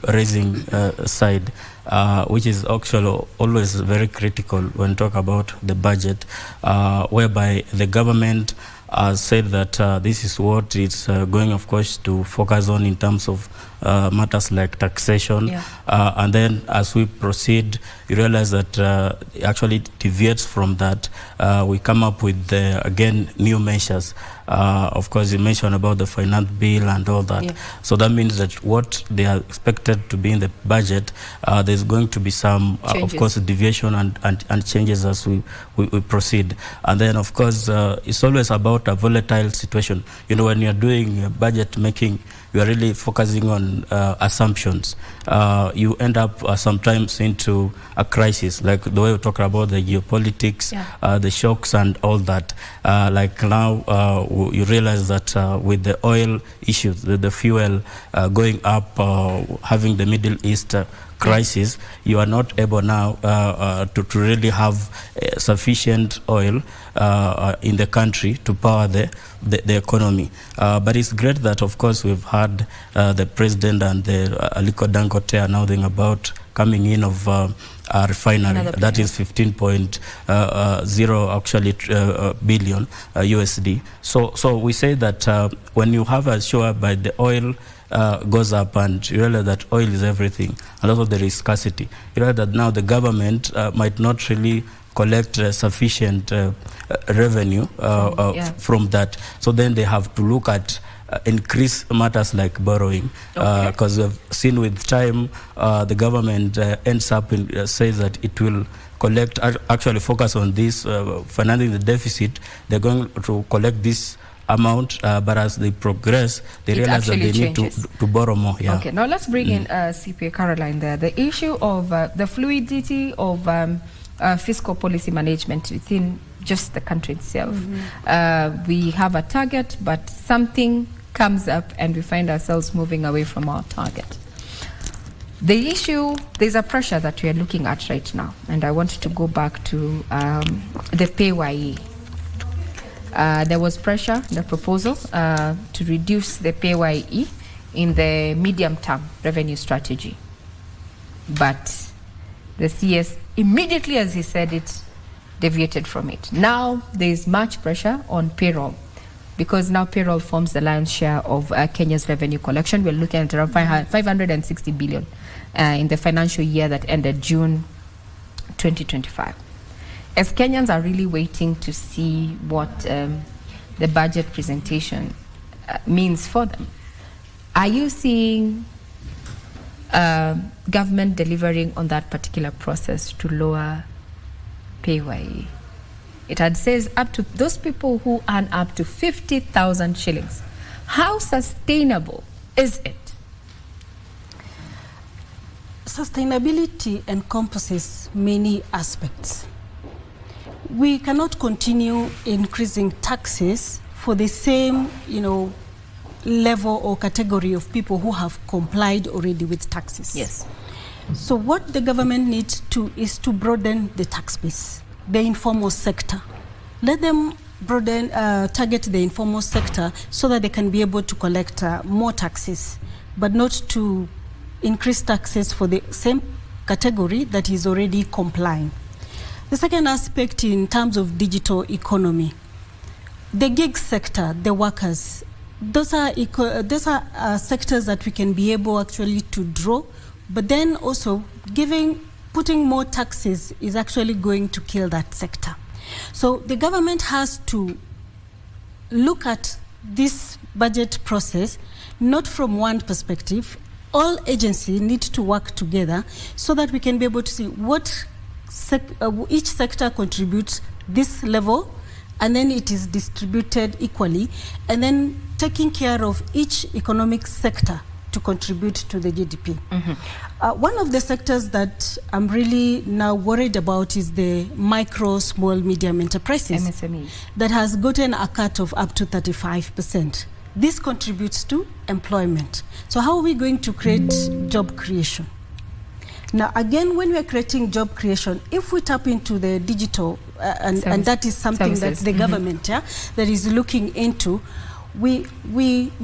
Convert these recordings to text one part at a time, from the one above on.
raising side, which is actually always very critical when talk about the budget, whereby the government said that this is what it's going, of course, to focus on in terms of matters like taxation. And then as we proceed, you realize that actually it deviates from that. We come up with, again, new measures. Of course, you mentioned about the finance bill and all that. So that means that what they are expected to be in the budget, there's going to be some, of course, deviation and changes as we proceed. And then, of course, it's always about a volatile situation. You know, when you're doing budget making, you are really focusing on assumptions. You end up sometimes into a crisis, like the way we talk about the geopolitics, the shocks and all that. Like now, you realize that with the oil issues, the fuel going up, having the Middle East crisis, you are not able now to really have sufficient oil in the country to power the economy. But it's great that, of course, we've had the president and the Aliko Dangote announcing about coming in of a refinery that is 15.0 actually billion USD. So we say that when you have a sure by the oil goes up and you realize that oil is everything, and also there is scarcity. You realize that now the government might not really collect sufficient revenue from that. So then they have to look at increase matters like borrowing, because we've seen with time the government ends up in, says that it will collect, actually focus on this, financing the deficit. They're going to collect this amount, but as they progress, they realize that they need to borrow more. Okay, now let's bring in CPA Caroline there. The issue of the fluidity of fiscal policy management within just the country itself. We have a target, but something comes up and we find ourselves moving away from our target. The issue, there's a pressure that we are looking at right now, and I want to go back to the PAYE. There was pressure, the proposal to reduce the PAYE in the medium-term revenue strategy. But the CS, immediately as he said it, deviated from it. Now there is much pressure on payroll, because now payroll forms the lion's share of Kenya's revenue collection. We're looking at around 560 billion in the financial year that ended June 2025. As Kenyans are really waiting to see what the budget presentation means for them, are you seeing government delivering on that particular process to lower PAYE? It had says up to those people who earn up to 50,000 shillings. How sustainable is it? Sustainability encompasses many aspects. We cannot continue increasing taxes for the same, level or category of people who have complied already with taxes. Yes. So what the government needs to is to broaden the tax base, the informal sector. Let them broaden, target the informal sector so that they can be able to collect more taxes, but not to increase taxes for the same category that is already complying. The second aspect in terms of digital economy, the gig sector, the workers, those are sectors that we can be able actually to draw, but then also putting more taxes is actually going to kill that sector. So the government has to look at this budget process not from one perspective. All agencies need to work together so that we can be able to see what each sector contributes this level, and then it is distributed equally, and then taking care of each economic sector to contribute to the GDP. One of the sectors that I'm really now worried about is the micro, small, medium enterprises, MSMEs, that has gotten a cut of up to 35%. This contributes to employment. So how are we going to create job creation? Now, again, when we are creating job creation, if we tap into the digital, and that is something that the government that is looking into, we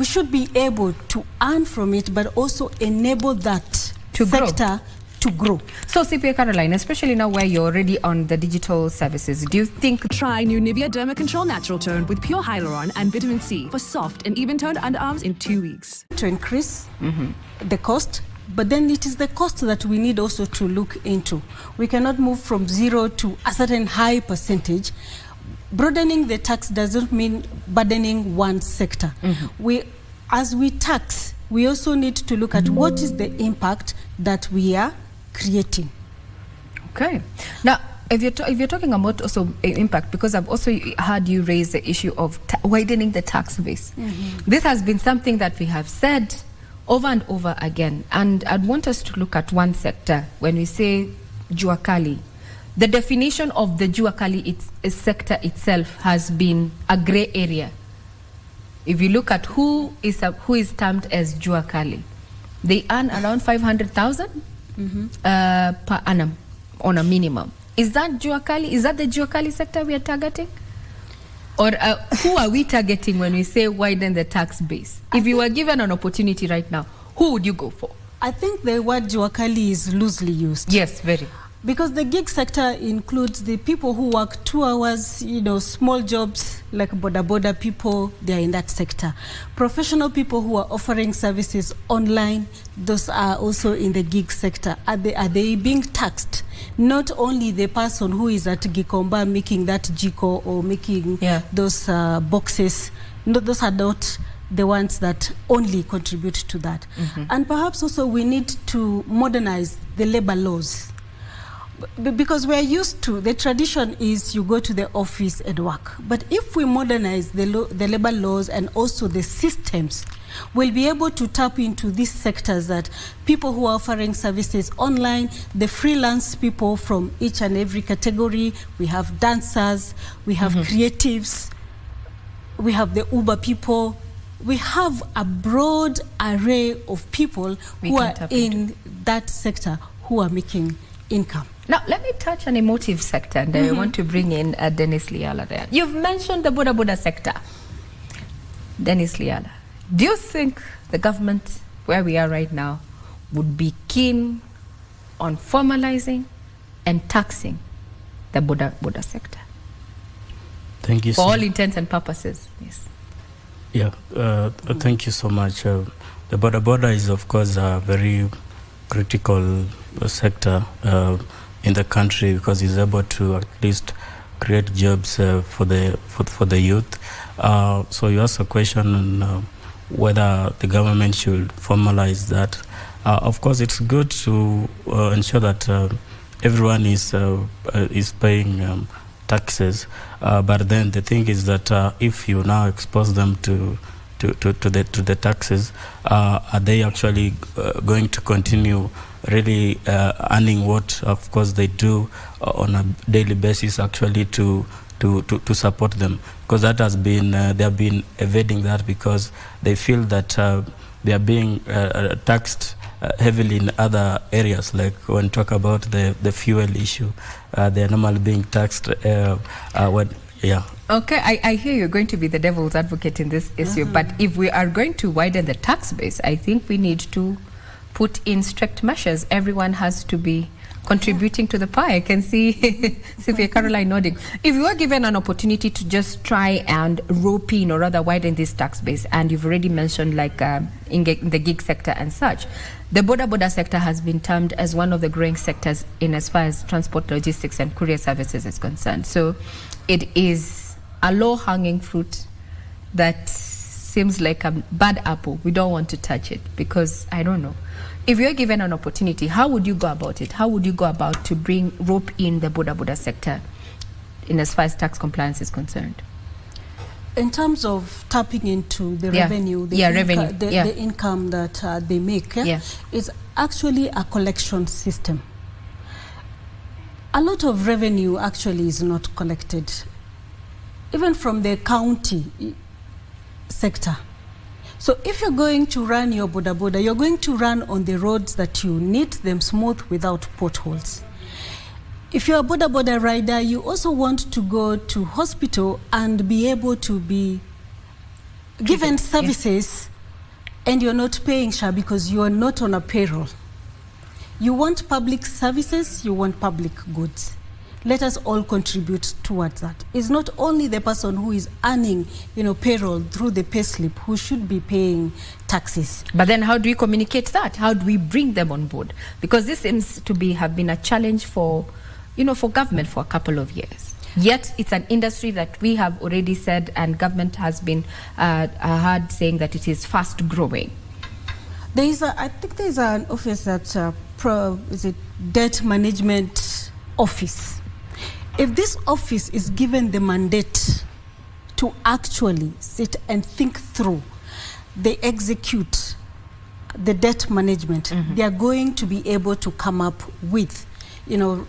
should be able to earn from it, but also enable that sector to grow. So CPA Caroline, especially now where you're already on the digital services, do you think... Try new Nivea Derma Control Natural Tone with pure hyaluron and vitamin C for soft and even-toned underarms in 2 weeks. To increase the cost, but then it is the cost that we need also to look into. We cannot move from 0 to a certain high percentage. Broadening the tax doesn't mean burdening one sector. As we tax, we also need to look at what is the impact that we are creating. Okay. Now, if you're talking about also impact, because I've also heard you raise the issue of widening the tax base. This has been something that we have said over and over again, and I'd want us to look at one sector. When we say jua kali, the definition of the jua kali sector itself has been a gray area. If you look at who is termed as jua kali, they earn around 500,000 per annum on a minimum. Is that jua kali? Is that the jua kali sector we are targeting? Or who are we targeting when we say widen the tax base? If you were given an opportunity right now, who would you go for? I think the word jua kali is loosely used. Yes, very. Because the gig sector includes the people who work 2 hours, small jobs like boda people, they are in that sector. Professional people who are offering services online, those are also in the gig sector. Are they being taxed? Not only the person who is at Gikomba making that jiko or making those boxes, no, those are not the ones that only contribute to that. And perhaps also we need to modernize the labor laws. Because we're used to, the tradition is you go to the office and work. But if we modernize the labor laws and also the systems, we'll be able to tap into these sectors that people who are offering services online, the freelance people from each and every category, we have dancers, we have creatives, we have the Uber people, we have a broad array of people who are in that sector who are making income. Now, let me touch on emotive sector, and I want to bring in Dennis Liala there. You've mentioned the boda sector. Dennis Liala, do you think the government, where we are right now, would be keen on formalizing and taxing the boda sector? Thank you. For all intents and purposes, yes. Yeah, thank you so much. The boda is, of course, a very critical sector in the country because it's able to at least create jobs for the youth. So you asked a question on whether the government should formalize that. Of course, it's good to ensure that everyone is paying taxes, but then the thing is that if you now expose them to the taxes, are they actually going to continue really earning what, of course, they do on a daily basis actually to support them? Because that has been, they have been evading that because they feel that they are being taxed heavily in other areas, like when talk about the fuel issue, they are normally being taxed when, Okay, I hear you're going to be the devil's advocate in this issue, but if we are going to widen the tax base, I think we need to put in strict measures. Everyone has to be contributing to the pie. I can see CPA Caroline nodding. If you were given an opportunity to just try and rope in or rather widen this tax base, and you've already mentioned like in the gig sector and such, the boda sector has been termed as one of the growing sectors in as far as transport, logistics and courier services is concerned. So it is a low-hanging fruit that seems like a bad apple. We don't want to touch it because, I don't know. If you're given an opportunity, how would you go about it? How would you go about to rope in the boda sector in as far as tax compliance is concerned? In terms of tapping into the revenue, the income that they make, it's actually a collection system. A lot of revenue actually is not collected, even from the county sector. So if you're going to run your boda, you're going to run on the roads that you need them smooth without potholes. If you're a boda rider, you also want to go to hospital and be able to be given services, and you're not paying SHA because you're not on a payroll. You want public services, you want public goods. Let us all contribute towards that. It's not only the person who is earning, payroll through the payslip who should be paying taxes. But then how do we communicate that? How do we bring them on board? Because this seems to have been a challenge for government for a couple of years. Yet it's an industry that we have already said, and government has been heard saying that it is fast growing. I think there is an office that is it debt management office. If this office is given the mandate to actually sit and think through, they execute the debt management, they are going to be able to come up with,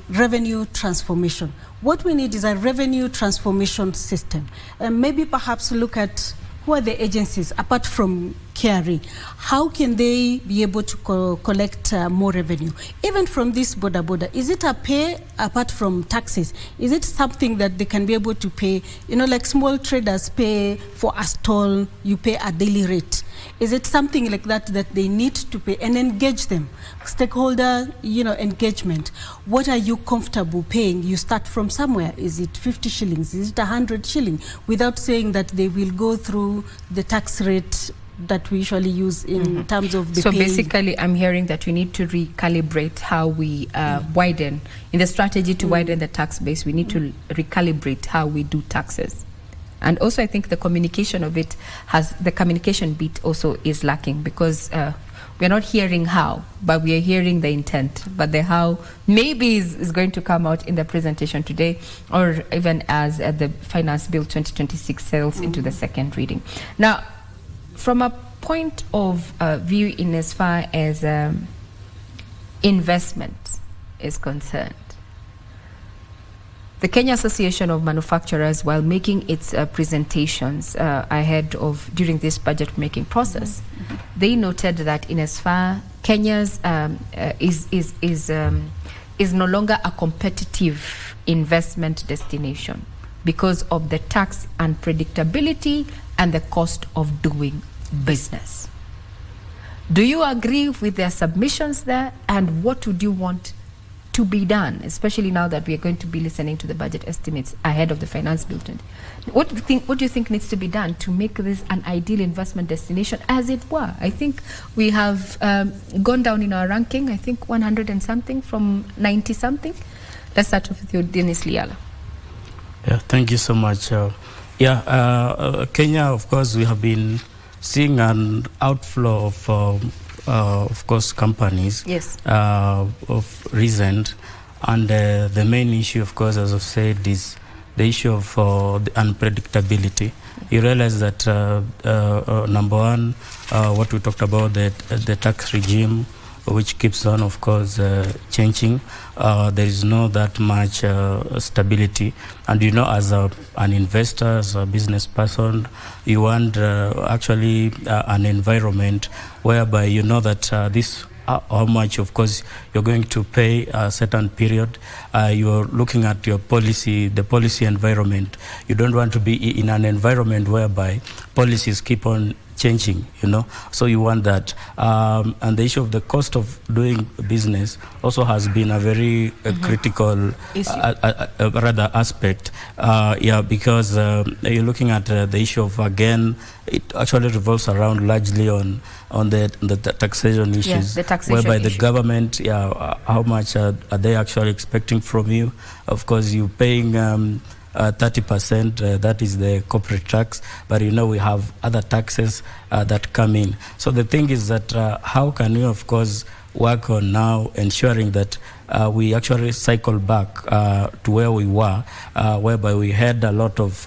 revenue transformation. What we need is a revenue transformation system. And maybe perhaps look at who are the agencies apart from KRA. How can they be able to collect more revenue? Even from this border, is it a pay apart from taxes? Is it something that they can be able to pay? Like small traders pay for a stall, you pay a daily rate. Is it something like that they need to pay and engage them? Stakeholder, engagement. What are you comfortable paying? You start from somewhere. Is it 50 shillings? Is it 100 shillings? Without saying that they will go through the tax rate that we usually use in terms of the So paying. basically, I'm hearing that we need to recalibrate how we widen, in the strategy to widen the tax base, we need to recalibrate how we do taxes. And also I think the communication of it the communication bit also is lacking, because we're not hearing how, but we are hearing the intent. But the how maybe is going to come out in the presentation today, or even as the Finance Bill 2026 sails into the second reading. Now, from a point of view in as far as investment is concerned, the Kenya Association of Manufacturers, while making its presentations during this budget making process, they noted that in as far Kenya's is no longer a competitive investment destination because of the tax unpredictability and the cost of doing business. Do you agree with their submissions there? And what would you want to be done, especially now that we are going to be listening to the budget estimates ahead of the Finance Bill? What do you think needs to be done to make this an ideal investment destination, as it were? I think we have gone down in our ranking, I think 100 and something from 90 something. Let's start off with you, Dennis Liala. Yeah, thank you so much. Kenya, of course, we have been seeing an outflow of course, companies. Yes. Of recent, and the main issue, of course, as I've said, is the issue of the unpredictability. You realize that number one, what we talked about, the tax regime, which keeps on, of course, changing. There is no that much stability. And as an investor, as a business person, you want actually an environment whereby you know that this how much, of course, you're going to pay a certain period. You're looking at your policy, the policy environment. You don't want to be in an environment whereby policies keep on changing, so you want that. And the issue of the cost of doing business also has been a very critical rather aspect, because you're looking at the issue of, again, it actually revolves around largely on the taxation issues, yes, the taxation whereby issue. The government, how much are they actually expecting from you? Of course, you're paying 30%, that is the corporate tax, but we have other taxes that come in. So the thing is that how can we, of course, work on now ensuring that we actually cycle back to where we were, whereby we had a lot of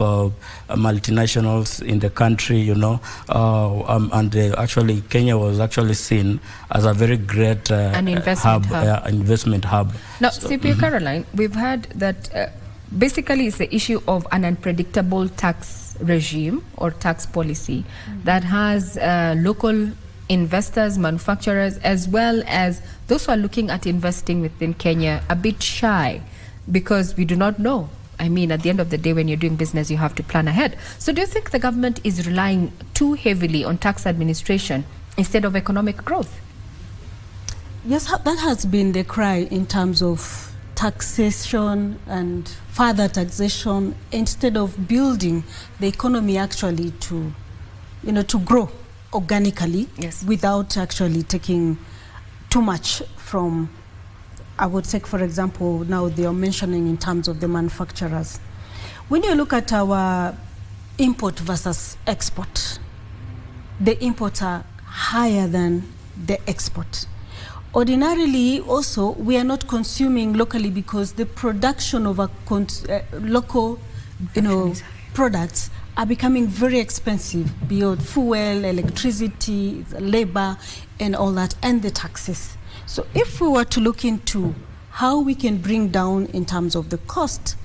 multinationals in the country, and actually Kenya was actually seen as a very great an investment hub. Investment hub. Now, CPA Caroline, we've heard that basically it's the issue of an unpredictable tax regime or tax policy that has local investors, manufacturers, as well as those who are looking at investing within Kenya a bit shy, because we do not know. I mean, at the end of the day, when you're doing business, you have to plan ahead. So do you think the government is relying too heavily on tax administration instead of economic growth? Yes, that has been the cry in terms of taxation and further taxation, instead of building the economy actually to, to grow organically, yes, without actually taking too much from, I would take, for example, now they are mentioning in terms of the manufacturers. When you look at our import versus export, the imports are higher than the export. Ordinarily, also, we are not consuming locally because the production of local, products are becoming very expensive, beyond fuel, electricity, labor, and all that, and the taxes. So if we were to look into how we can bring down in terms of the cost,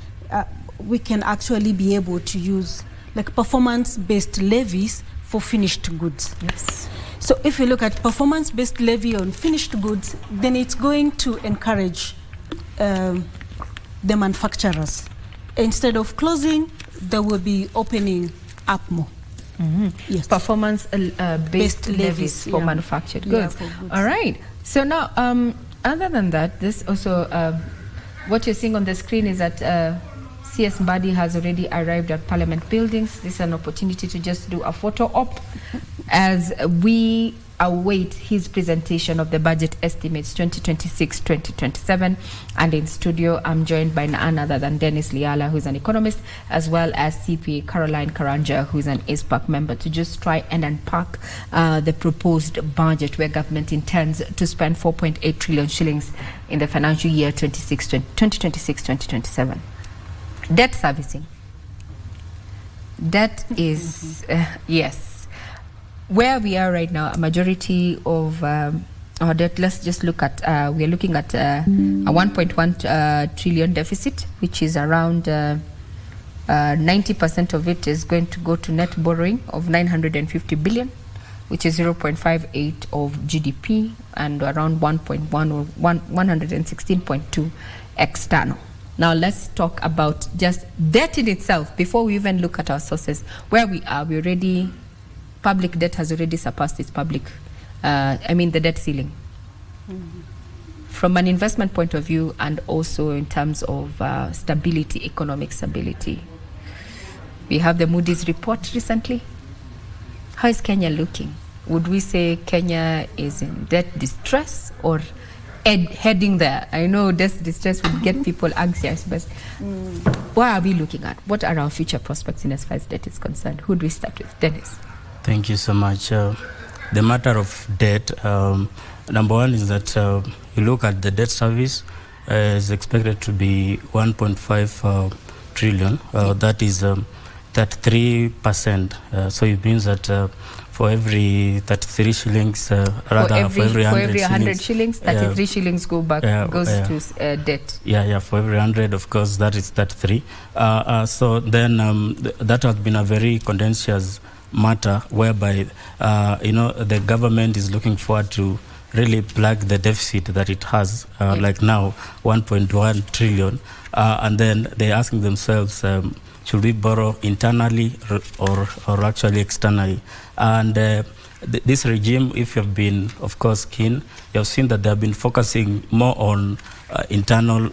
we can actually be able to use like performance-based levies for finished goods. Yes. So if you look at performance-based levy on finished goods, then it's going to encourage the manufacturers. Instead of closing, they will be opening up more. Mm-hmm. Yes. Performance-based levies for manufactured goods. For goods. All right. So now, other than that, this also, what you're seeing on the screen is that CS Mbadi has already arrived at Parliament buildings. This is an opportunity to just do a photo op as we await his presentation of the budget estimates 2026-2027. And in studio, I'm joined by none other than Dennis Liala, who's an economist, as well as CPA Caroline Karanja, who's an ISPAC member, to just try and unpack the proposed budget, where government intends to spend 4.8 trillion shillings in the financial year 2026-2027. Debt servicing. Debt is, yes. Where we are right now, a majority of our debt, let's just look at, we are looking at a 1.1 trillion deficit, which is around 90% of it is going to go to net borrowing of 950 billion, which is 0.58 of GDP, and around 1.1 or 116.2 external. Now let's talk about just debt in itself before we even look at our sources. Where we are, public debt has already surpassed its the debt ceiling. Mm-hmm. From an investment point of view, and also in terms of stability, economic stability. We have the Moody's report recently. How is Kenya looking? Would we say Kenya is in debt distress or heading there? I know this distress would get people anxious, but what are we looking at? What are our future prospects in as far as debt is concerned? Who do we start with? Dennis. Thank you so much. The matter of debt, number one is that you look at the debt service is expected to be 1.5 trillion. That is 33%. So it means that for every 33 shillings, rather for every 100 shillings, 33 shillings goes to debt. Yeah, for every 100, of course, that is 33. So then that has been a very contentious matter, whereby the government is looking forward to really plug the deficit that it has, like now 1.1 trillion, and then they're asking themselves, should we borrow internally or actually externally? And this regime, if you've been, of course, keen, you have seen that they have been focusing more on internal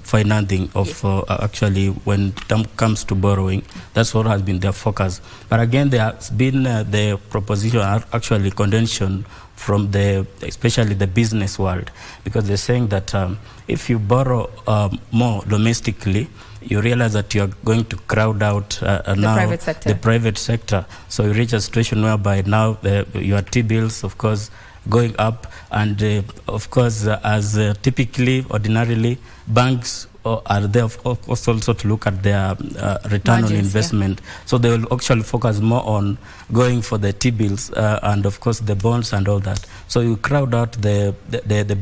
financing of actually when it comes to borrowing. That's what has been their focus. But again, there has been the proposition, actually contention from especially the business world, because they're saying that if you borrow more domestically, you realize that you are going to crowd out the private sector. So you reach a situation whereby now your T-bills, of course, going up, and of course, as typically, ordinarily, banks are there, of course, also to look at their return margins, on investment. Yeah. So they will actually focus more on going for the T-bills and, of course, the bonds and all that. So you crowd out the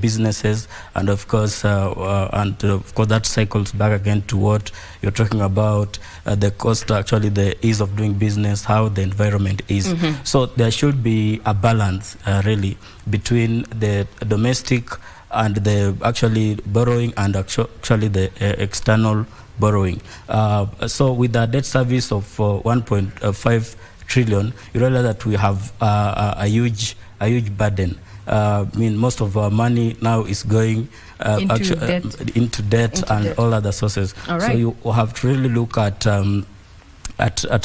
businesses, and of course, that cycles back again to what you're talking about, the cost, actually the ease of doing business, how the environment is. Mm-hmm. So there should be a balance, really, between the domestic and the actually borrowing and actually the external borrowing. So with the debt service of 1.5 trillion, you realize that we have a huge burden. I mean, most of our money now is going into debt and all other sources. All right. So you have to really look at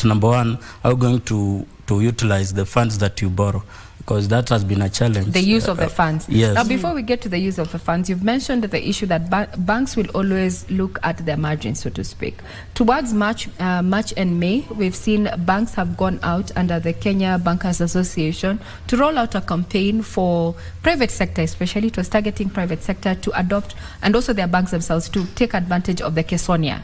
number one, how you're going to utilize the funds that you borrow, because that has been a challenge. The use of the funds. Yes. Now, before we get to the use of the funds, you've mentioned the issue that banks will always look at their margins, so to speak. Towards March and May, we've seen banks have gone out under the Kenya Bankers Association to roll out a campaign for private sector, especially it was targeting private sector to adopt, and also their banks themselves to take advantage of the Kesonia.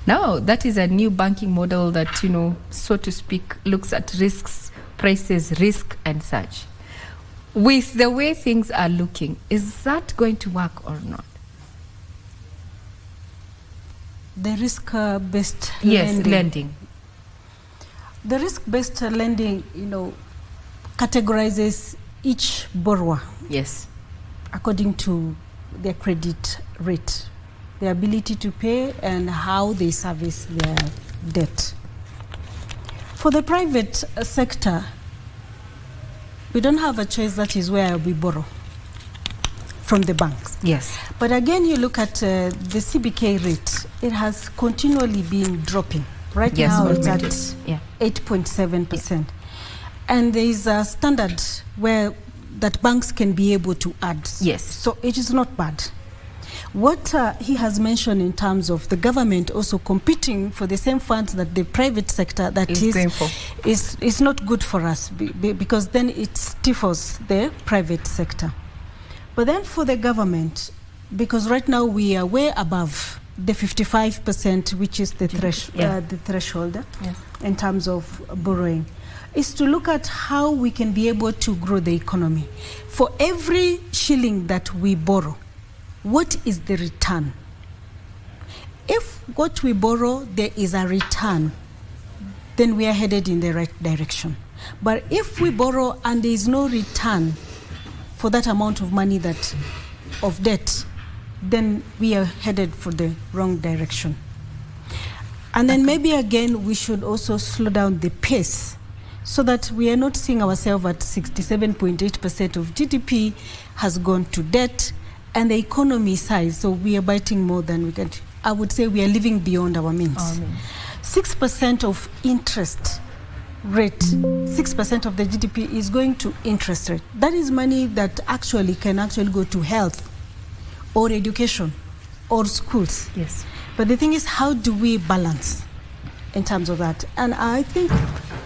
Now, that is a new banking model that, you know, so to speak, looks at risks, prices, risk, and such. With the way things are looking, is that going to work or not? The risk-based lending. The risk-based lending, you know, categorizes each borrower. Yes. According to their credit rate, their ability to pay, and how they service their debt. For the private sector, we don't have a choice. That is where we borrow from the banks. Yes. But again, you look at the CBK rate, it has continually been dropping. Right now it's at 8.7%. And there is a standard where that banks can be able to add. Yes. So it is not bad. What he has mentioned in terms of the government also competing for the same funds that the private sector that is going for is not good for us, because then it stifles the private sector. But then for the government, because right now we are way above the 55%, which is the threshold in terms of borrowing, is to look at how we can be able to grow the economy. For every shilling that we borrow, what is the return? If what we borrow, there is a return, then we are headed in the right direction. But if we borrow and there is no return for that amount of money of debt, then we are headed for the wrong direction. And then maybe again, we should also slow down the pace so that we are not seeing ourselves at 67.8% of GDP has gone to debt, and the economy size, so we are biting more than we can. I would say we are living beyond our means. 6% of interest rate, 6% of the GDP is going to interest rate. That is money that can actually go to health or education or schools. Yes. But the thing is, how do we balance in terms of that? And I think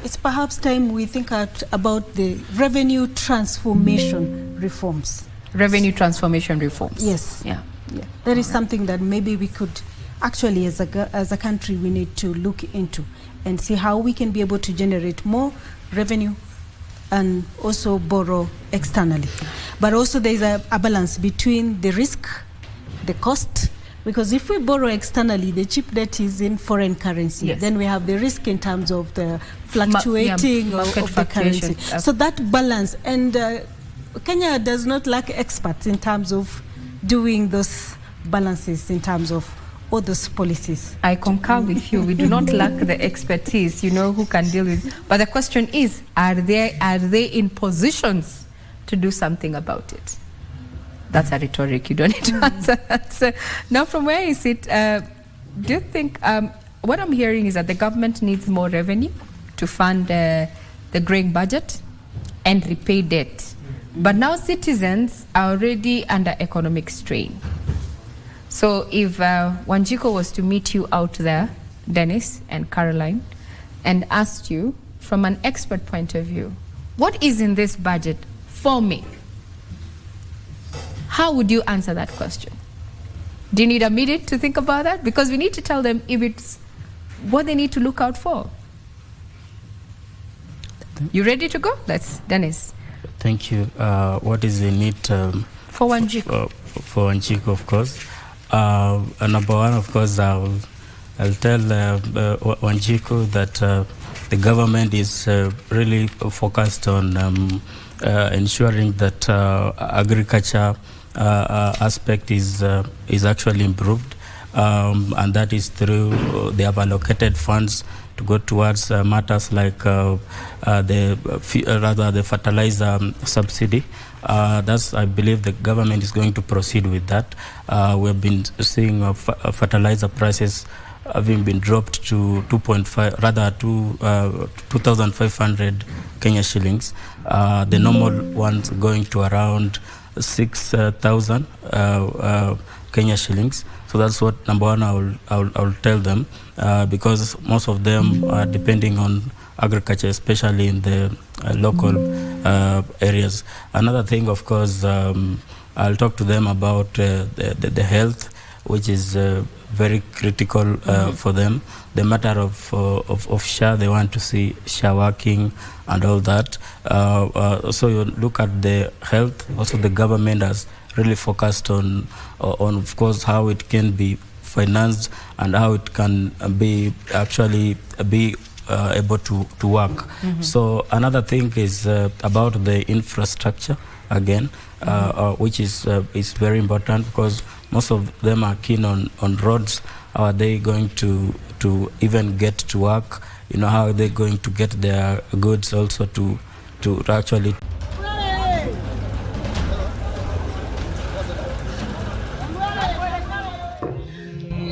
it's perhaps time we think about the revenue transformation reforms. Revenue transformation reforms. Yes. Yeah. That is something that maybe we could actually, as a country, we need to look into and see how we can be able to generate more revenue and also borrow externally. But also there is a balance between the risk, the cost, because if we borrow externally, the cheap debt is in foreign currency. Yes. Then we have the risk in terms of the fluctuating of the currency. So that balance, and Kenya does not lack experts in terms of doing those balances in terms of all those policies. I concur with you. We do not lack the expertise, who can deal with. But the question is, are they in positions to do something about it? That's a rhetoric. You don't need to answer that. So now, from where you sit, do you think what I'm hearing is that the government needs more revenue to fund the growing budget and repay debt? But now citizens are already under economic strain. So if Wanjiku was to meet you out there, Dennis and Caroline, and asked you from an expert point of view, what is in this budget for me? How would you answer that question? Do you need a minute to think about that? Because we need to tell them if it's what they need to look out for. You ready to go? Dennis. Thank you. What is the need for Wanjiku? For Wanjiku, of course. Number one, of course, I'll tell Wanjiku that the government is really focused on ensuring that agriculture aspect is actually improved, and that is through they have allocated funds go towards matters like the fertilizer subsidy. That's, I believe, the government is going to proceed with that. We have been seeing fertilizer prices having been dropped to 2,500 Kenya shillings. The normal ones going to around 6,000 Kenya shillings. So that's what, number one, I'll tell them, because most of them are depending on agriculture, especially in the local areas. Another thing, of course, I'll talk to them about the health, which is very critical for them. The matter of SHA, they want to see SHA working and all that. So you look at the health. Also, the government has really focused on of course, how it can be financed and how it can be actually be able to work. So another thing is about the infrastructure again, which is very important, because most of them are keen on roads. How are they going to even get to work? You know, how are they going to get their goods also to actually.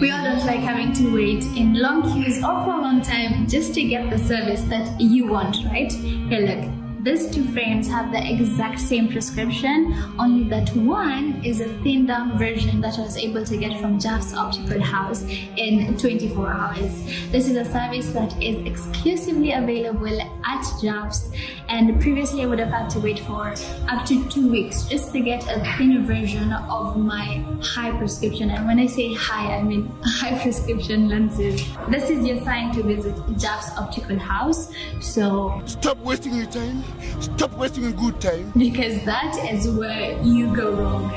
We all don't like having to wait in long queues or for a long time just to get the service that you want, right? Here, look. These two frames have the exact same prescription, only that one is a thinned down version that I was able to get from Jaff's Optical House in 24 hours. This is a service that is exclusively available at Jaff's, and previously I would have had to wait for up to 2 weeks just to get a thinner version of my high prescription. And when I say high, I mean high prescription lenses. This is your sign to visit Jaff's Optical House. So stop wasting your time. Stop wasting a good time. Because that is where you go wrong.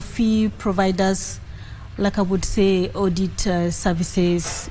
Fee providers, like I would say, audit services.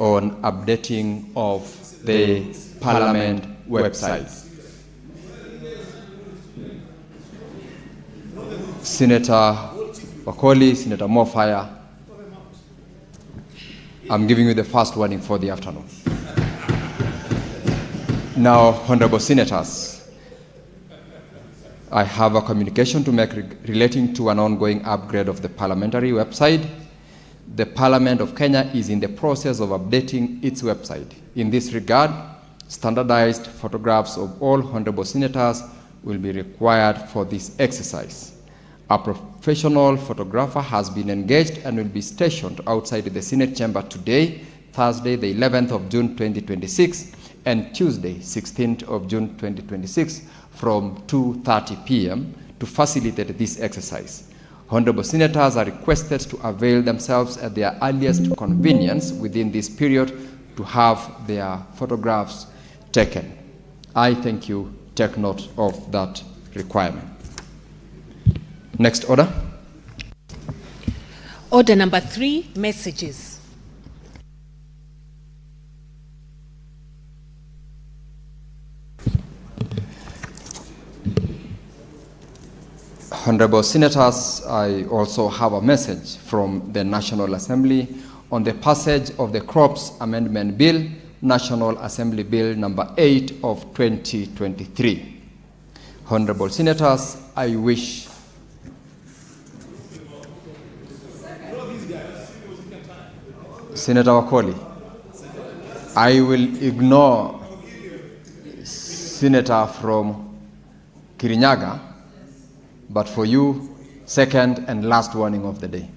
On updating of the Parliament website. Senator Wakoli, Senator Mofire, I'm giving you the first warning for the afternoon. Now, Honorable Senators, I have a communication to make relating to an ongoing upgrade of the parliamentary website. The Parliament of Kenya is in the process of updating its website. In this regard, standardized photographs of all honorable senators will be required for this exercise. A professional photographer has been engaged and will be stationed outside the Senate chamber today, Thursday, the 11th of June 2026, and Tuesday, 16th of June 2026, from 2:30 p.m. to facilitate this exercise. Honorable senators are requested to avail themselves at their earliest convenience within this period to have their photographs taken. I thank you. Take note of that requirement. Next order. Order number 3, messages. Honorable Senators, I also have a message from the National Assembly on the passage of the Crops Amendment Bill, National Assembly Bill number 8 of 2023. Honorable Senators, I wish Senator Wakoli, I will ignore Senator from Kirinyaga, but for you, second and last warning of the day.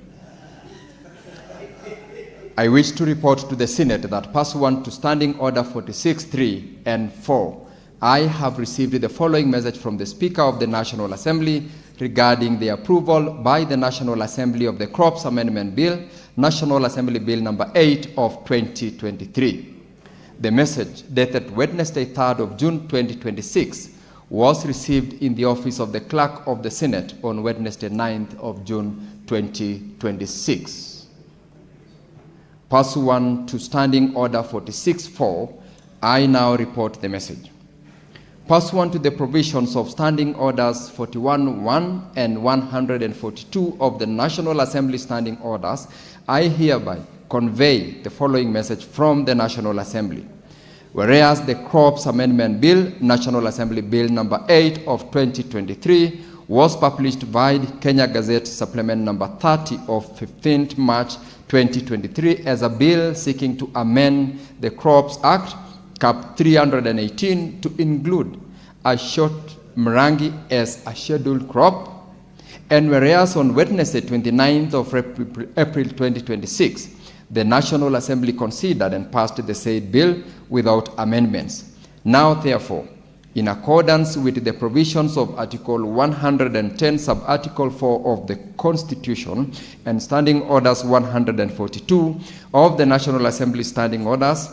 I wish to report to the Senate that pursuant to Standing Order 46.3 and 4, I have received the following message from the Speaker of the National Assembly regarding the approval by the National Assembly of the Crops Amendment Bill, National Assembly Bill number 8 of 2023. The message, dated Wednesday, 3rd of June 2026, was received in the office of the Clerk of the Senate on Wednesday, 9th of June 2026. Pursuant to Standing Order 46.4, I now report the message. Pursuant to the provisions of Standing Orders 41.1 and 142 of the National Assembly Standing Orders, I hereby convey the following message from the National Assembly. Whereas the Crops Amendment Bill, National Assembly Bill number 8 of 2023, was published by Kenya Gazette Supplement number 30 of 15th March 2023 as a bill seeking to amend the Crops Act, Cap 318, to include a short marangi as a scheduled crop. And whereas on Wednesday, 29th of April 2026, the National Assembly considered and passed the said bill without amendments. Now, therefore, in accordance with the provisions of Article 110, Sub-Article 4 of the Constitution and Standing Orders 142 of the National Assembly Standing Orders,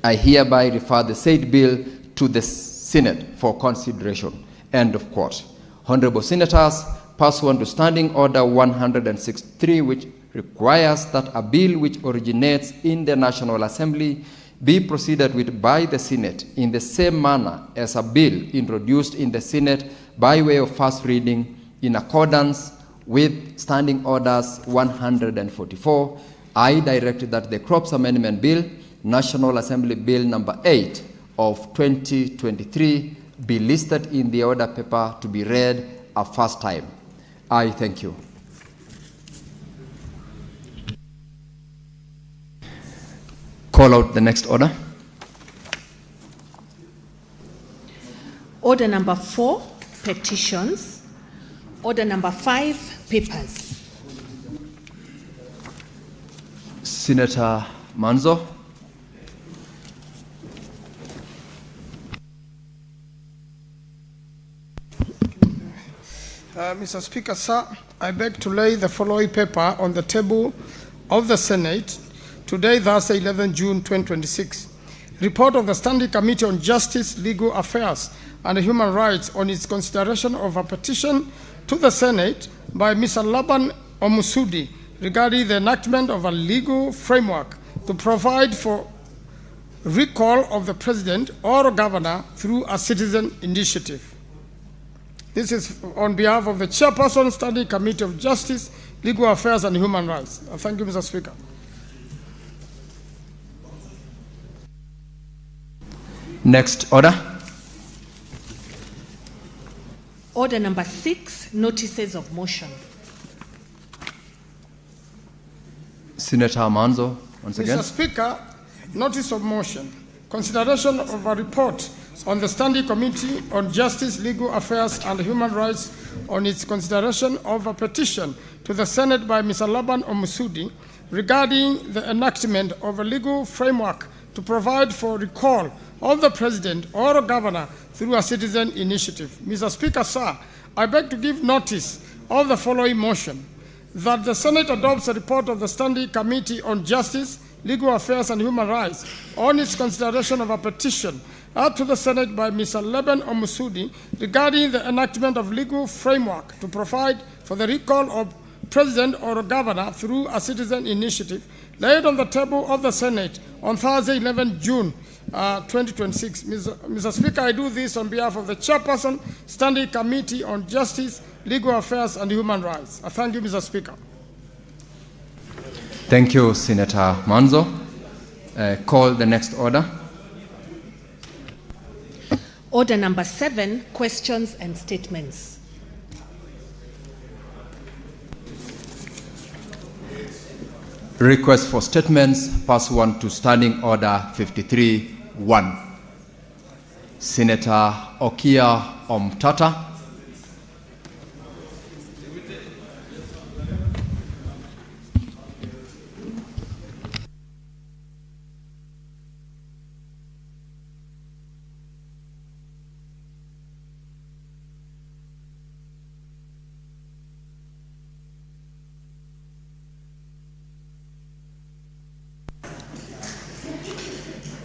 I hereby refer the said bill to the Senate for consideration. End of quote. Honorable Senators, pursuant to Standing Order 163, which requires that a bill which originates in the National Assembly be proceeded with by the Senate in the same manner as a bill introduced in the Senate by way of first reading in accordance with Standing Orders 144, I direct that the Crops Amendment Bill, National Assembly Bill number 8 of 2023, be listed in the order paper to be read a first time. I thank you. Call out the next order. Order number 4, petitions. Order number 5, papers. Senator Manzo. Mr. Speaker, sir, I beg to lay the following paper on the table of the Senate today, Thursday, 11 June 2026. Report of the Standing Committee on Justice, Legal Affairs and Human Rights on its consideration of a petition to the Senate by Mr. Laban Omusudi regarding the enactment of a legal framework to provide for recall of the president or governor through a citizen initiative. This is on behalf of the Chairperson, Standing Committee of Justice, Legal Affairs and Human Rights. Thank you, Mr. Speaker. Next order. Order number 6, notices of motion. Senator Manzo, once again. Mr. Speaker, notice of motion. Consideration of a report on the Standing Committee on Justice, Legal Affairs and Human Rights on its consideration of a petition to the Senate by Mr. Laban Omusudi regarding the enactment of a legal framework to provide for recall of the president or governor through a citizen initiative. Mr. Speaker, sir, I beg to give notice of the following motion: that the Senate adopts a report of the Standing Committee on Justice, Legal Affairs and Human Rights on its consideration of a petition to the Senate by Mr. Laban Omusudi regarding the enactment of legal framework to provide for the recall of president or governor through a citizen initiative, laid on the table of the Senate on Thursday, 11 June 2026. Mr. Speaker, I do this on behalf of the Chairperson, Standing Committee on Justice, Legal Affairs and Human Rights. Thank you, Mr. Speaker. Thank you, Senator Manzo. Call the next order. Order number 7, questions and statements. Request for statements pursuant to Standing Order 53.1. Senator Okia Omtata.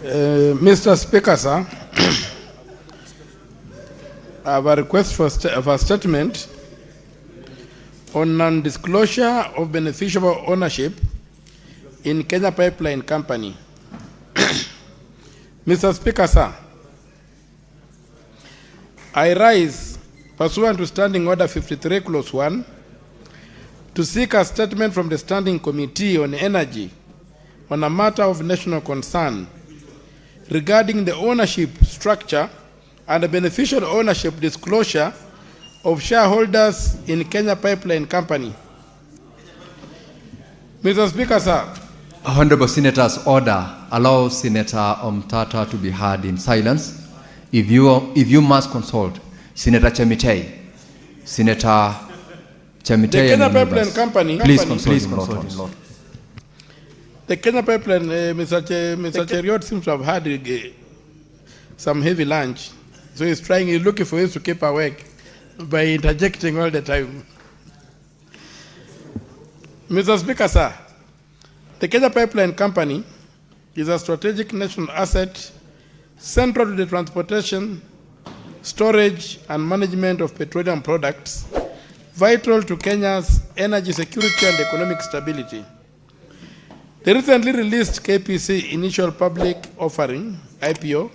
Mr. Speaker, sir, I have a request for a statement on non-disclosure of beneficial ownership in Kenya Pipeline Company. Mr. Speaker, sir, I rise pursuant to Standing Order 53, Clause 1, to seek a statement from the Standing Committee on Energy on a matter of national concern regarding the ownership structure and the beneficial ownership disclosure of shareholders in Kenya Pipeline Company. Mr. Speaker, sir. Honorable Senator's order allows Senator Omtata to be heard in silence. If you must consult Senator Chemitei, Senator Chemitei, the Kenya Pipeline Company. Please consult. The Kenya Pipeline, Mr. Cheriot seems to have had some heavy lunch, so he's looking for ways to keep awake by interjecting all the time. Mr. Speaker, sir, the Kenya Pipeline Company is a strategic national asset central to the transportation, storage, and management of petroleum products, vital to Kenya's energy security and economic stability. The recently released KPC Initial Public Offering, IPO.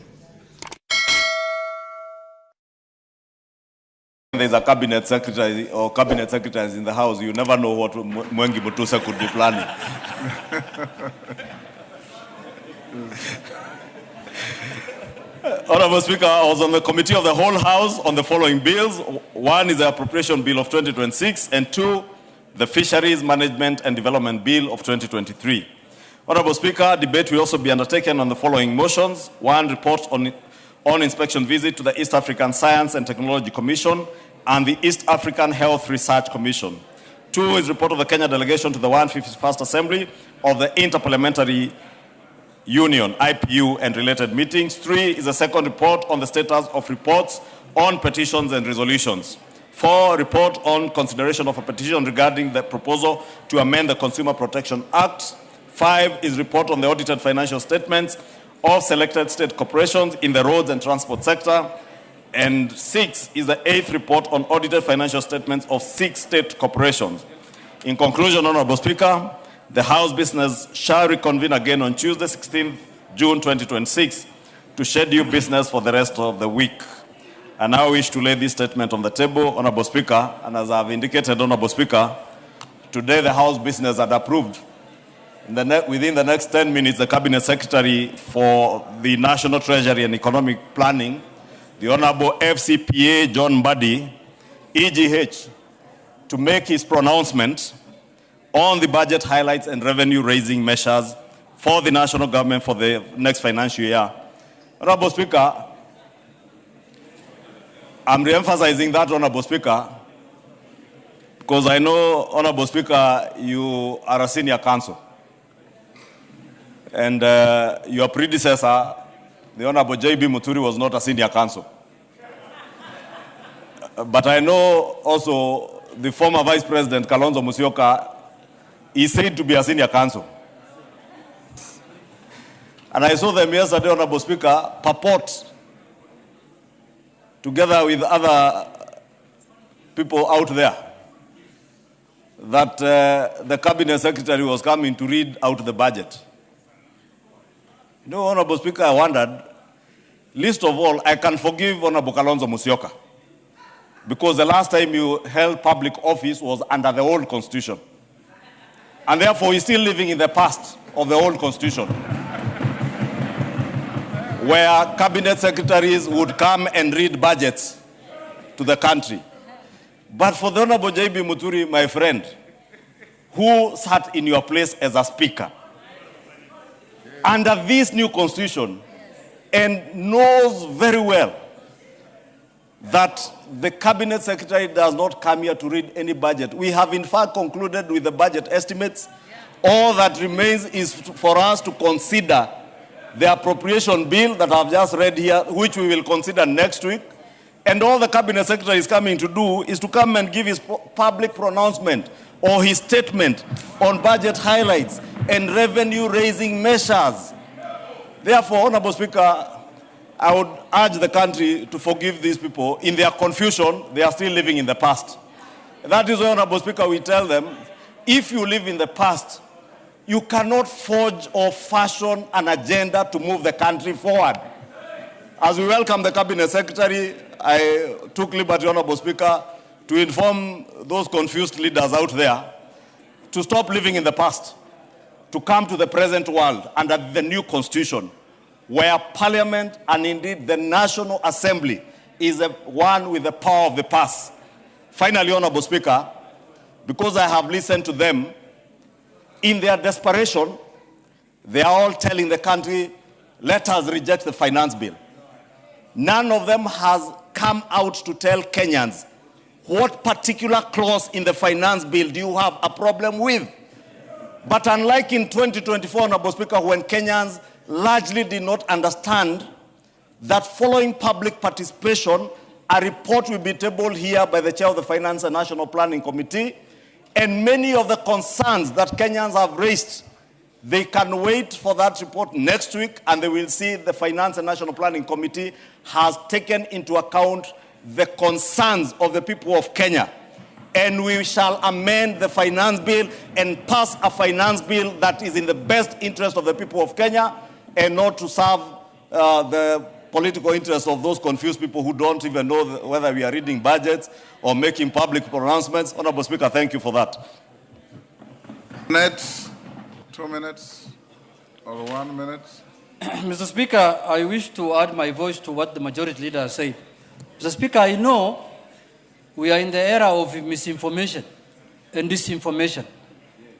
There's a cabinet secretary or cabinet secretaries in the house, you never know what Mwengi Mutusa could be planning. Honorable Speaker, I was on the committee of the whole House on the following bills. One is the Appropriation Bill of 2026, and two, the Fisheries Management and Development Bill of 2023. Honorable Speaker, debate will also be undertaken on the following motions. One, report on inspection visit to the East African Science and Technology Commission and the East African Health Research Commission. Two is report of the Kenya delegation to the 151st Assembly of the Interparliamentary Union, IPU, and related meetings. Three is a second report on the status of reports on petitions and resolutions. Four, report on consideration of a petition regarding the proposal to amend the Consumer Protection Act. Five is report on the audited financial statements of selected state corporations in the roads and transport sector. And six is the eighth report on audited financial statements of 6 state corporations. In conclusion, Honorable Speaker, the House business shall reconvene again on Tuesday, 16th June 2026 to schedule business for the rest of the week. I now wish to lay this statement on the table, Honorable Speaker, and as I've indicated, Honorable Speaker, today the House business had approved within the next 10 minutes, the Cabinet Secretary for the National Treasury and Economic Planning, the Honorable FCPA John Mbadi, EGH, to make his pronouncement on the budget highlights and revenue-raising measures for the national government for the next financial year. Honorable Speaker, I'm re-emphasizing that, Honorable Speaker, because I know, Honorable Speaker, you are a senior counsel. And your predecessor, the Honorable J.B. Muturi, was not a senior counsel. But I know also the former Vice President, Kalonzo Musyoka, is said to be a senior counsel. And I saw them yesterday, Honorable Speaker, purport, together with other people out there, that the Cabinet Secretary was coming to read out the budget. You know, Honorable Speaker, I wondered, least of all, I can forgive Honorable Kalonzo Musyoka, because the last time you held public office was under the old constitution. And therefore, he's still living in the past of the old constitution, where cabinet secretaries would come and read budgets to the country. But for the Honorable J.B. Muturi, my friend, who sat in your place as a speaker, under this new constitution, and knows very well that the cabinet secretary does not come here to read any budget. We have in fact concluded with the budget estimates. All that remains is for us to consider the appropriation bill that I've just read here, which we will consider next week. And all the cabinet secretary is coming to do is to come and give his public pronouncement or his statement on budget highlights and revenue-raising measures Therefore, Honorable Speaker, I would urge the country to forgive these people. In their confusion, they are still living in the past. That is why, Honorable Speaker, we tell them, if you live in the past, you cannot forge or fashion an agenda to move the country forward. As we welcome the Cabinet Secretary, I took liberty, Honorable Speaker, to inform those confused leaders out there to stop living in the past, to come to the present world under the new constitution, where Parliament and indeed the National Assembly is the one with the power of the past. Finally, Honorable Speaker, because I have listened to them, in their desperation, they are all telling the country, let us reject the finance bill. None of them has come out to tell Kenyans what particular clause in the finance bill do you have a problem with. But unlike in 2024, Honorable Speaker, when Kenyans largely did not understand that following public participation, a report will be tabled here by the chair of the Finance and National Planning Committee, and many of the concerns that Kenyans have raised, they can wait for that report next week, and they will see the Finance and National Planning Committee has taken into account the concerns of the people of Kenya. And we shall amend the finance bill and pass a finance bill that is in the best interest of the people of Kenya and not to serve the political interests of those confused people who don't even know whether we are reading budgets or making public pronouncements. Honorable Speaker, thank you for that. Next, 2 minutes or 1 minute. Mr. Speaker, I wish to add my voice to what the majority leader said. Mr. Speaker, I know we are in the era of misinformation and disinformation.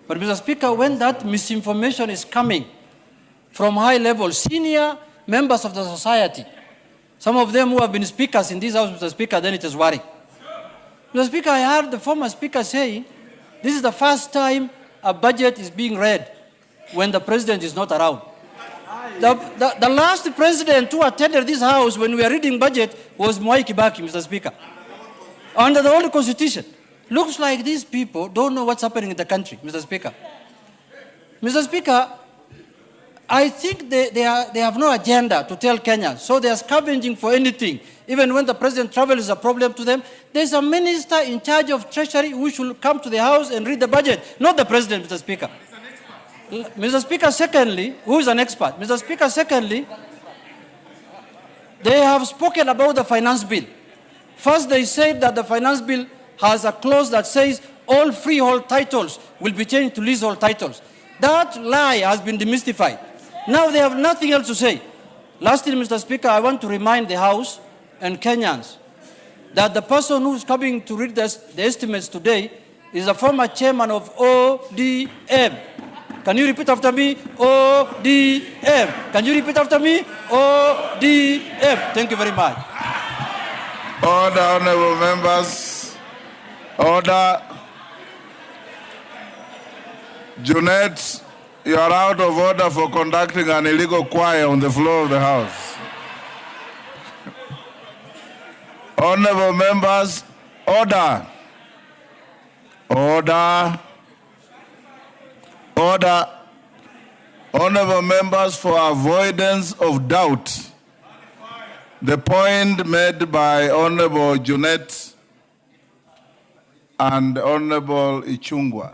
But Mr. Speaker, when that misinformation is coming from high level, senior members of the society, some of them who have been speakers in this house, Mr. Speaker, then it is worrying. Mr. Speaker, I heard the former speaker saying this is the first time a budget is being read when the president is not around. The last president who attended this house when we were reading budget was Mwai Kibaki, Mr. Speaker, under the old constitution. Looks like these people don't know what's happening in the country, Mr. Speaker. Mr. Speaker, I think they have no agenda to tell Kenyans, so they are scavenging for anything. Even when the president travels is a problem to them, there's a minister in charge of treasury who should come to the house and read the budget, not the president, Mr. Speaker. Mr. Speaker, secondly, who is an expert? Mr. Speaker, secondly, they have spoken about the finance bill. First, they said that the finance bill has a clause that says all freehold titles will be changed to leasehold titles. That lie has been demystified. Now they have nothing else to say. Lastly, Mr. Speaker, I want to remind the House and Kenyans that the person who is coming to read the estimates today is a former chairman of ODM. Can you repeat after me? ODM. Can you repeat after me? ODM. Thank you very much. Order, honorable members. Order. Junet, you are out of order for conducting an illegal choir on the floor of the House. Honorable members, order. Order. Order. Honorable members, for avoidance of doubt, the point made by Honorable Junet and Honorable Ichungwa,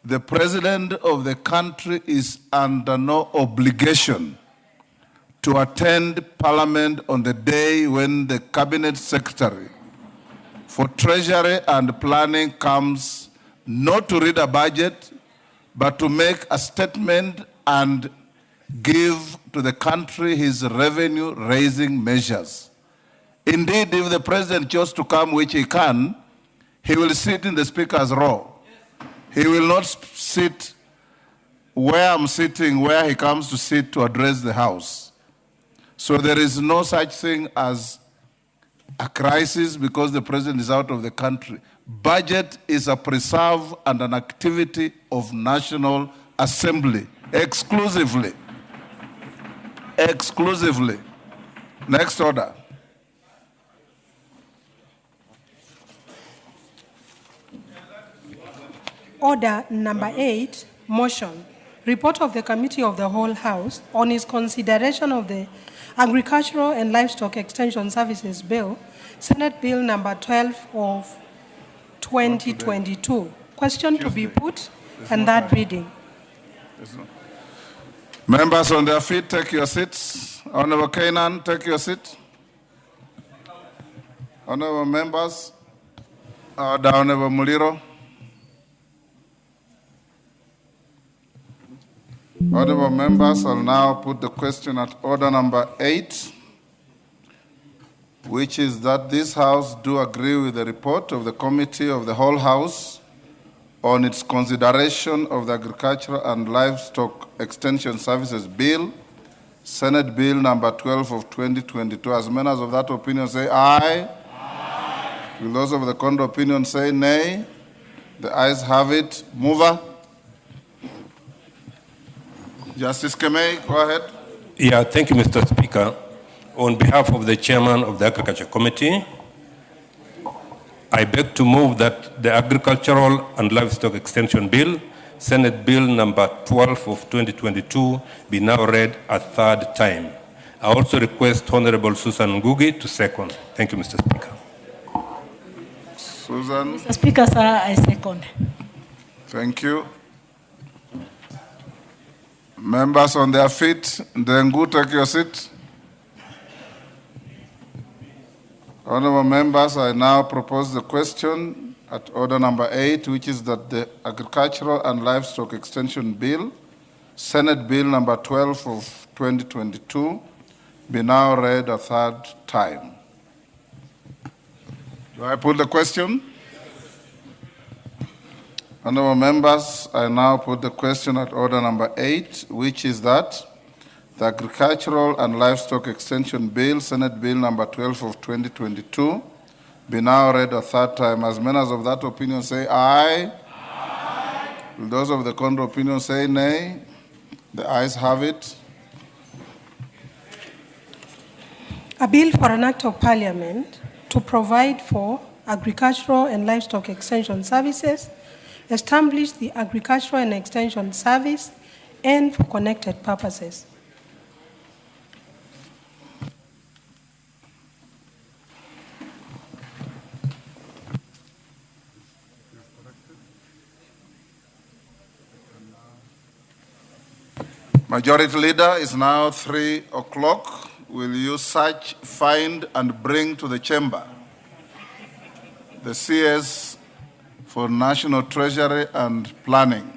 the President of the country is under no obligation to attend Parliament on the day when the Cabinet Secretary for Treasury and Planning comes not to read a budget, but to make a statement and give to the country his revenue-raising measures. Indeed, if the President chose to come, which he can, he will sit in the Speaker's row. He will not sit where I'm sitting, where he comes to sit to address the House. So there is no such thing as a crisis because the President is out of the country. Budget is a preserve and an activity of National Assembly, exclusively. Exclusively. Next order. Order number 8, motion. report of the Committee of the Whole House on its consideration of the Agricultural and Livestock Extension Services Bill, Senate Bill number 12 of 2022. Question to be put and that reading. Members on their feet, take your seats. Honorable Kainan, take your seat. Honorable members, Honorable Muliro. Honorable members, I'll now put the question at order number 8, which is that this House do agree with the report of the Committee of the Whole House on its consideration of the Agricultural and Livestock Extension Services Bill, Senate Bill number 12 of 2022. As members of that opinion say aye. Aye. Will those of the contrary opinion say nay? The ayes have it. Mover. Justice Kemei, go ahead. Yeah, thank you, Mr. Speaker. On behalf of the chairman of the Agriculture Committee, I beg to move that the Agricultural and Livestock Extension Bill, Senate Bill number 12 of 2022, be now read a third time. I also request Honorable Susan Ngugi to second. Thank you, Mr. Speaker. Susan. Mr. Speaker, sir, I second. Thank you. Members on their feet, Ndengu, take your seat. Honorable members, I now propose the question at order number 8, which is that the Agricultural and Livestock Extension Bill, Senate Bill number 12 of 2022, be now read a third time. Do I put the question? Honorable members, I now put the question at order number 8, which is that the Agricultural and Livestock Extension Bill, Senate Bill number 12 of 2022, be now read a third time. As members of that opinion say aye. Aye. Will those of the contrary opinion say nay? The ayes have it. A bill for an act of parliament to provide for agricultural and livestock extension services, establish the agricultural and extension service, and for connected purposes. Majority Leader, is now 3 o'clock. Will you search, find, and bring to the chamber the CS for National Treasury and Planning?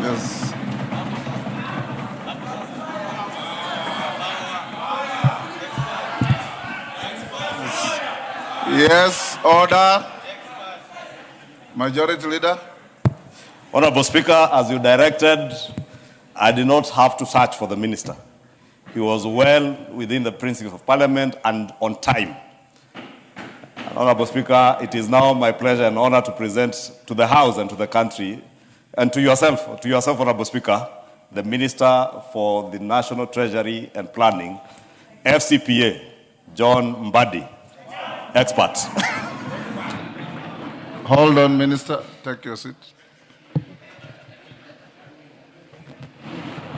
Yes. Yes, order. Majority Leader. Honorable Speaker, as you directed, I did not have to search for the minister. He was well within the principles of Parliament and on time. Honorable Speaker, it is now my pleasure and honor to present to the House and to the country, and to yourself, Honorable Speaker, the Minister for the National Treasury and Planning, FCPA, John Mbadi, expert. Hold on, Minister. Take your seat.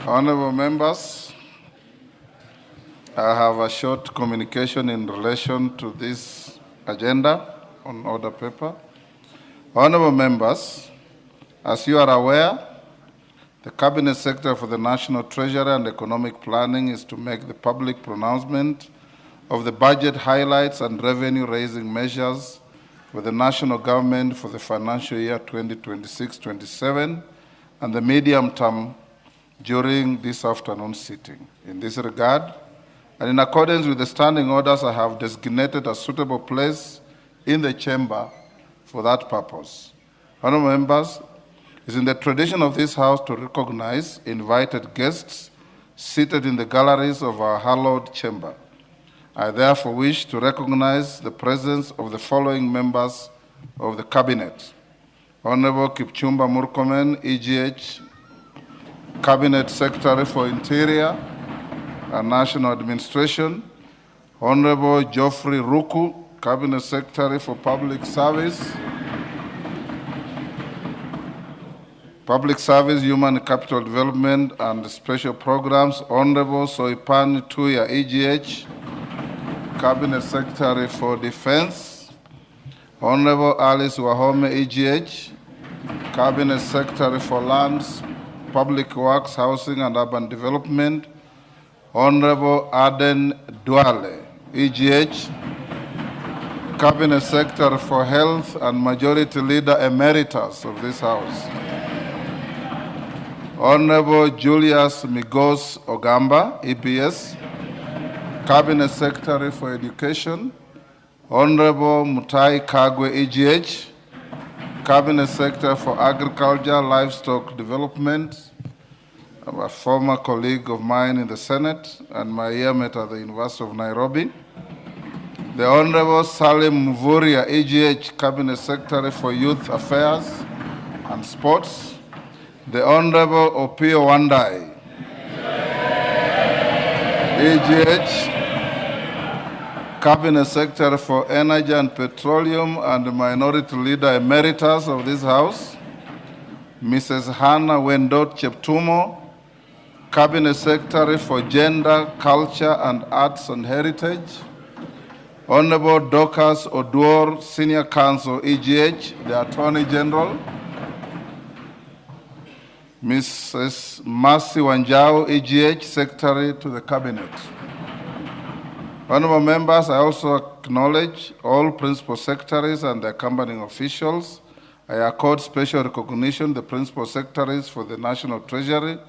Honorable members, I have a short communication in relation to this agenda on order paper. Honorable members, as you are aware, the Cabinet Secretary for the National Treasury and Economic Planning is to make the public pronouncement of the budget highlights and revenue-raising measures for the national government for the financial year 2026-27 and the medium term during this afternoon sitting. In this regard, and in accordance with the standing orders, I have designated a suitable place in the chamber for that purpose. Honourable members, it is in the tradition of this House to recognize invited guests seated in the galleries of our hallowed chamber. I therefore wish to recognize the presence of the following members of the Cabinet. Honourable Kipchumba Murkomen, EGH, Cabinet Secretary for Interior and National Administration. Honourable Geoffrey Ruku, Cabinet Secretary for Public Service, Human Capital Development and Special Programs. Honourable Soipan Tuya, EGH, Cabinet Secretary for Defense. Honourable Alice Wahome, EGH, Cabinet Secretary for Lands, Public Works, Housing and Urban Development. Honorable Aden Duale, EGH, Cabinet Secretary for Health and Majority Leader Emeritus of this House. Honorable Julius Migos Ogamba, EPS, Cabinet Secretary for Education. Honorable Mutai Kagwe, EGH, Cabinet Secretary for Agriculture, Livestock Development, a former colleague of mine in the Senate and my yearmate at the University of Nairobi. The Honorable Salim Mvuria, EGH, Cabinet Secretary for Youth Affairs and Sports. The Honorable Opio Wandai, EGH, Cabinet Secretary for Energy and Petroleum and Minority Leader Emeritus of this House. Mrs. Hannah Wendot Cheptumo, Cabinet Secretary for Gender, Culture and Arts and Heritage. Honorable Dorcas Oduor, Senior Counsel, EGH, the Attorney General. Mrs. Mercy Wanjao, EGH, Secretary to the Cabinet. Honorable members, I also acknowledge all Principal Secretaries and the accompanying officials. I accord special recognition to the Principal Secretaries for the National Treasury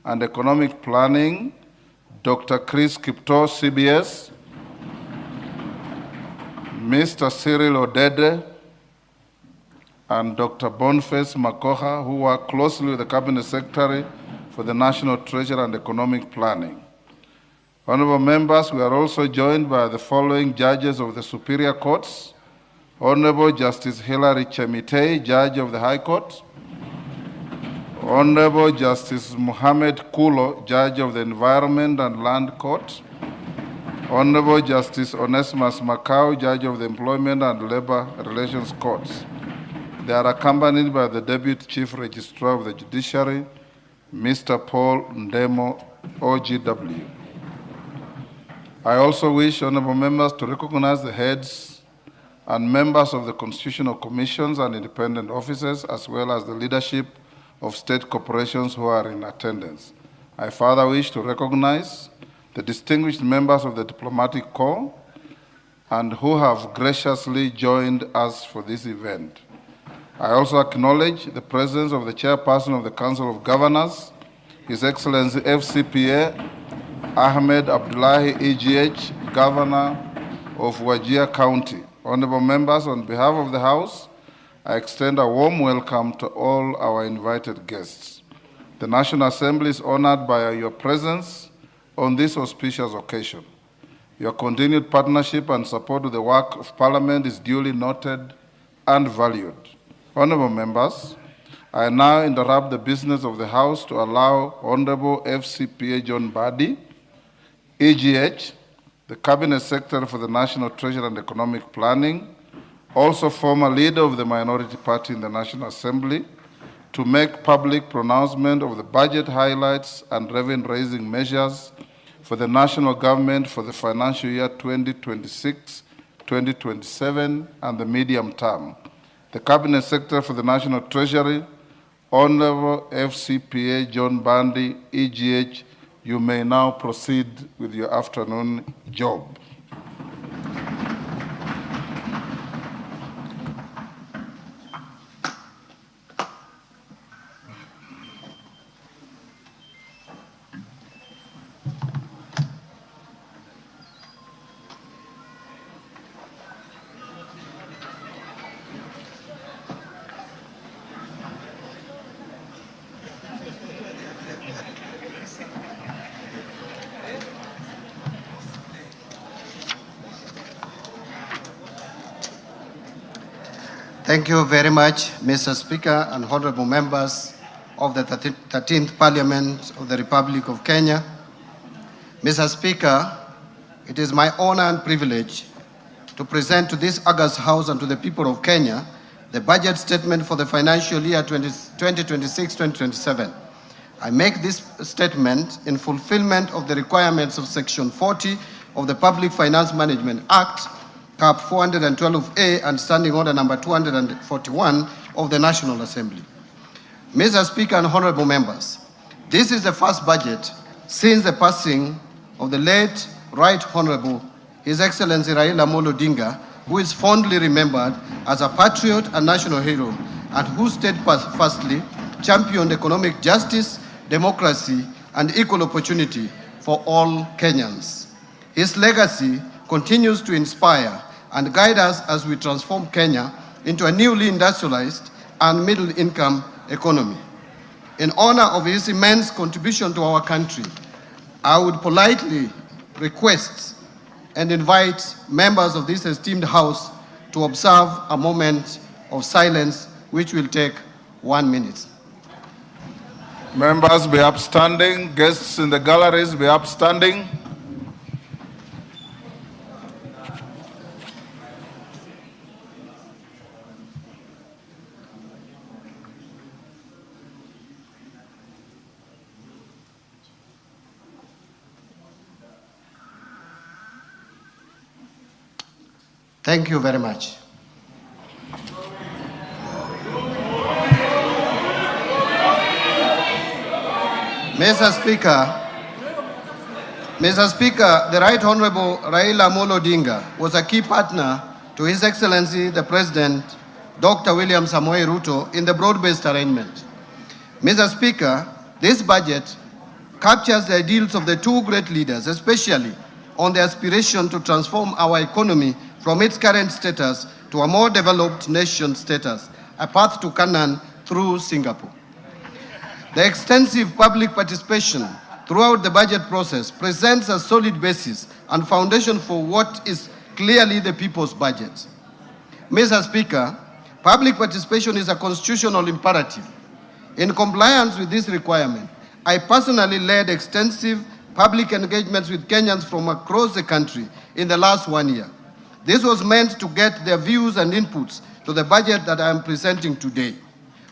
and Economic Planning, Dr. Chris Kipto, CBS, Mr. Cyril Odede, and Dr. Boniface Makoha, who work closely with the Cabinet Secretary for the National Treasury and Economic Planning. Honorable members, we are also joined by the following judges of the Superior Courts. Honorable Justice Hilary Chemitei, Judge of the High Court. Honorable Justice Mohammed Kulo, Judge of the Environment and Land Court. Honorable Justice Onesimus Macau, Judge of the Employment and Labor Relations Courts. They are accompanied by the Deputy Chief Registrar of the Judiciary, Mr. Paul Ndemo, OGW. I also wish honorable members to recognize the heads and members of the constitutional commissions and independent officers, as well as the leadership of state corporations who are in attendance. I further wish to recognize the distinguished members of the diplomatic corps and who have graciously joined us for this event. I also acknowledge the presence of the chairperson of the Council of Governors, His Excellency FCPA Ahmed Abdullahi, EGH, Governor of Wajir County. Honorable members, on behalf of the House, I extend a warm welcome to all our invited guests. The National Assembly is honored by your presence on this auspicious occasion. Your continued partnership and support to the work of Parliament is duly noted and valued. Honorable members, I now interrupt the business of the House to allow Honorable FCPA John Mbadi, EGH, the Cabinet Secretary for the National Treasury and Economic Planning, also former leader of the minority party in the National Assembly, to make public pronouncement of the budget highlights and revenue-raising measures for the national government for the financial year 2026-2027 and the medium term. The Cabinet Secretary for the National Treasury, Honorable FCPA John Mbadi, EGH, you may now proceed with your afternoon job. Thank you very much, Mr. Speaker and honorable members of the 13th Parliament of the Republic of Kenya. Mr. Speaker, it is my honor and privilege to present to this august House and to the people of Kenya the budget statement for the financial year 2026-2027. I make this statement in fulfillment of the requirements of Section 40 of the Public Finance Management Act, Cap 412A, and Standing Order number 241 of the National Assembly. Mr. Speaker and honorable members, this is the first budget since the passing of the late Right Honorable His Excellency Raila Amolo Odinga, who is fondly remembered as a patriot and national hero, and who steadfastly championed economic justice, democracy, and equal opportunity for all Kenyans. His legacy continues to inspire and guide us as we transform Kenya into a newly industrialized and middle-income economy. In honor of his immense contribution to our country, I would politely request and invite members of this esteemed House to observe a moment of silence, which will take 1 minute. Members be upstanding. Guests in the galleries be upstanding. Thank you very much. Mr. Speaker, the Right Honorable Raila Amolo Odinga was a key partner to His Excellency the President, Dr. William Samoei Ruto, in the broad-based arrangement. Mr. Speaker, this budget captures the ideals of the two great leaders, especially on the aspiration to transform our economy from its current status to a more developed nation status, a path to Canaan through Singapore. The extensive public participation throughout the budget process presents a solid basis and foundation for what is clearly the people's budget. Mr. Speaker, public participation is a constitutional imperative. In compliance with this requirement, I personally led extensive public engagements with Kenyans from across the country in the last 1 year. This was meant to get their views and inputs to the budget that I am presenting today.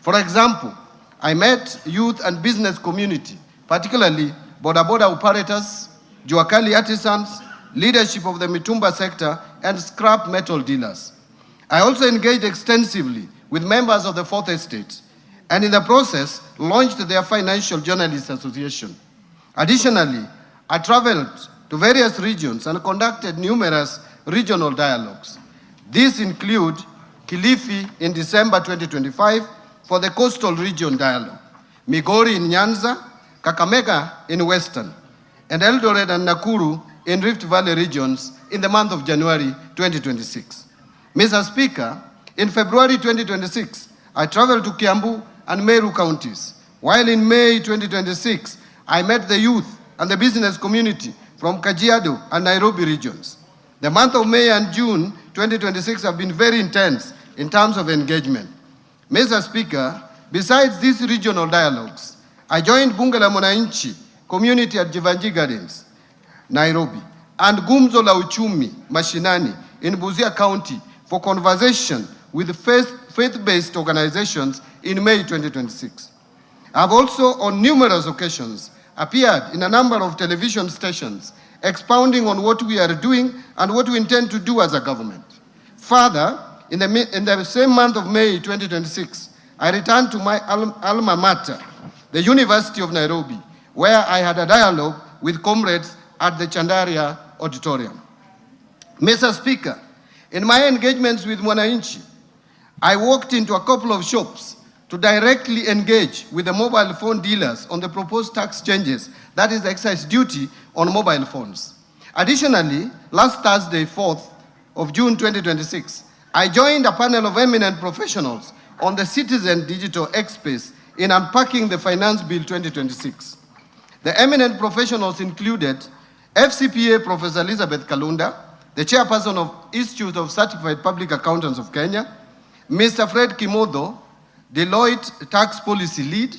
For example, I met youth and business community, particularly boda operators, Juakali artisans, leadership of the Mitumba sector, and scrap metal dealers. I also engaged extensively with members of the Fourth Estate, and in the process, launched their Financial Journalists Association. Additionally, I traveled to various regions and conducted numerous regional dialogues. These include Kilifi in December 2025 for the Coastal Region Dialogue, Migori in Nyanza, Kakamega in Western, and Eldoret and Nakuru in Rift Valley regions in the month of January 2026. Mr. Speaker, in February 2026, I traveled to Kiambu and Meru counties, while in May 2026, I met the youth and the business community from Kajiado and Nairobi regions. The month of May and June 2026 have been very intense in terms of engagement. Mr. Speaker, besides these regional dialogues, I joined Bunge la Mwananchi community at Jivanji Gardens, Nairobi, and Gumzo la Uchumi Mashinani in Busia County for conversation with faith-based organizations in May 2026. I have also, on numerous occasions, appeared in a number of television stations expounding on what we are doing and what we intend to do as a government. Further, in the same month of May 2026, I returned to my alma mater, the University of Nairobi, where I had a dialogue with comrades at the Chandaria Auditorium. Mr. Speaker, in my engagements with Mwananchi, I walked into a couple of shops to directly engage with the mobile phone dealers on the proposed tax changes, that is the excise duty on mobile phones. Additionally, last Thursday, 4th of June 2026, I joined a panel of eminent professionals on the Citizen Digital X-Space in unpacking the Finance Bill 2026. The eminent professionals included FCPA Professor Elizabeth Kalunda, the chairperson of Institute of Certified Public Accountants of Kenya, Mr. Fred Kimodo, Deloitte Tax Policy Lead,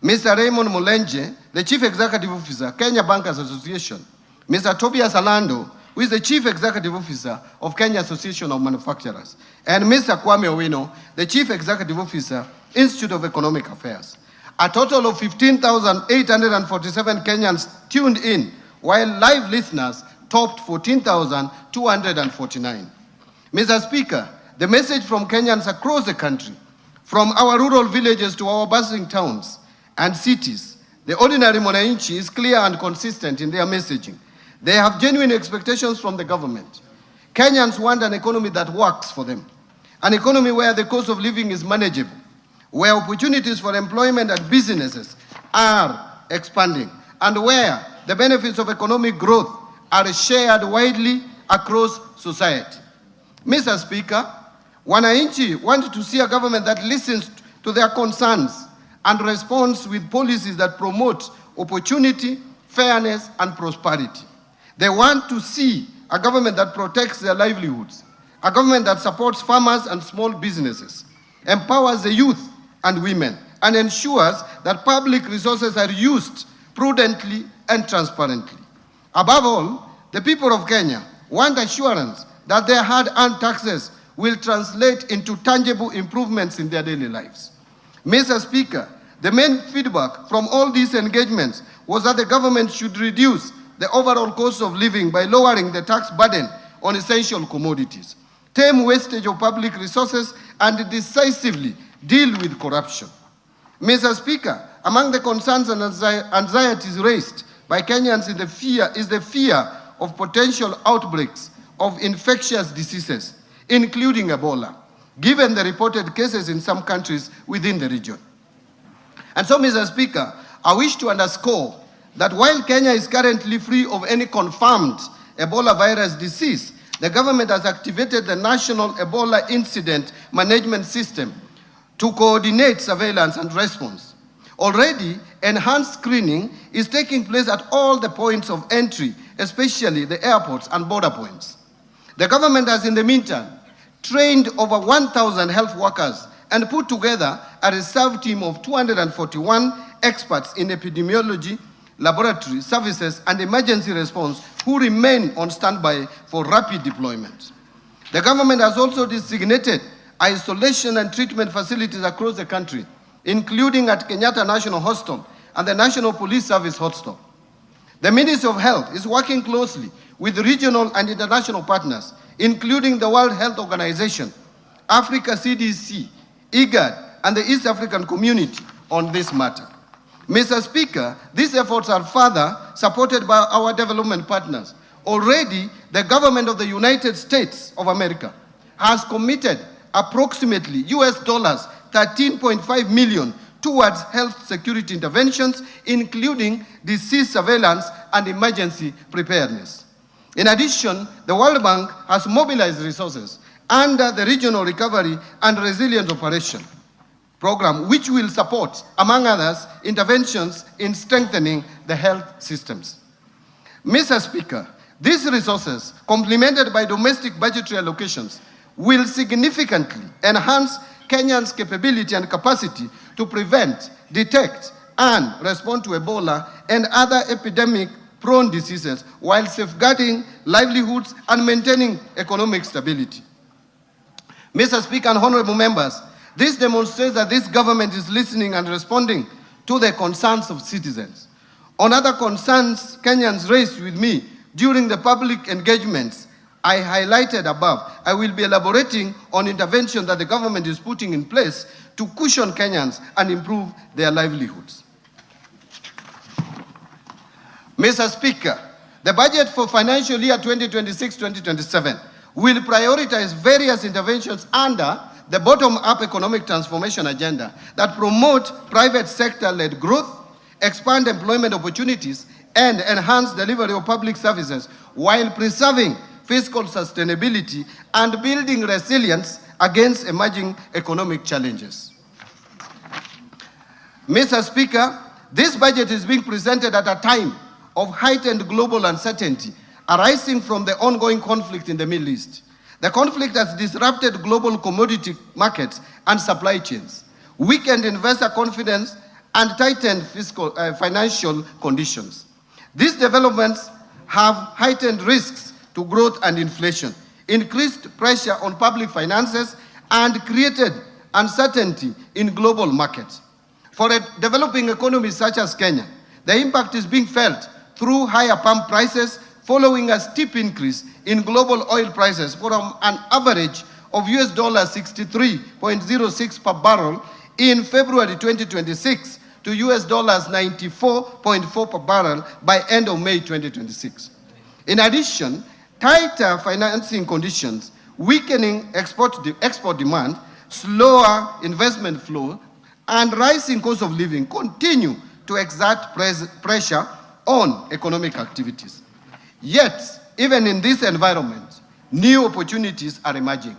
Mr. Raymond Molenje, the Chief Executive Officer, Kenya Bankers Association, Mr. Tobias Alando, who is the Chief Executive Officer of Kenya Association of Manufacturers, and Mr. Kwame Owino, the Chief Executive Officer, Institute of Economic Affairs. A total of 15,847 Kenyans tuned in, while live listeners topped 14,249. Mr. Speaker, the message from Kenyans across the country, from our rural villages to our bustling towns and cities, the ordinary Mwananchi is clear and consistent in their messaging. They have genuine expectations from the government. Kenyans want an economy that works for them, an economy where the cost of living is manageable, where opportunities for employment and businesses are expanding, and where the benefits of economic growth are shared widely across society. Mr. Speaker, Wananchi want to see a government that listens to their concerns and responds with policies that promote opportunity, fairness, and prosperity. They want to see a government that protects their livelihoods, a government that supports farmers and small businesses, empowers the youth and women, and ensures that public resources are used prudently and transparently. Above all, the people of Kenya want assurance that their hard-earned taxes will translate into tangible improvements in their daily lives. Mr. Speaker, the main feedback from all these engagements was that the government should reduce the overall cost of living by lowering the tax burden on essential commodities, tame wastage of public resources, and decisively deal with corruption. Mr. Speaker, among the concerns and anxieties raised by Kenyans is the fear of potential outbreaks of infectious diseases, including Ebola, given the reported cases in some countries within the region. And so, Mr. Speaker, I wish to underscore that while Kenya is currently free of any confirmed Ebola virus disease, the government has activated the National Ebola Incident Management System to coordinate surveillance and response. Already, enhanced screening is taking place at all the points of entry, especially the airports and border points. The government has, in the meantime, trained over 1,000 health workers and put together a reserve team of 241 experts in epidemiology, laboratory services, and emergency response who remain on standby for rapid deployment. The government has also designated isolation and treatment facilities across the country, including at Kenyatta National Hospital and the National Police Service Hospital. The Ministry of Health is working closely with regional and international partners, including the World Health Organization, Africa CDC, IGAD, and the East African Community on this matter. Mr. Speaker, these efforts are further supported by our development partners. Already, the government of the United States of America has committed approximately $13.5 million towards health security interventions, including disease surveillance and emergency preparedness. In addition, the World Bank has mobilized resources under the Regional Recovery and Resilience Operation program, which will support, among others, interventions in strengthening the health systems. Mr. Speaker, these resources, complemented by domestic budgetary allocations, will significantly enhance Kenyans' capability and capacity to prevent, detect, and respond to Ebola and other epidemic-prone diseases while safeguarding livelihoods and maintaining economic stability. Mr. Speaker and honorable members, this demonstrates that this government is listening and responding to the concerns of citizens. On other concerns Kenyans raised with me during the public engagements I highlighted above, I will be elaborating on intervention that the government is putting in place to cushion Kenyans and improve their livelihoods. Mr. Speaker, the budget for financial year 2026-2027 will prioritize various interventions under the bottom-up economic transformation agenda that promote private sector-led growth, expand employment opportunities, and enhance delivery of public services while preserving fiscal sustainability and building resilience against emerging economic challenges. Mr. Speaker, this budget is being presented at a time of heightened global uncertainty arising from the ongoing conflict in the Middle East. The conflict has disrupted global commodity markets and supply chains, weakened investor confidence, and tightened financial conditions. These developments have heightened risks to growth and inflation, increased pressure on public finances, and created uncertainty in global markets. For a developing economy such as Kenya, the impact is being felt through higher pump prices following a steep increase in global oil prices from an average of US $63.06 per barrel in February 2026 to US $94.4 per barrel by end of May 2026. In addition, tighter financing conditions, weakening export demand, slower investment flow, and rising cost of living continue to exert pressure on economic activities. Yet, even in this environment, new opportunities are emerging.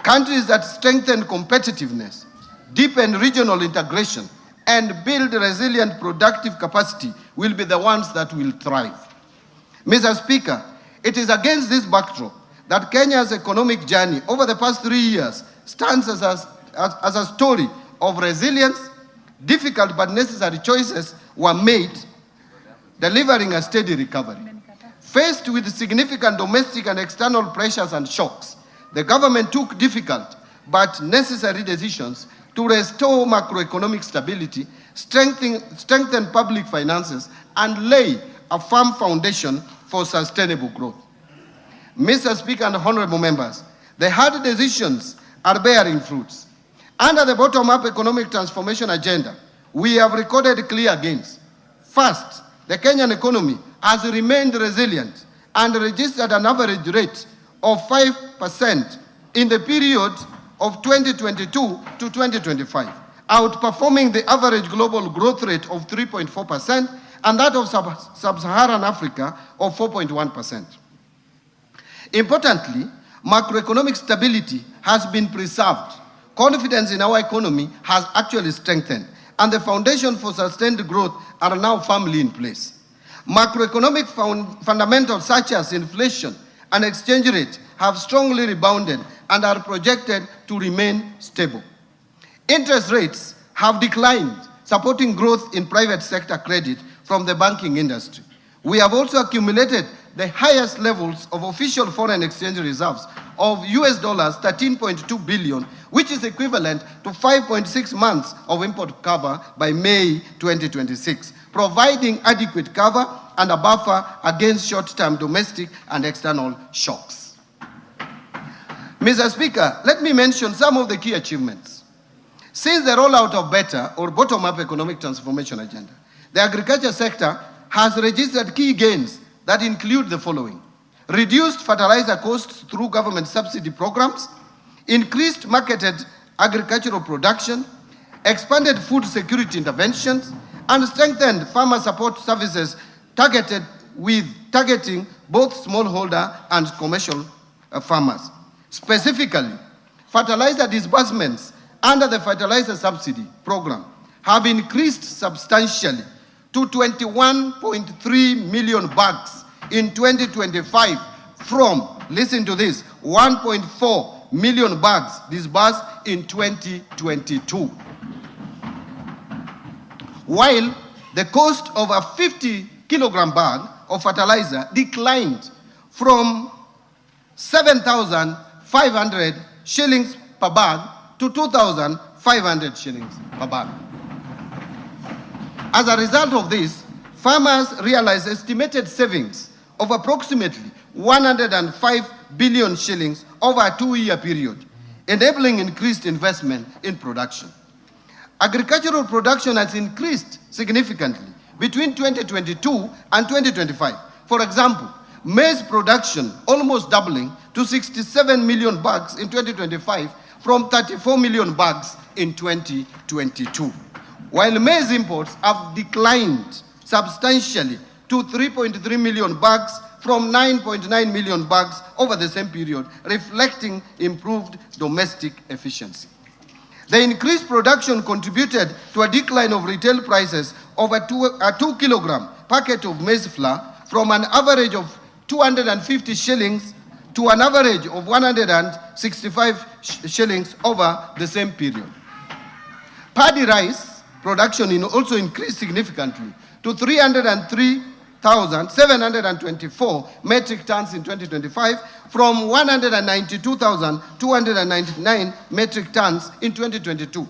Countries that strengthen competitiveness, deepen regional integration, and build resilient productive capacity will be the ones that will thrive. Mr. Speaker, it is against this backdrop that Kenya's economic journey over the past 3 years stands as a story of resilience. Difficult but necessary choices were made, delivering a steady recovery. Faced with significant domestic and external pressures and shocks, the government took difficult but necessary decisions to restore macroeconomic stability, strengthen public finances, and lay a firm foundation for sustainable growth. Mr. Speaker and honorable members, the hard decisions are bearing fruits. Under the bottom-up economic transformation agenda, we have recorded clear gains. First, the Kenyan economy has remained resilient and registered an average rate of 5% in the period of 2022 to 2025, outperforming the average global growth rate of 3.4% and that of sub-Saharan Africa of 4.1%. Importantly, macroeconomic stability has been preserved. Confidence in our economy has actually strengthened, and the foundation for sustained growth are now firmly in place. Macroeconomic fundamentals such as inflation and exchange rate have strongly rebounded and are projected to remain stable. Interest rates have declined, supporting growth in private sector credit from the banking industry. We have also accumulated the highest levels of official foreign exchange reserves of US $13.2 billion, which is equivalent to 5.6 months of import cover by May 2026, providing adequate cover and a buffer against short-term domestic and external shocks. Mr. Speaker, let me mention some of the key achievements. Since the rollout of BETTER, or Bottom-Up Economic Transformation Agenda, the agriculture sector has registered key gains that include the following: reduced fertilizer costs through government subsidy programs, increased marketed agricultural production, expanded food security interventions, and strengthened farmer support services targeting both smallholder and commercial farmers. Specifically, fertilizer disbursements under the fertilizer subsidy program have increased substantially to 21.3 million bags in 2025 from, listen to this, 1.4 million bags disbursed in 2022. While the cost of a 50-kilogram bag of fertilizer declined from 7,500 shillings per bag to 2,500 shillings per bag. As a result of this, farmers realized estimated savings of approximately 105 billion shillings over a 2-year period, enabling increased investment in production. Agricultural production has increased significantly between 2022 and 2025. For example, maize production almost doubling to 67 million bags in 2025 from 34 million bags in 2022. While maize imports have declined substantially to 3.3 million bags from 9.9 million bags over the same period, reflecting improved domestic efficiency. The increased production contributed to a decline of retail prices of a 2-kilogram packet of maize flour from an average of 250 shillings to an average of 165 shillings over the same period. Paddy rice production also increased significantly to 303,724 metric tons in 2025 from 192,299 metric tons in 2022.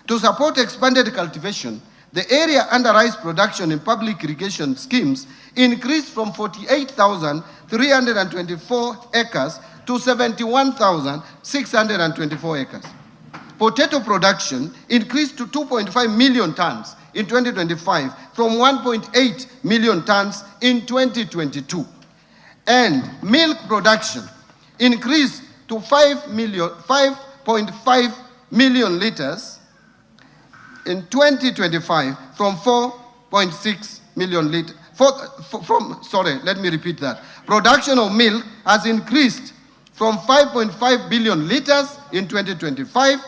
To support expanded cultivation, the area under rice production in public irrigation schemes increased from 48,324 acres to 71,624 acres. Potato production increased to 2.5 million tons in 2025 from 1.8 million tons in 2022. And milk production increased to 5.5 million liters in 2025 from 4.6 million liters. Let me repeat that. Production of milk has increased from 5.5 billion liters in 2025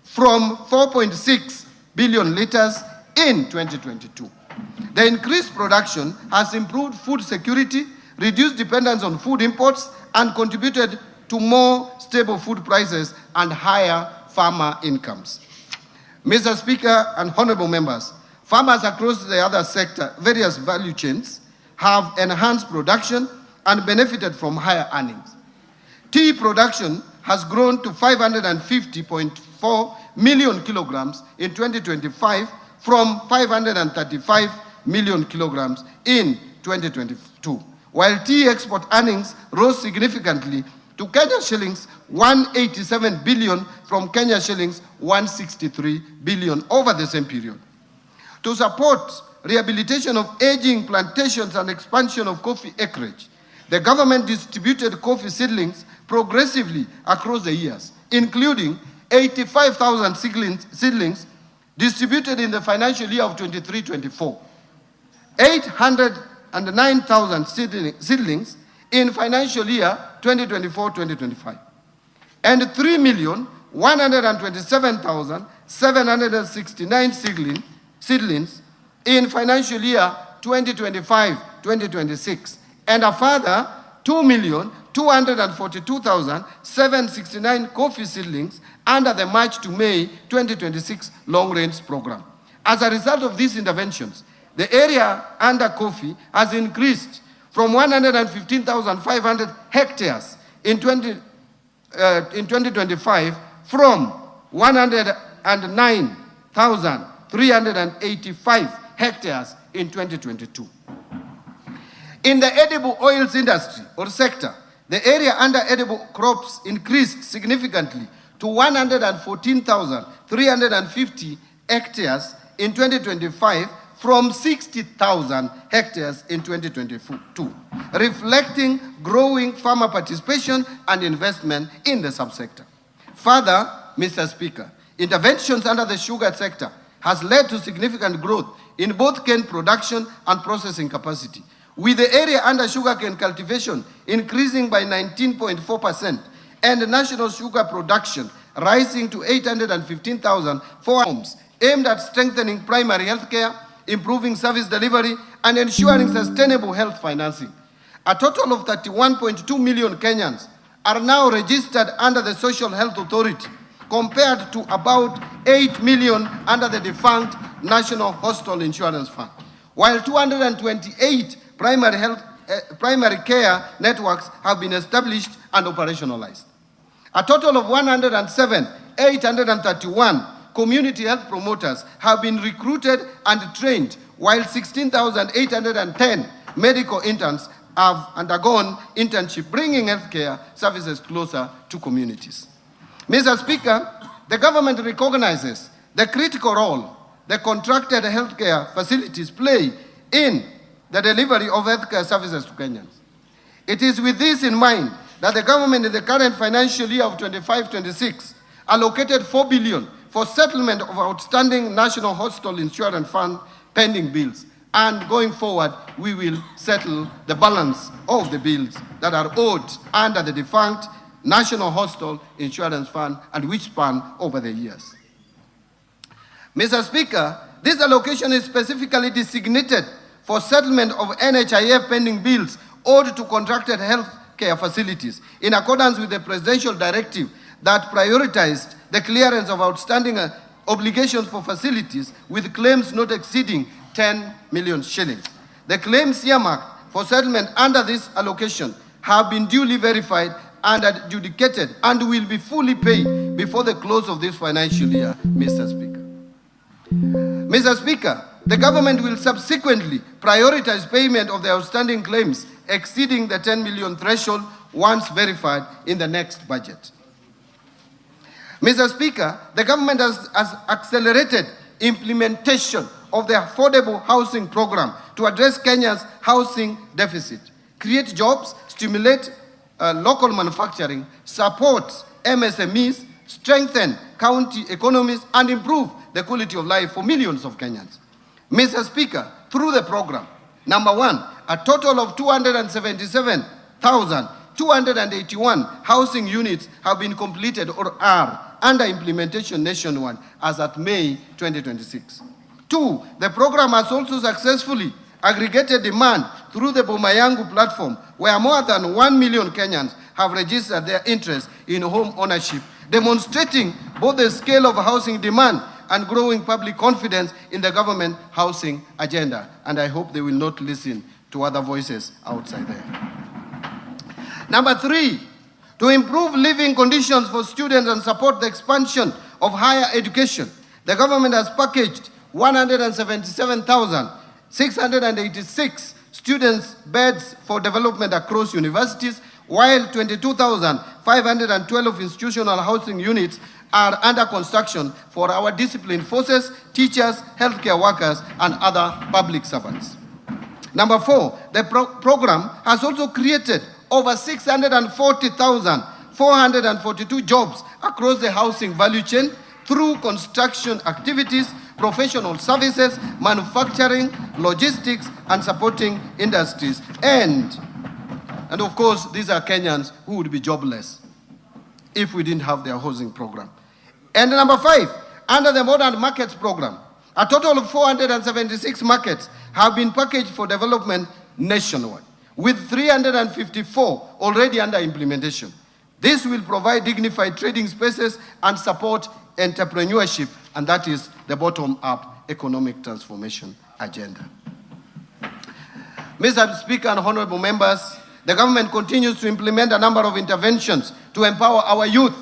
from 4.6 billion liters in 2022. The increased production has improved food security, reduced dependence on food imports, and contributed to more stable food prices and higher farmer incomes. Mr. Speaker and honorable members, farmers across the other sector, various value chains, have enhanced production and benefited from higher earnings. Tea production has grown to 550.4 million kilograms in 2025 from 535 million kilograms in 2022, while tea export earnings rose significantly to Kenya shillings 187 billion from Kenya shillings 163 billion over the same period. To support rehabilitation of aging plantations and expansion of coffee acreage, the government distributed coffee seedlings progressively across the years, including 85,000 seedlings distributed in the financial year of 23-24, 809,000 seedlings in financial year 2024-2025, and 3,127,769 seedlings in financial year 2025-2026, and a further 2,242,769 coffee seedlings under the March to May 2026 long-range program. As a result of these interventions, the area under coffee has increased from 115,500 hectares in 2025 from 109,385 hectares in 2022. In the edible oils industry or sector, the area under edible crops increased significantly to 114,350 hectares in 2025 from 60,000 hectares in 2022, reflecting growing farmer participation and investment in the subsector. Further, Mr. Speaker, interventions under the sugar sector has led to significant growth in both cane production and processing capacity, with the area under sugarcane cultivation increasing by 19.4% and national sugar production rising to 815,004 homes, aimed at strengthening primary health care, improving service delivery, and ensuring sustainable health financing. A total of 31.2 million Kenyans are now registered under the Social Health Authority, compared to about 8 million under the defunct National Hospital Insurance Fund, while 228 primary care networks have been established and operationalized. A total of 107,831 community health promoters have been recruited and trained, while 16,810 medical interns have undergone internship, bringing healthcare services closer to communities. Mr. Speaker, the government recognizes the critical role the contracted healthcare facilities play in the delivery of healthcare services to Kenyans. It is with this in mind that the government in the current financial year of 25-26 allocated 4 billion for settlement of outstanding National Hospital Insurance Fund pending bills. And going forward, we will settle the balance of the bills that are owed under the defunct National Hospital Insurance Fund and which span over the years. Mr. Speaker, this allocation is specifically designated for settlement of NHIF pending bills owed to contracted health care facilities in accordance with the presidential directive that prioritized the clearance of outstanding obligations for facilities with claims not exceeding 10 million shillings. The claims earmarked for settlement under this allocation have been duly verified and adjudicated and will be fully paid before the close of this financial year, Mr. Speaker. Mr. Speaker, the government will subsequently prioritize payment of the outstanding claims exceeding the 10 million threshold once verified in the next budget. Mr. Speaker, the government has accelerated implementation of the affordable housing program to address Kenya's housing deficit, create jobs, stimulate local manufacturing, support MSMEs, strengthen county economies, and improve the quality of life for millions of Kenyans. Mr. Speaker, through the program, number one, a total of 277,281 housing units have been completed or are under implementation nationwide as at May 2026. Two, the program has also successfully aggregated demand through the Boma Yangu platform, where more than 1 million Kenyans have registered their interest in home ownership, demonstrating both the scale of housing demand and growing public confidence in the government housing agenda. And I hope they will not listen to other voices outside there. Number three, to improve living conditions for students and support the expansion of higher education, the government has packaged 177,686 students' beds for development across universities, while 22,512 institutional housing units are under construction for our disciplined forces, teachers, healthcare workers, and other public servants. Number four, the program has also created over 640,442 jobs across the housing value chain through construction activities, professional services, manufacturing, logistics, and supporting industries. And of course, these are Kenyans who would be jobless if we didn't have their housing program. And number five, under the Modern Markets program, a total of 476 markets have been packaged for development nationwide, with 354 already under implementation. This will provide dignified trading spaces and support entrepreneurship, and that is the bottom-up economic transformation agenda. Mr. Speaker and honorable members, the government continues to implement a number of interventions to empower our youth.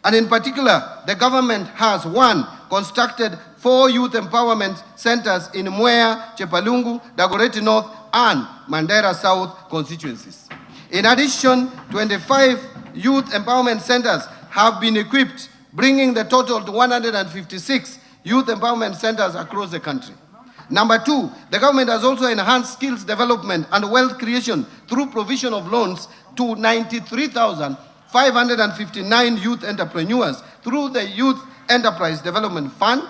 And in particular, the government has, one, constructed 4 youth empowerment centers in Mwea, Chepalungu, Dagoretti North, and Mandera South constituencies. In addition, 25 youth empowerment centers have been equipped, bringing the total to 156 youth empowerment centers across the country. Number two, the government has also enhanced skills development and wealth creation through provision of loans to 93,559 youth entrepreneurs through the Youth Enterprise Development Fund.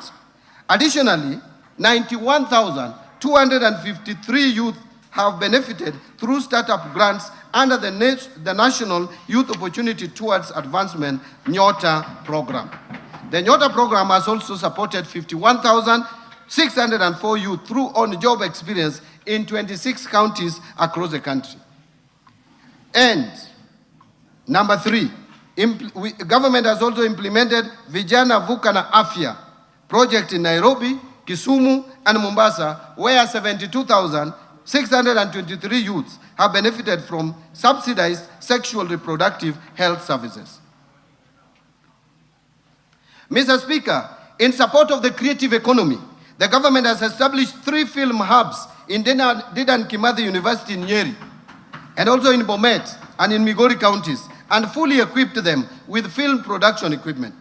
Additionally, 91,253 youth have benefited through startup grants under the National Youth Opportunity Towards Advancement Nyota program. The Nyota program has also supported 51,604 youth through on-job experience in 26 counties across the country. And number three, government has also implemented Vijana Vuka na Afya project in Nairobi, Kisumu, and Mombasa, where 72,623 youths have benefited from subsidized sexual reproductive health services. Mr. Speaker, in support of the creative economy, the government has established 3 film hubs in Dedan Kimathi University in Nyeri, and also in Bomet and in Migori counties, and fully equipped them with film production equipment.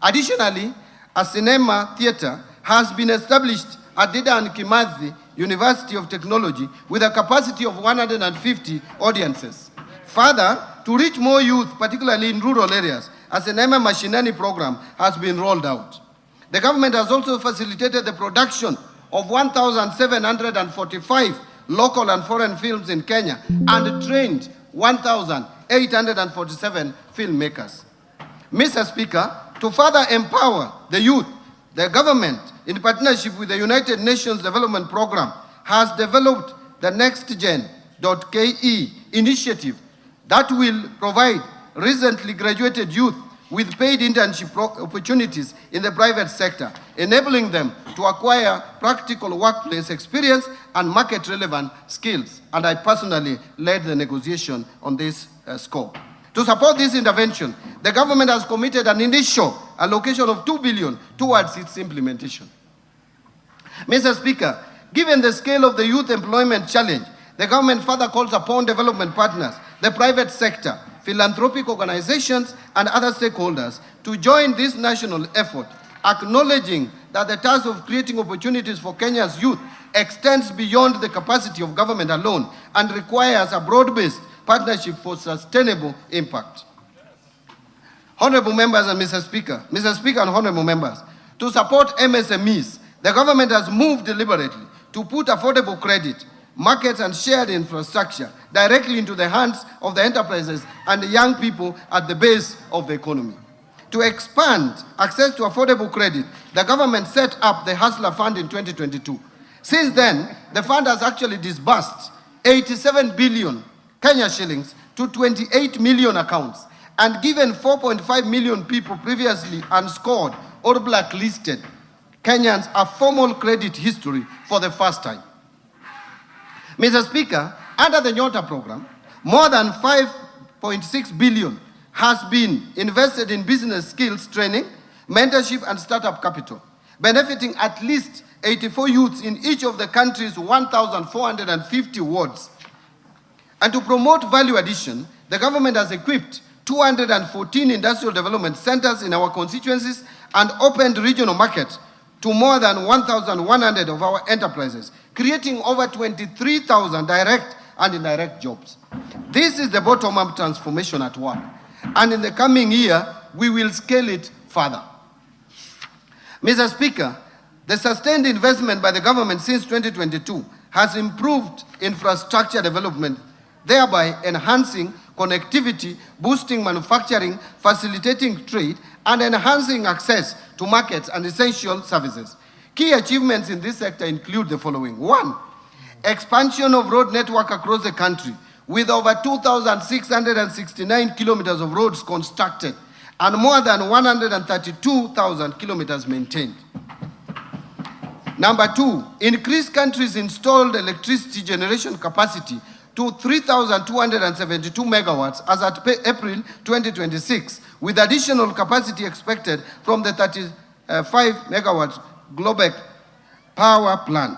Additionally, a cinema theater has been established at Dedan Kimathi University of Technology with a capacity of 150 audiences. Further, to reach more youth, particularly in rural areas, a cinema Mashinani program has been rolled out. The government has also facilitated the production of 1,745 local and foreign films in Kenya and trained 1,847 filmmakers. Mr. Speaker, to further empower the youth, the government, in partnership with the United Nations Development Program, has developed the Next Gen Invest.ke initiative that will provide recently graduated youth with paid internship opportunities in the private sector, enabling them to acquire practical workplace experience and market-relevant skills. And I personally led the negotiation on this scope. To support this intervention, the government has committed an initial allocation of 2 billion towards its implementation. Mr. Speaker, given the scale of the youth employment challenge, the government further calls upon development partners, the private sector, philanthropic organizations, and other stakeholders to join this national effort, acknowledging that the task of creating opportunities for Kenya's youth extends beyond the capacity of government alone and requires a broad-based partnership for sustainable impact. Honorable members and Mr. Speaker and honorable members, to support MSMEs, the government has moved deliberately to put affordable credit, markets and shared infrastructure directly into the hands of the enterprises and the young people at the base of the economy. To expand access to affordable credit, the government set up the Hustler Fund in 2022. Since then, the fund has actually disbursed 87 billion Kenya shillings to 28 million accounts and given 4.5 million people previously unscored or blacklisted Kenyans a formal credit history for the first time. Mr. Speaker, under the Nyota program, more than 5.6 billion has been invested in business skills training, mentorship, and startup capital, benefiting at least 84 youths in each of the country's 1,450 wards. And to promote value addition, the government has equipped 214 industrial development centers in our constituencies and opened regional markets to more than 1,100 of our enterprises, creating over 23,000 direct and indirect jobs. This is the bottom-up transformation at work, and in the coming year, we will scale it further. Mr. Speaker, the sustained investment by the government since 2022 has improved infrastructure development, thereby enhancing connectivity, boosting manufacturing, facilitating trade, and enhancing access to markets and essential services. Key achievements in this sector include the following. 1, expansion of road network across the country with over 2,669 kilometers of roads constructed and more than 132,000 kilometers maintained. Number 2, increase country's installed electricity generation capacity to 3,272 megawatts as at April 2026, with additional capacity expected from the 35 megawatts Global power plant.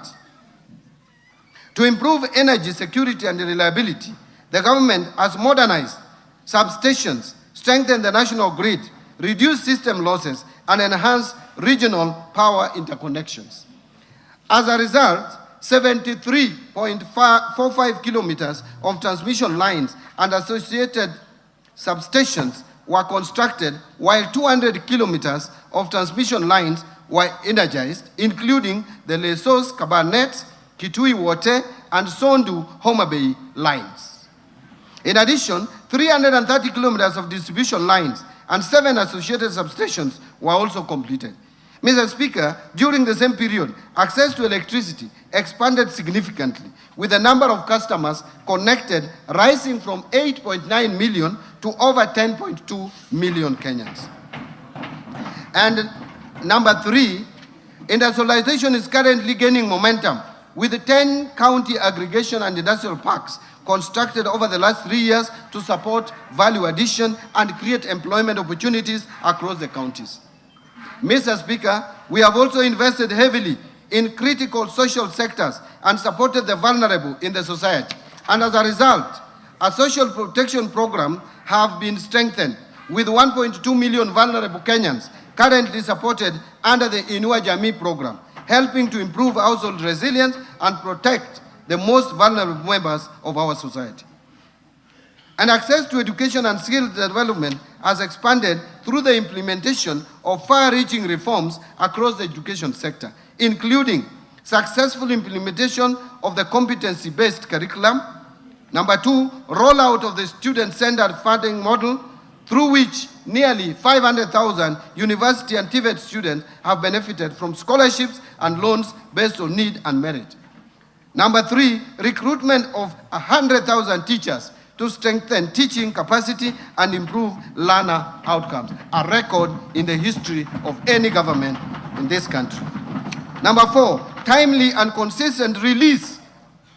To improve energy security and reliability, the government has modernized substations, strengthened the national grid, reduced system losses, and enhanced regional power interconnections. As a result, 73.45 kilometers of transmission lines and associated substations were constructed, while 200 kilometers of transmission lines were energized, including the Lesos, Kabarnet, Kitui Wote, and Sondu Homa Bay lines. In addition, 330 kilometers of distribution lines and 7 associated substations were also completed. Mr. Speaker, during the same period, access to electricity expanded significantly, with the number of customers connected rising from 8.9 million to over 10.2 million Kenyans. And number 3, industrialization is currently gaining momentum, with 10 county aggregation and industrial parks constructed over the last 3 years to support value addition and create employment opportunities across the counties. Mr. Speaker, we have also invested heavily in critical social sectors and supported the vulnerable in the society. And as a result, a social protection program have been strengthened with 1.2 million vulnerable Kenyans currently supported under the Inua Jamii program, helping to improve household resilience and protect the most vulnerable members of our society. And access to education and skill development has expanded through the implementation of far-reaching reforms across the education sector, including successful implementation of the competency-based curriculum. Number 2, rollout of the student-centered funding model, through which nearly 500,000 university and TVET students have benefited from scholarships and loans based on need and merit. Number 3, recruitment of 100,000 teachers to strengthen teaching capacity and improve learner outcomes, a record in the history of any government in this country. Number 4, timely and consistent release,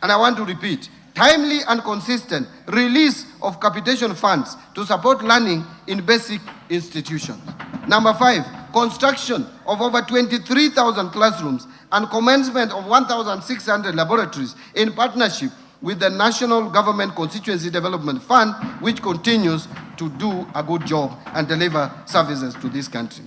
and I want to repeat, timely and consistent release of capitation funds to support learning in basic institutions. Number 5, construction of over 23,000 classrooms and commencement of 1,600 laboratories in partnership with the National Government Constituency Development Fund, which continues to do a good job and deliver services to this country.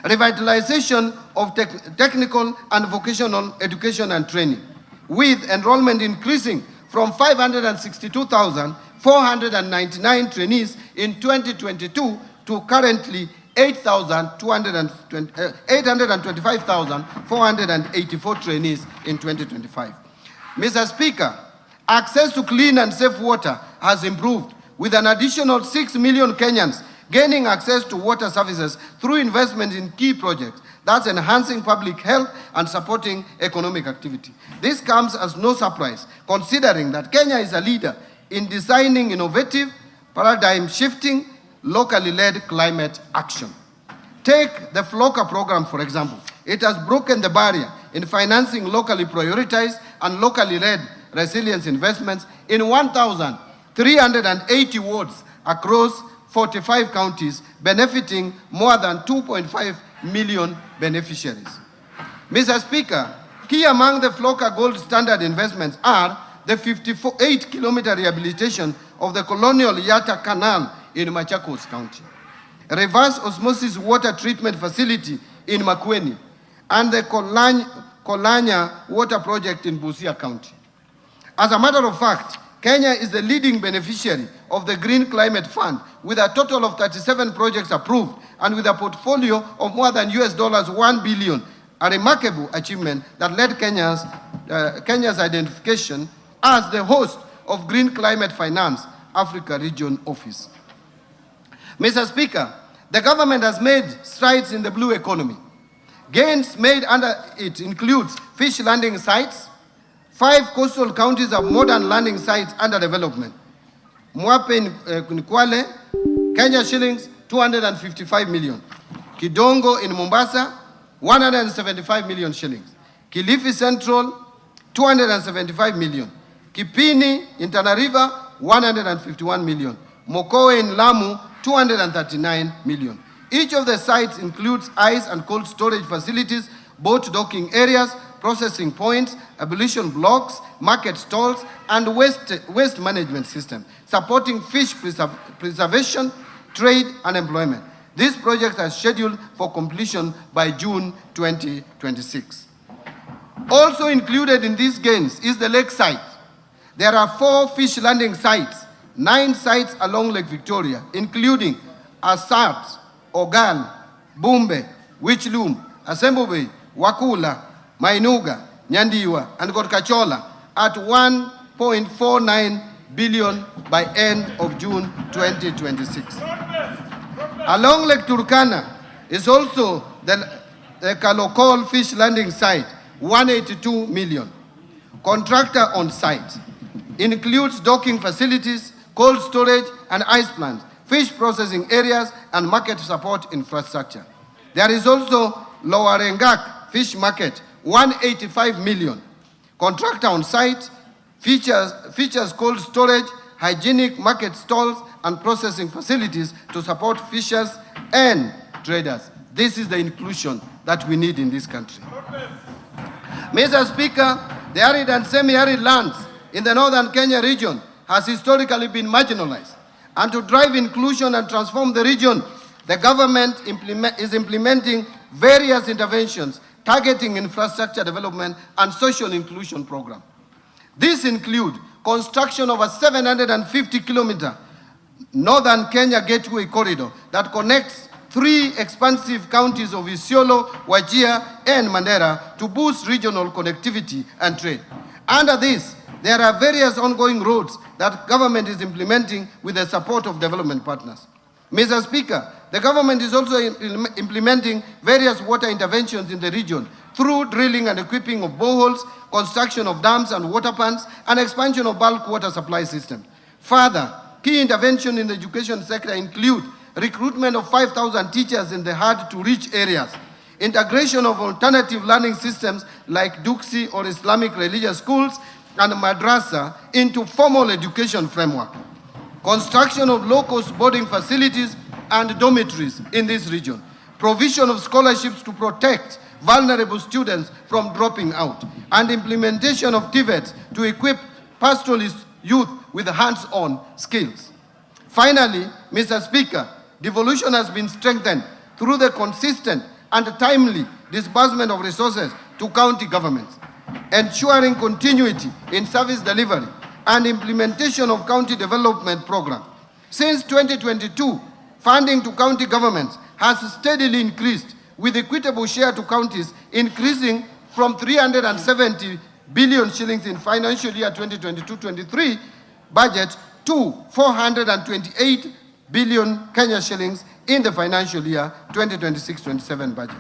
Revitalization of technical and vocational education and training, with enrollment increasing from 562,499 trainees in 2022 to currently 825,484 trainees in 2025. Mr. Speaker, access to clean and safe water has improved, with an additional 6 million Kenyans gaining access to water services through investment in key projects, thus enhancing public health and supporting economic activity. This comes as no surprise, considering that Kenya is a leader in designing innovative, paradigm-shifting, locally led climate action. Take the FLOCA program, for example. It has broken the barrier in financing locally prioritized and locally led resilience investments in 1,380 wards across 45 counties, benefiting more than 2.5 million beneficiaries. Mr. Speaker, key among the FLOCA gold standard investments are the 58-kilometer rehabilitation of the Colonial Yatta Canal in Machakos County, a reverse osmosis water treatment facility in Makueni, and the Kolanya water project in Busia County. As a matter of fact, Kenya is the leading beneficiary of the Green Climate Fund, with a total of 37 projects approved and with a portfolio of more than $1 billion, a remarkable achievement that led Kenya's identification as the host of Green Climate Finance Africa Region Office. Mr. Speaker, the government has made strides in the blue economy. Gains made under it includes fish landing sites. 5 coastal counties have modern landing sites under development. Mwape in Kwale, Kenya shillings 255 million. Kidongo in Mombasa, 175 million shillings. Kilifi Central, 275 million. Kipini in Tana River, 151 million. Mokowe in Lamu, 239 million. Each of the sites includes ice and cold storage facilities, boat docking areas, processing points, ablution blocks, market stalls, and waste management system, supporting fish preservation, trade, and employment. These projects are scheduled for completion by June 2026. Also included in these gains is the lake site. There are 4 fish landing sites, 9 sites along Lake Victoria, including Asat, Ogal, Bumbe, Wichlum, Assembly, Wakula, Mainuga, Nyandiwa, and Gorkachola at 1.49 billion by end of June 2026. Along Lake Turkana is also the Kalokol fish landing site, 182 million. Contractor on site includes docking facilities, cold storage and ice plants, fish processing areas, and market support infrastructure. There is also Lower Engak Fish Market, 185 million. Contractor on site, features cold storage, hygienic market stalls, and processing facilities to support fishers and traders. This is the inclusion that we need in this country. Mr. Speaker, the arid and semi-arid lands in the northern Kenya region has historically been marginalized. And to drive inclusion and transform the region, the government is implementing various interventions targeting infrastructure development and social inclusion program. These include construction of a 750-kilometer northern Kenya gateway corridor that connects 3 expansive counties of Isiolo, Wajir, and Mandera to boost regional connectivity and trade. Under this, there are various ongoing roads that government is implementing with the support of development partners. Mr. Speaker, the government is also implementing various water interventions in the region through drilling and equipping of boreholes, construction of dams and water plants, and expansion of bulk water supply systems. Further, key interventions in the education sector include recruitment of 5,000 teachers in the hard-to-reach areas, integration of alternative learning systems like Duksi or Islamic religious schools and madrasa into formal education framework, construction of low-cost boarding facilities and dormitories in this region, provision of scholarships to protect vulnerable students from dropping out, and implementation of TVETs to equip pastoralist youth with hands-on skills. Finally, Mr. Speaker, devolution has been strengthened through the consistent and timely disbursement of resources to county governments, ensuring continuity in service delivery and implementation of county development programs. Since 2022, funding to county governments has steadily increased, with equitable share to counties increasing from 370 billion shillings in financial year 2022-23 budget to 428 billion Kenya shillings in the financial year 2026-27 budget.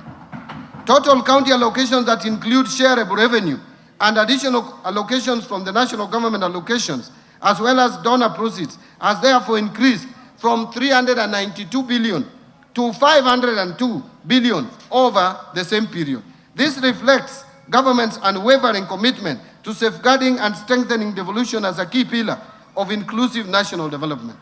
Total county allocations that include shareable revenue and additional allocations from the national government allocations, as well as donor proceeds, has therefore increased from 392 billion to 502 billion over the same period. This reflects government's unwavering commitment to safeguarding and strengthening devolution as a key pillar of inclusive national development.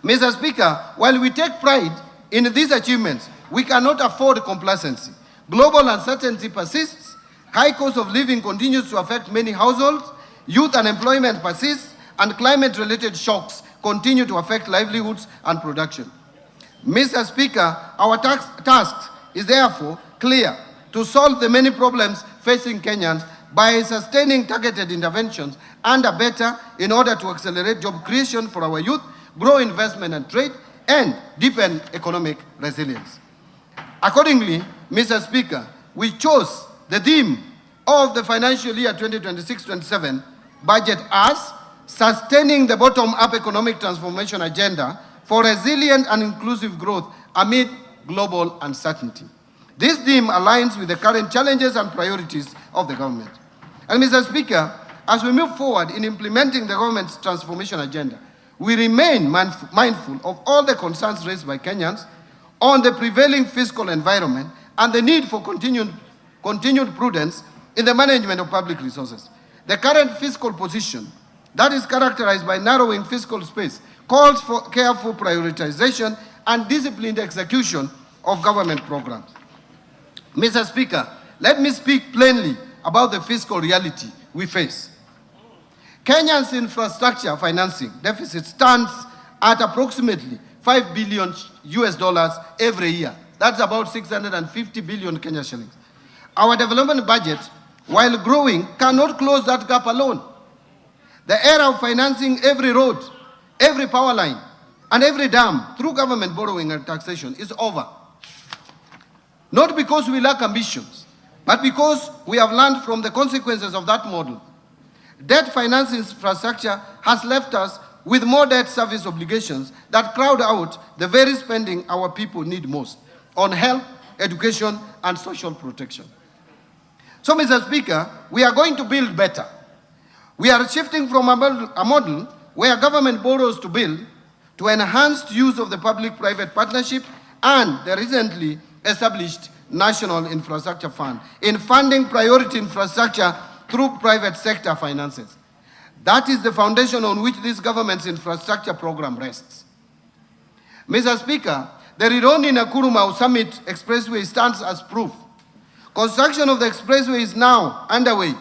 Mr. Speaker, while we take pride in these achievements, we cannot afford complacency. Global uncertainty persists, high cost of living continues to affect many households, youth unemployment persists, and climate-related shocks continue to affect livelihoods and production. Mr. Speaker, our task is therefore clear: to solve the many problems facing Kenyans by sustaining targeted interventions and better in order to accelerate job creation for our youth, grow investment and trade, and deepen economic resilience. Accordingly, Mr. Speaker, we chose the theme of the financial year 2026-27 budget as sustaining the bottom-up economic transformation agenda for resilient and inclusive growth amid global uncertainty. This theme aligns with the current challenges and priorities of the government. And Mr. Speaker, as we move forward in implementing the government's transformation agenda, we remain mindful of all the concerns raised by Kenyans on the prevailing fiscal environment and the need for continued prudence in the management of public resources. The current fiscal position that is characterized by narrowing fiscal space calls for careful prioritization and disciplined execution of government programs. Mr. Speaker, let me speak plainly about the fiscal reality we face. Kenya's infrastructure financing deficit stands at approximately $5 billion every year. That's about 650 billion Kenya shillings. Our development budget, while growing, cannot close that gap alone. The era of financing every road, every power line, and every dam through government borrowing and taxation is over. Not because we lack ambitions, but because we have learned from the consequences of that model. Debt finance infrastructure has left us with more debt service obligations that crowd out the very spending our people need most on health, education, and social protection. So, Mr. Speaker, we are going to build better. We are shifting from a model where government borrows to build to enhanced use of the public-private partnership and the recently established National Infrastructure Fund in funding priority infrastructure through private sector finances. That is the foundation on which this government's infrastructure program rests. Mr. Speaker, the Rironi-Nakuru-Mau Summit Expressway stands as proof. Construction of the expressway is now underway,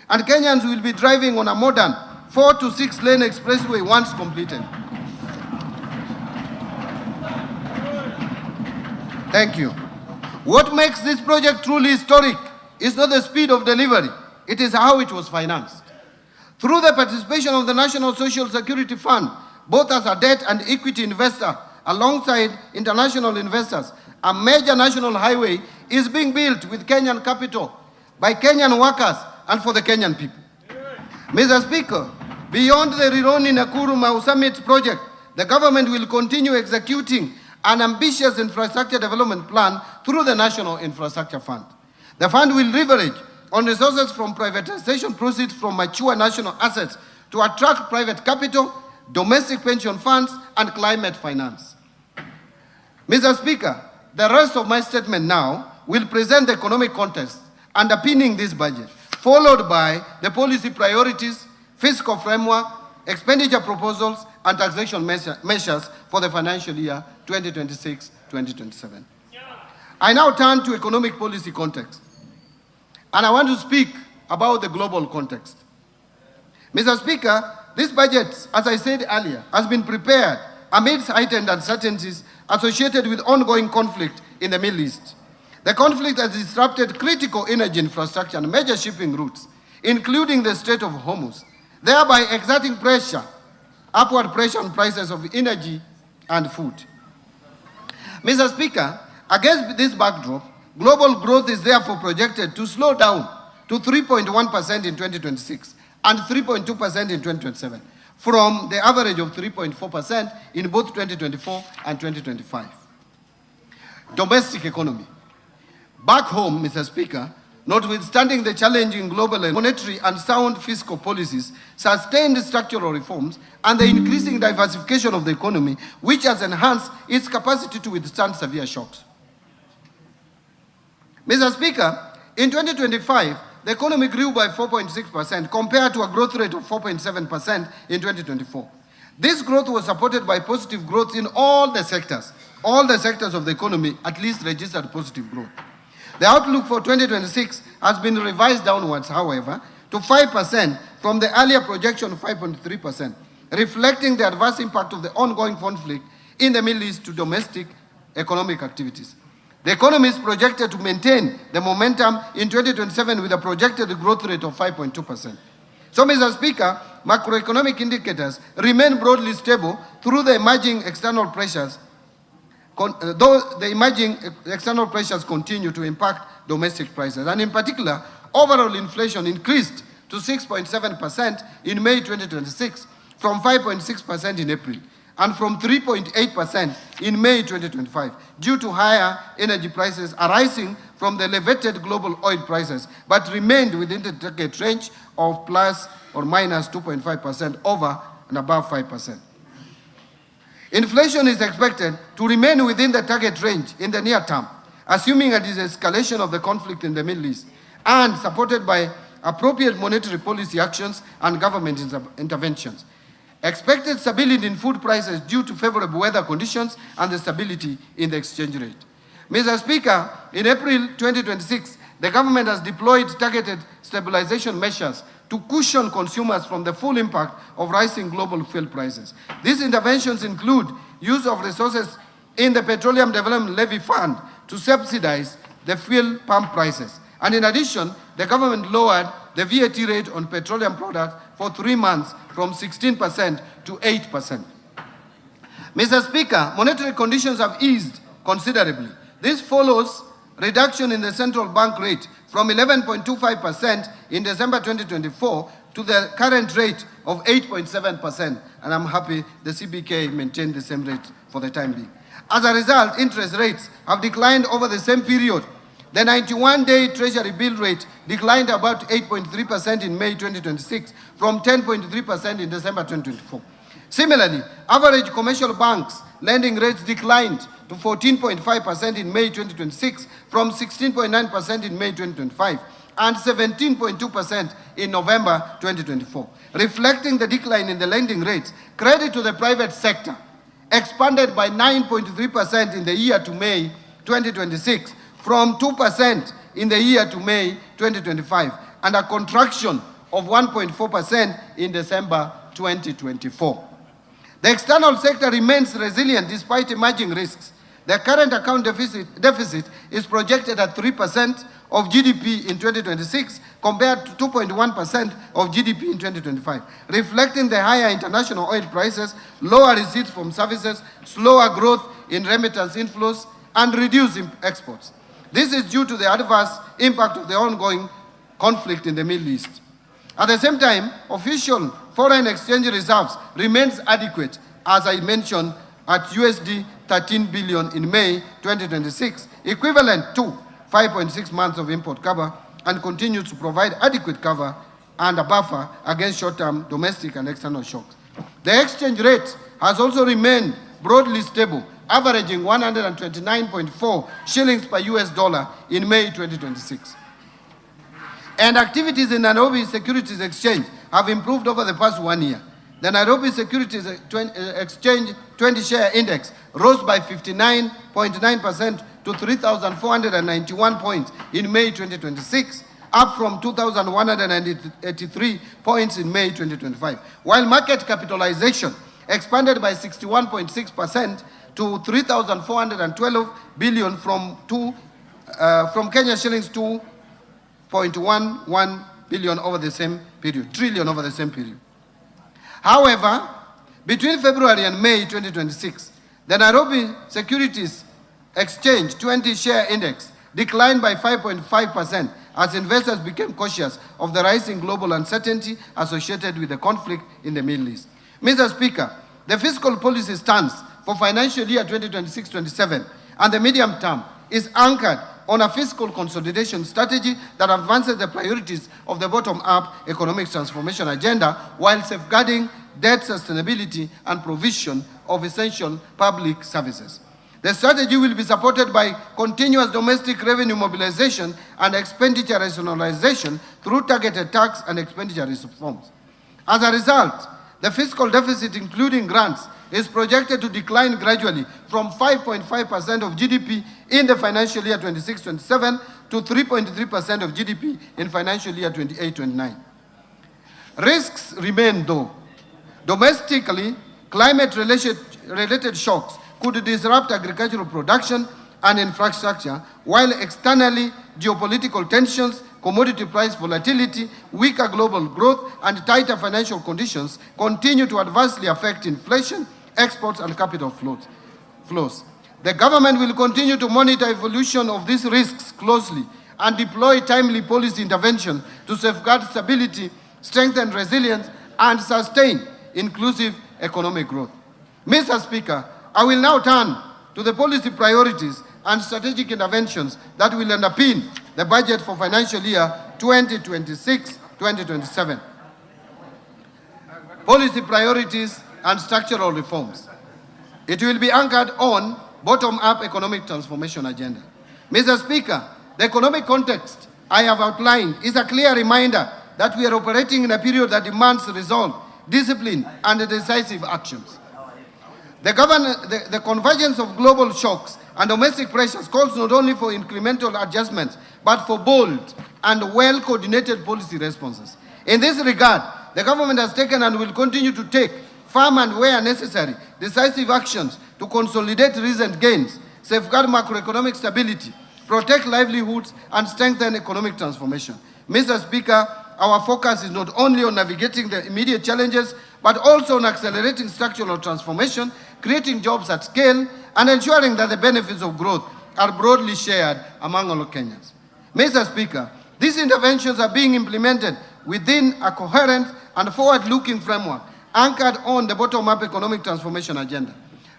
and Kenyans will be driving on a modern 4 to 6 lane expressway once completed. Thank you. What makes this project truly historic is not the speed of delivery, it is how it was financed. Through the participation of the National Social Security Fund, both as a debt and equity investor, alongside international investors, a major national highway is being built with Kenyan capital by Kenyan workers and for the Kenyan people. Mr. Speaker, beyond the Rironi-Nakuru-Mau Summit project, the government will continue executing an ambitious infrastructure development plan through the National Infrastructure Fund. The fund will leverage on resources from privatization proceeds from mature national assets to attract private capital, domestic pension funds, and climate finance. Mr. Speaker, the rest of my statement now will present the economic context underpinning this budget, followed by the policy priorities, fiscal framework, expenditure proposals, and taxation measures for the financial year 2026-2027. I now turn to economic policy context, and I want to speak about the global context. Mr. Speaker, this budget, as I said earlier, has been prepared amidst heightened uncertainties associated with ongoing conflict in the Middle East. The conflict has disrupted critical energy infrastructure and major shipping routes, including the Strait of Hormuz, thereby exerting pressure, upward pressure on prices of energy and food. Mr. Speaker, against this backdrop, global growth is therefore projected to slow down to 3.1% in 2026 and 3.2% in 2027, from the average of 3.4% in both 2024 and 2025. Domestic economy. Back home, Mr. Speaker, notwithstanding the challenging global monetary and sound fiscal policies, sustained structural reforms, and the increasing diversification of the economy, which has enhanced its capacity to withstand severe shocks. Mr. Speaker, in 2025, the economy grew by 4.6% compared to a growth rate of 4.7% in 2024. This growth was supported by positive growth in all the sectors. All the sectors of the economy at least registered positive growth. The outlook for 2026 has been revised downwards, however, to 5% from the earlier projection of 5.3%, reflecting the adverse impact of the ongoing conflict in the Middle East to domestic economic activities. The economy is projected to maintain the momentum in 2027 with a projected growth rate of 5.2%. So, Mr. Speaker, macroeconomic indicators remain broadly stable through the emerging external pressures, though the emerging external pressures continue to impact domestic prices. And in particular, overall inflation increased to 6.7% in May 2026 from 5.6% in April, and from 3.8% in May 2025, due to higher energy prices arising from the elevated global oil prices, but remained within the target range of plus or minus 2.5% over and above 5%. Inflation is expected to remain within the target range in the near term, assuming a de-escalation of the conflict in the Middle East, and supported by appropriate monetary policy actions and government interventions. Expected stability in food prices due to favorable weather conditions and the stability in the exchange rate. Mr. Speaker, in April 2026, the government has deployed targeted stabilization measures to cushion consumers from the full impact of rising global fuel prices. These interventions include use of resources in the Petroleum Development Levy Fund to subsidize the fuel pump prices. And in addition, the government lowered the VAT rate on petroleum products for 3 months from 16% to 8%. Mr. Speaker, monetary conditions have eased considerably. This follows reduction in the central bank rate from 11.25% in December 2024 to the current rate of 8.7%, and I'm happy the CBK maintained the same rate for the time being. As a result, interest rates have declined over the same period. The 91-day Treasury bill rate declined about 8.3% in May 2026 from 10.3% in December 2024. Similarly, average commercial banks lending rates declined to 14.5% in May 2026 from 16.9% in May 2025 and 17.2% in November 2024. Reflecting the decline in the lending rates, credit to the private sector expanded by 9.3% in the year to May 2026 from 2% in the year to May 2025 and a contraction of 1.4% in December 2024. The external sector remains resilient despite emerging risks. The current account deficit is projected at 3% of GDP in 2026 compared to 2.1% of GDP in 2025, reflecting the higher international oil prices, lower receipts from services, slower growth in remittance inflows, and reduced exports. This is due to the adverse impact of the ongoing conflict in the Middle East. At the same time, official foreign exchange reserves remains adequate, as I mentioned, at USD 13 billion in May 2026, equivalent to 5.6 months of import cover, and continues to provide adequate cover and a buffer against short-term domestic and external shocks. The exchange rate has also remained broadly stable, averaging 129.4 shillings per US dollar in May 2026. And activities in Nairobi Securities Exchange have improved over the past 1 year. The Nairobi Securities Exchange 20-share index rose by 59.9% to 3,491 points in May 2026, up from 2,183 points in May 2025, while market capitalization expanded by 61.6% to 3,412 billion from Kenya shillings 2.11 billion over the same period, trillion over the same period. However, between February and May 2026, the Nairobi Securities Exchange 20-share index declined by 5.5% as investors became cautious of the rising global uncertainty associated with the conflict in the Middle East. Mr. Speaker, the fiscal policy stance for financial year 2026-27 and the medium term is anchored on a fiscal consolidation strategy that advances the priorities of the bottom-up economic transformation agenda while safeguarding debt sustainability and provision of essential public services. The strategy will be supported by continuous domestic revenue mobilization and expenditure rationalization through targeted tax and expenditure reforms. As a result, the fiscal deficit, including grants, is projected to decline gradually from 5.5% of GDP in the financial year 26-27 to 3.3% of GDP in financial year 28-29. Risks remain though. Domestically, climate-related shocks could disrupt agricultural production and infrastructure, while externally, geopolitical tensions, commodity price volatility, weaker global growth, and tighter financial conditions continue to adversely affect inflation, exports, and capital flows. The government will continue to monitor evolution of these risks closely and deploy timely policy intervention to safeguard stability, strengthen resilience, and sustain inclusive economic growth. Mr. Speaker, I will now turn to the policy priorities and strategic interventions that will underpin the budget for financial year 2026-2027. Policy priorities and structural reforms. It will be anchored on bottom-up economic transformation agenda. Mr. Speaker, the economic context I have outlined is a clear reminder that we are operating in a period that demands resolve, discipline, and decisive actions. The convergence of global shocks and domestic pressures calls not only for incremental adjustments, but for bold and well-coordinated policy responses. In this regard, the government has taken and will continue to take firm and, where necessary, decisive actions to consolidate recent gains, safeguard macroeconomic stability, protect livelihoods, and strengthen economic transformation. Mr. Speaker, our focus is not only on navigating the immediate challenges, but also on accelerating structural transformation, creating jobs at scale, and ensuring that the benefits of growth are broadly shared among all Kenyans. Mr. Speaker, these interventions are being implemented within a coherent and forward-looking framework anchored on the bottom-up economic transformation agenda.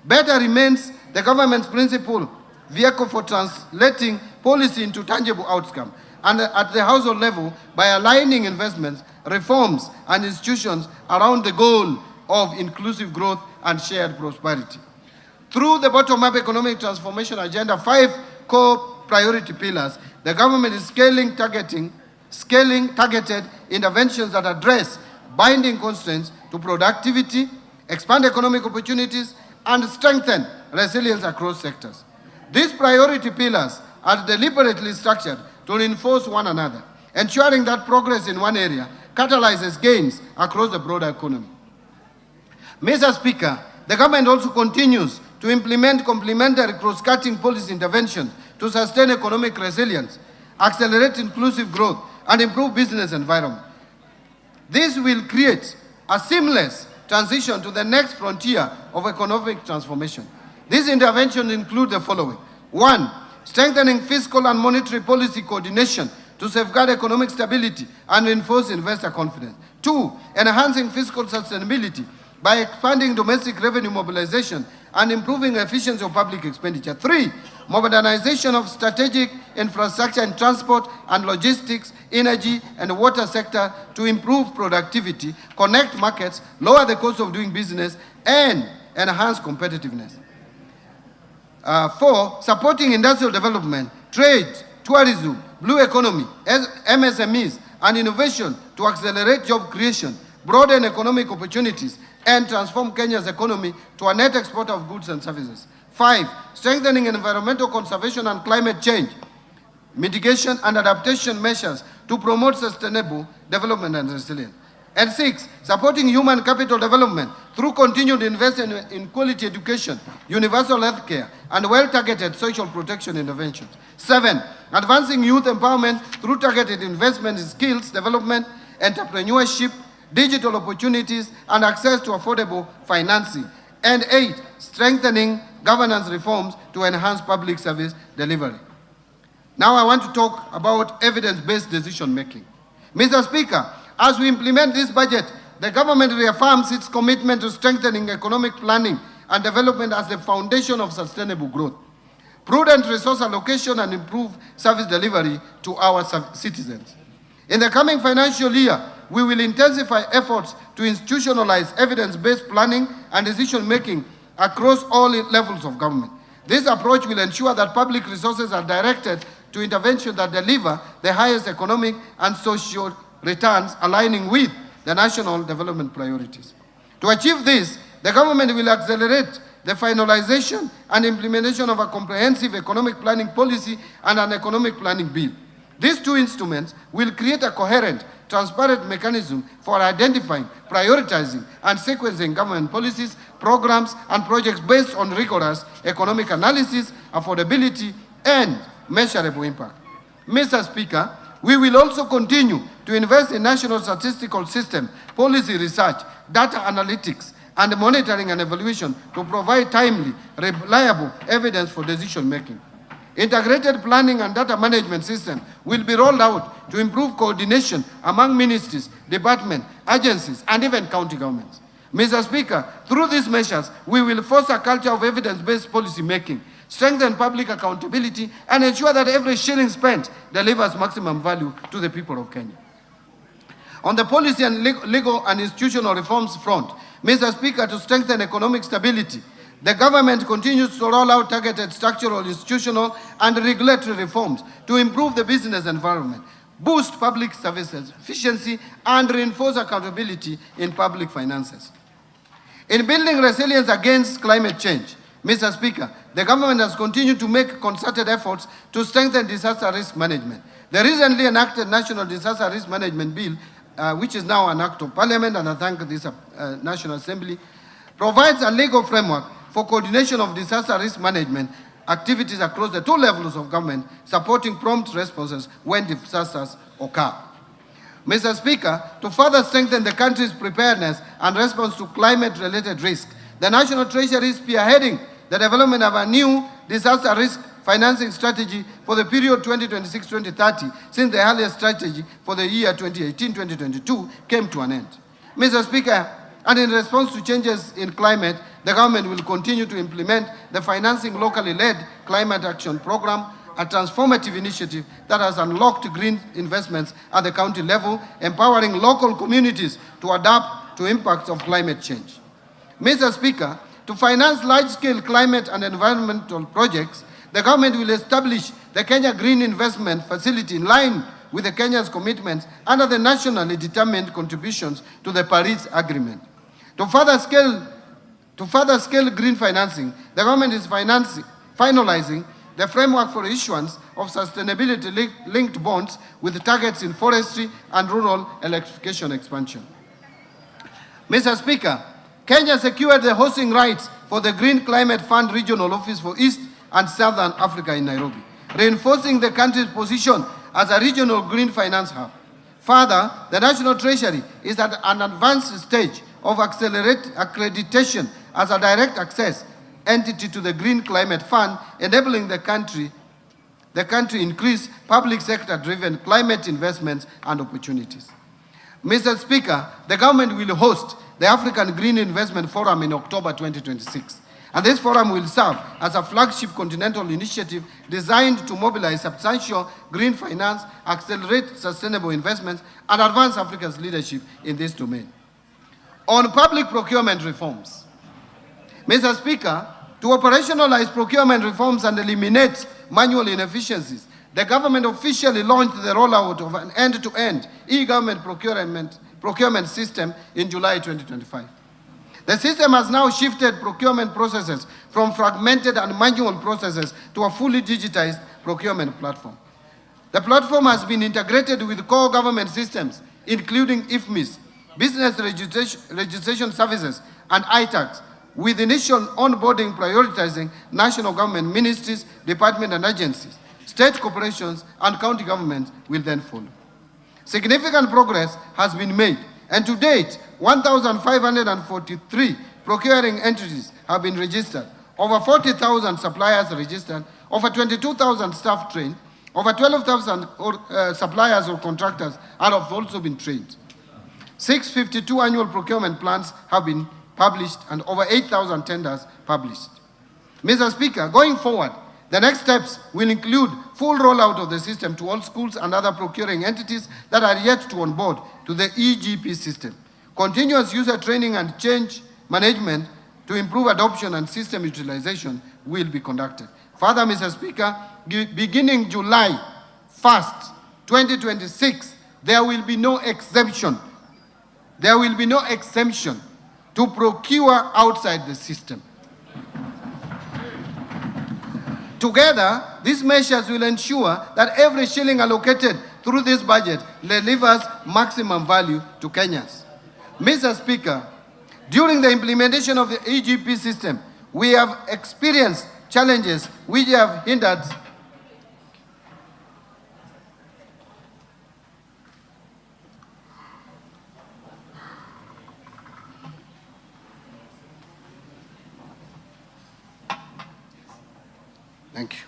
Better remains the government's principal vehicle for translating policy into tangible outcomes, and at the household level by aligning investments, reforms, and institutions around the goal of inclusive growth and shared prosperity. Through the bottom-up economic transformation agenda, 5 core priority pillars, the government is scaling targeted interventions that address binding constraints to productivity, expand economic opportunities, and strengthen resilience across sectors. These priority pillars are deliberately structured to reinforce one another, ensuring that progress in one area catalyzes gains across the broader economy. Mr. Speaker, the government also continues to implement complementary cross-cutting policy interventions to sustain economic resilience, accelerate inclusive growth, and improve business environment. This will create a seamless transition to the next frontier of economic transformation. These interventions include the following. 1, strengthening fiscal and monetary policy coordination to safeguard economic stability and reinforce investor confidence. 2, enhancing fiscal sustainability by expanding domestic revenue mobilization and improving efficiency of public expenditure. 3, modernization of strategic infrastructure in transport and logistics, energy and water sector to improve productivity, connect markets, lower the cost of doing business, and enhance competitiveness. 4, supporting industrial development, trade, tourism, blue economy, MSMEs, and innovation to accelerate job creation, broaden economic opportunities, and transform Kenya's economy to a net exporter of goods and services. 5, strengthening environmental conservation and climate change, mitigation and adaptation measures to promote sustainable development and resilience. And 6, supporting human capital development through continued investment in quality education, universal health care, and well-targeted social protection interventions. 7, advancing youth empowerment through targeted investment in skills development, entrepreneurship, digital opportunities, and access to affordable financing. And 8, strengthening governance reforms to enhance public service delivery. Now I want to talk about evidence-based decision-making. Mr. Speaker, as we implement this budget, the government reaffirms its commitment to strengthening economic planning and development as the foundation of sustainable growth, prudent resource allocation, and improved service delivery to our citizens. In the coming financial year, we will intensify efforts to institutionalize evidence-based planning and decision-making across all levels of government. This approach will ensure that public resources are directed to interventions that deliver the highest economic and social returns, aligning with the national development priorities. To achieve this, the government will accelerate the finalization and implementation of a comprehensive economic planning policy and an economic planning bill. These two instruments will create a coherent, transparent mechanism for identifying, prioritizing, and sequencing government policies, programs, and projects based on rigorous economic analysis, affordability, and measurable impact. Mr. Speaker, we will also continue to invest in national statistical system, policy research, data analytics, and monitoring and evaluation to provide timely, reliable evidence for decision-making. Integrated planning and data management system will be rolled out to improve coordination among ministries, departments, agencies, and even county governments. Mr. Speaker, through these measures, we will foster a culture of evidence-based policy making, strengthen public accountability, and ensure that every shilling spent delivers maximum value to the people of Kenya. On the policy and legal and institutional reforms front, Mr. Speaker, to strengthen economic stability, the government continues to roll out targeted structural, institutional, and regulatory reforms to improve the business environment, boost public services efficiency, and reinforce accountability in public finances. In building resilience against climate change, Mr. Speaker, the government has continued to make concerted efforts to strengthen disaster risk management. The recently enacted National Disaster Risk Management Bill, which is now an act of parliament, and I thank this National Assembly, provides a legal framework for coordination of disaster risk management activities across the two levels of government, supporting prompt responses when disasters occur. Mr. Speaker, to further strengthen the country's preparedness and response to climate-related risk, the National Treasury is spearheading the development of a new disaster risk financing strategy for the period 2026-2030, since the earlier strategy for the year 2018-2022 came to an end. Mr. Speaker, and in response to changes in climate, the government will continue to implement the Financing Locally Led Climate Action Program, a transformative initiative that has unlocked green investments at the county level, empowering local communities to adapt to impacts of climate change. Mr. Speaker, to finance large-scale climate and environmental projects, the government will establish the Kenya Green Investment Facility in line with the Kenya's commitments under the nationally determined contributions to the Paris Agreement. To further scale green financing, the government is finalizing the framework for issuance of sustainability-linked bonds with targets in forestry and rural electrification expansion. Mr. Speaker, Kenya secured the hosting rights for the Green Climate Fund Regional Office for East and Southern Africa in Nairobi, reinforcing the country's position as a regional green finance hub. Further, the National Treasury is at an advanced stage of accreditation as a direct access entity to the Green Climate Fund, enabling the country increase public sector-driven climate investments and opportunities. Mr. Speaker, the government will host the African Green Investment Forum in October 2026, And this forum will serve as a flagship continental initiative designed to mobilize substantial green finance, accelerate sustainable investments, and advance Africa's leadership in this domain. On public procurement reforms, Mr. Speaker, to operationalize procurement reforms and eliminate manual inefficiencies, the government officially launched the rollout of an end-to-end e-government procurement system in July 2025. The system has now shifted procurement processes from fragmented and manual processes to a fully digitized procurement platform. The platform has been integrated with core government systems, including IFMIS, Business Registration Services, and ITAX, with initial onboarding prioritizing national government ministries, departments, and agencies. State corporations and county governments will then follow. Significant progress has been made, and to date, 1,543 procuring entities have been registered, over 40,000 suppliers registered, over 22,000 staff trained, over 12,000 suppliers or contractors have also been trained. 652 annual procurement plans have been published and over 8,000 tenders published. Mr. Speaker, going forward, the next steps will include full rollout of the system to all schools and other procuring entities that are yet to onboard to the EGP system. Continuous user training and change management to improve adoption and system utilization will be conducted. Further, Mr. Speaker, beginning July 1st, 2026, there will be no exemption. There will be no exemption to procure outside the system. Together, these measures will ensure that every shilling allocated through this budget delivers maximum value to Kenyans. Mr. Speaker, during the implementation of the EGP system, we have experienced challenges which have hindered Thank you.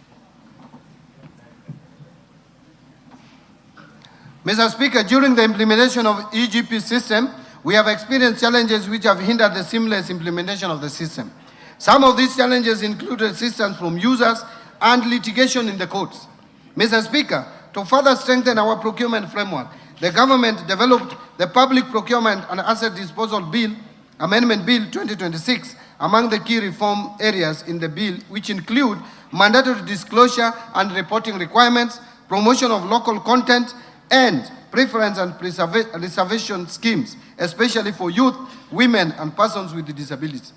Mr. Speaker, during the implementation of EGP system, we have experienced challenges which have hindered the seamless implementation of the system. Some of these challenges include resistance from users and litigation in the courts. Mr. Speaker, to further strengthen our procurement framework, the government developed the Public Procurement and Asset Disposal Bill, Amendment Bill 2026, among the key reform areas in the bill, which include mandatory disclosure and reporting requirements, promotion of local content, and preference and reservation schemes, especially for youth, women, and persons with disabilities,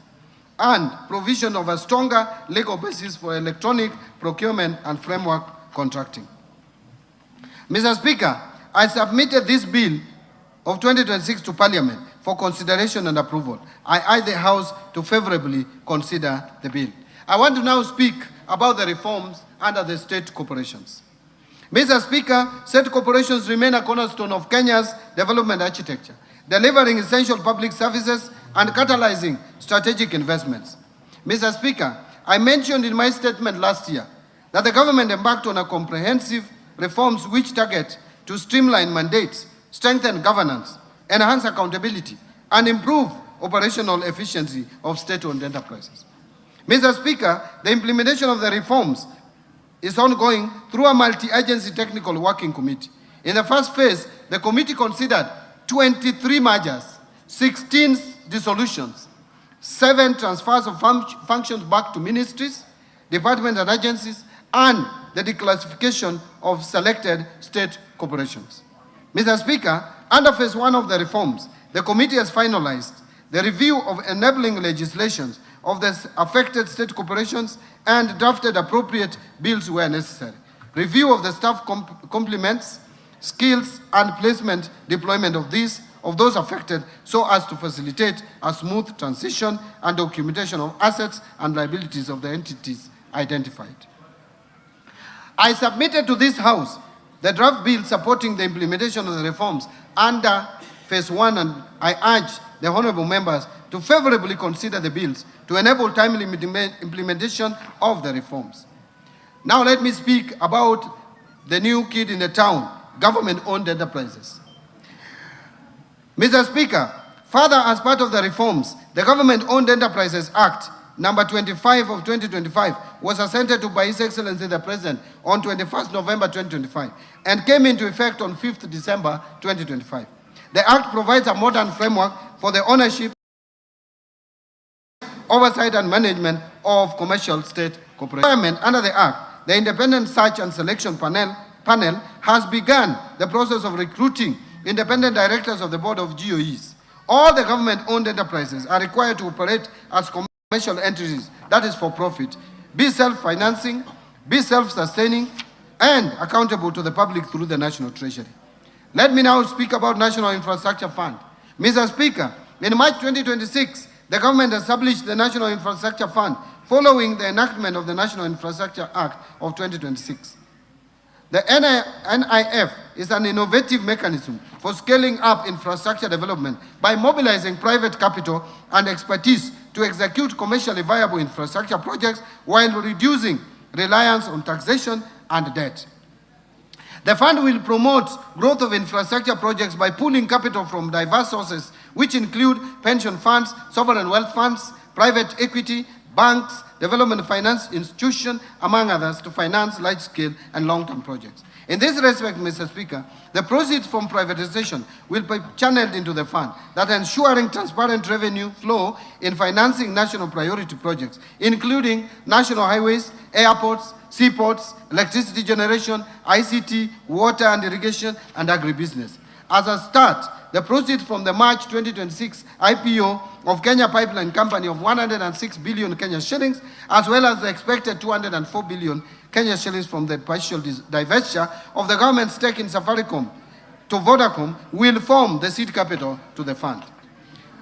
and provision of a stronger legal basis for electronic procurement and framework contracting. Mr. Speaker, I submitted this bill of 2026 to Parliament for consideration and approval. I urge the House to favorably consider the bill. I want to now speak about the reforms under the state corporations. Mr. Speaker, state corporations remain a cornerstone of Kenya's development architecture, delivering essential public services and catalyzing strategic investments. Mr. Speaker, I mentioned in my statement last year that the government embarked on a comprehensive reforms which target to streamline mandates, strengthen governance, enhance accountability, and improve operational efficiency of state-owned enterprises. Mr. Speaker, the implementation of the reforms is ongoing through a multi-agency technical working committee. In the first phase, the committee considered 23 mergers, 16 dissolutions, 7 transfers of functions back to ministries, departments and agencies, and the declassification of selected state corporations. Mr. Speaker, under phase 1 of the reforms, the committee has finalized the review of enabling legislations of the affected state corporations and drafted appropriate bills where necessary. Review of the staff complements, skills, and placement deployment of those affected so as to facilitate a smooth transition and documentation of assets and liabilities of the entities identified. I submitted to this House the draft bill supporting the implementation of the reforms under phase 1, and I urge the honorable members to favorably consider the bills to enable timely implementation of the reforms. Now let me speak about the new kid in the town, government-owned enterprises. Mr. Speaker, further, as part of the reforms, the Government-Owned Enterprises Act number 25 of 2025 was assented to by His Excellency the President on 21st November 2025 and came into effect on 5th December 2025. The Act provides a modern framework for the ownership, oversight and management of commercial state corporations. Under the Act, the Independent Search and Selection Panel has begun the process of recruiting independent directors of the Board of GOEs. All the government-owned enterprises are required to operate as commercial entities, that is for profit, be self-financing, be self-sustaining, and accountable to the public through the National Treasury. Let me now speak about National Infrastructure Fund. Mr. Speaker, in March 2026, the government established the National Infrastructure Fund following the enactment of the National Infrastructure Act of 2026. The NIF is an innovative mechanism for scaling up infrastructure development by mobilizing private capital and expertise to execute commercially viable infrastructure projects while reducing reliance on taxation and debt. The fund will promote growth of infrastructure projects by pooling capital from diverse sources, which include pension funds, sovereign wealth funds, private equity, banks, development finance institutions, among others, to finance large-scale and long-term projects. In this respect, Mr. Speaker, the proceeds from privatization will be channeled into the fund, that ensuring transparent revenue flow in financing national priority projects, including national highways, airports, seaports, electricity generation, ICT, water and irrigation, and agribusiness. As a start, the proceeds from the March 2026 IPO of Kenya Pipeline Company of 106 billion Kenya shillings, as well as the expected 204 billion Kenya shillings from the partial divestiture of the government's stake in Safaricom to Vodacom, will form the seed capital to the fund.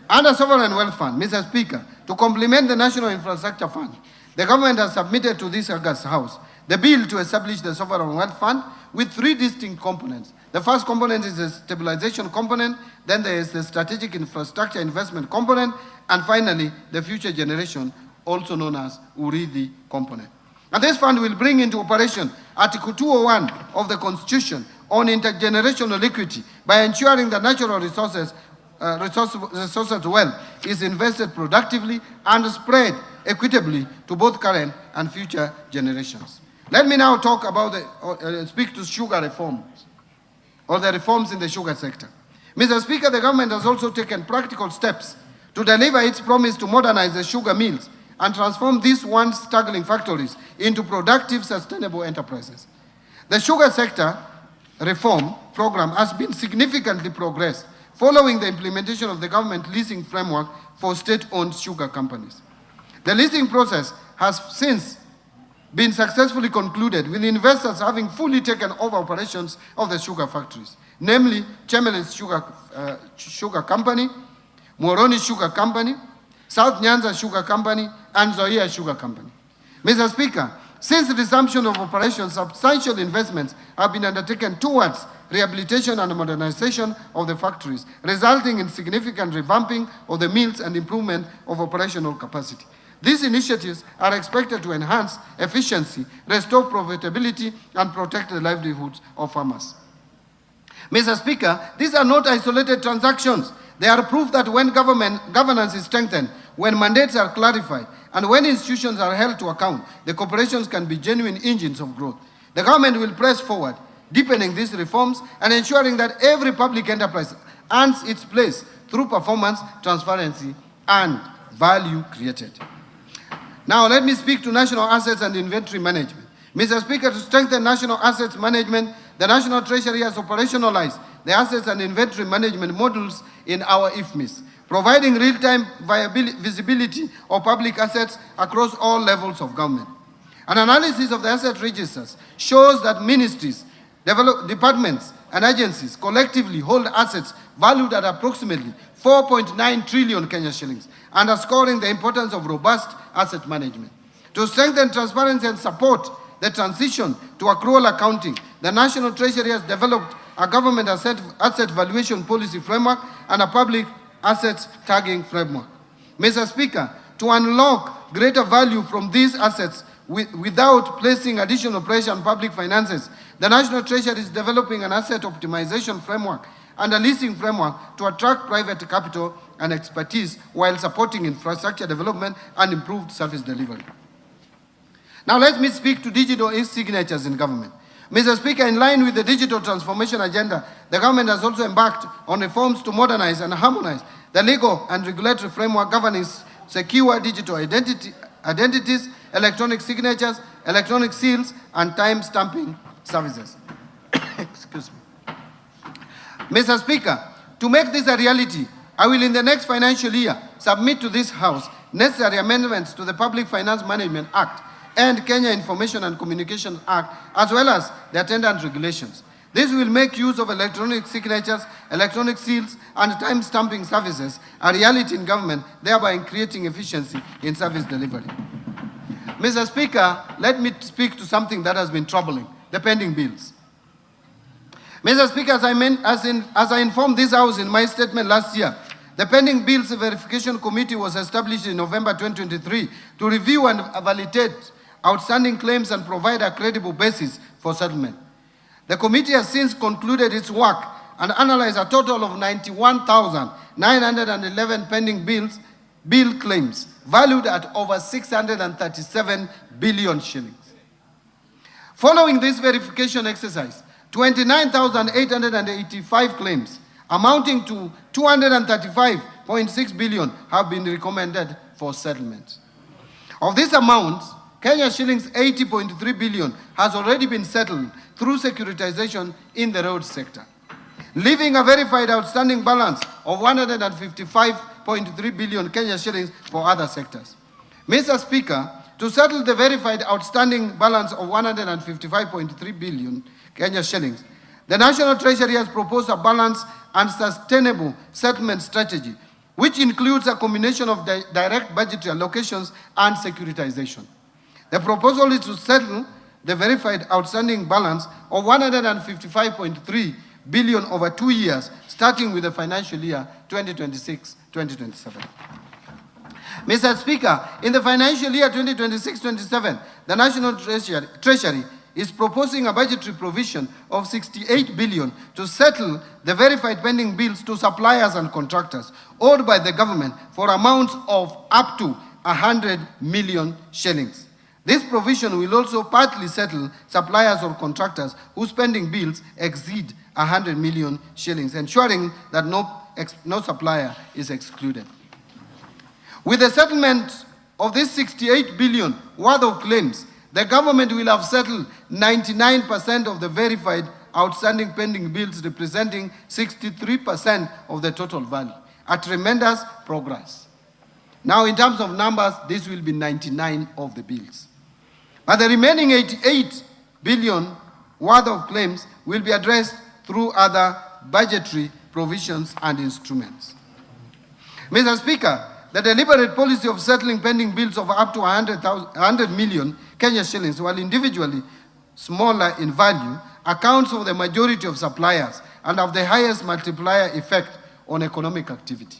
Under Sovereign Wealth Fund, Mr. Speaker, to complement the National Infrastructure Fund, the government has submitted to this August House the bill to establish the Sovereign Wealth Fund with three distinct components. The first component is the stabilization component, then there is the strategic infrastructure investment component, and finally, the future generation, also known as URIDI component. And this fund will bring into operation Article 201 of the Constitution on intergenerational equity by ensuring that natural resources wealth is invested productively and spread equitably to both current and future generations. Let me now talk about speak to sugar reforms, or the reforms in the sugar sector. Mr. Speaker, the government has also taken practical steps to deliver its promise to modernize the sugar mills and transform these once struggling factories into productive, sustainable enterprises. The sugar sector reform program has been significantly progressed following the implementation of the government leasing framework for state-owned sugar companies. The leasing process has since been successfully concluded, with investors having fully taken over operations of the sugar factories, namely Chemelis Sugar Company, Moroni Sugar Company, South Nyanza Sugar Company, and Zoia Sugar Company. Mr. Speaker, since the resumption of operations, substantial investments have been undertaken towards rehabilitation and modernization of the factories, resulting in significant revamping of the mills and improvement of operational capacity. These initiatives are expected to enhance efficiency, restore profitability, and protect the livelihoods of farmers. Mr. Speaker, these are not isolated transactions. They are proof that when governance is strengthened, when mandates are clarified, and when institutions are held to account, the corporations can be genuine engines of growth. The government will press forward, deepening these reforms and ensuring that every public enterprise earns its place through performance, transparency, and value created. Now, let me speak to national assets and inventory management. Mr. Speaker, to strengthen national assets management, the National Treasury has operationalized the assets and inventory management modules in our IFMIS, providing real-time visibility of public assets across all levels of government. An analysis of the asset registers shows that ministries, departments, and agencies collectively hold assets valued at approximately 4.9 trillion Kenya shillings, underscoring the importance of robust asset management. To strengthen transparency and support the transition to accrual accounting, the National Treasury has developed a government asset valuation policy framework and a public assets tagging framework. Mr. Speaker, to unlock greater value from these assets without placing additional pressure on public finances, the National Treasury is developing an asset optimization framework and a leasing framework to attract private capital and expertise while supporting infrastructure development and improved service delivery. Now let me speak to digital e-signatures in government. Mr. Speaker, in line with the digital transformation agenda, the government has also embarked on reforms to modernize and harmonize the legal and regulatory framework governing secure digital identities, electronic signatures, electronic seals, and time stamping services. Excuse me. Mr. Speaker, to make this a reality, I will in the next financial year submit to this House necessary amendments to the Public Finance Management Act and Kenya Information and Communications Act, as well as the attendant regulations. This will make use of electronic signatures, electronic seals, and time stamping services a reality in government, thereby creating efficiency in service delivery. Mr. Speaker, let me speak to something that has been troubling, the pending bills. Mr. Speaker, as I informed this House in my statement last year, the pending bills verification committee was established in November 2023 to review and validate outstanding claims and provide a credible basis for settlement. The committee has since concluded its work and analyzed a total of 91,911 pending bill claims, valued at over 637 billion shillings. Following this verification exercise, 29,885 claims, amounting to 235.6 billion, have been recommended for settlement. Of this amount, Kenya shillings 80.3 billion has already been settled through securitization in the road sector, leaving a verified outstanding balance of 155.3 billion Kenya shillings for other sectors. Mr. Speaker, to settle the verified outstanding balance of 155.3 billion Kenya shillings, the National Treasury has proposed a balanced and sustainable settlement strategy, which includes a combination of direct budgetary allocations and securitization. The proposal is to settle the verified outstanding balance of 155.3 billion over 2 years, starting with the financial year 2026-2027. Mr. Speaker, in the financial year 2026-27, the National Treasury is proposing a budgetary provision of 68 billion to settle the verified pending bills to suppliers and contractors owed by the government for amounts of up to 100 million shillings. This provision will also partly settle suppliers or contractors whose pending bills exceed 100 million shillings, ensuring that no supplier is excluded. With the settlement of this 68 billion worth of claims, the government will have settled 99% of the verified outstanding pending bills, representing 63% of the total value, a tremendous progress. Now, in terms of numbers, this will be 99 of the bills. But the remaining 88 billion worth of claims will be addressed through other budgetary provisions and instruments. Mr. Speaker, the deliberate policy of settling pending bills of up to 100 million Kenya shillings, while individually smaller in value, accounts for the majority of suppliers and have the highest multiplier effect on economic activity.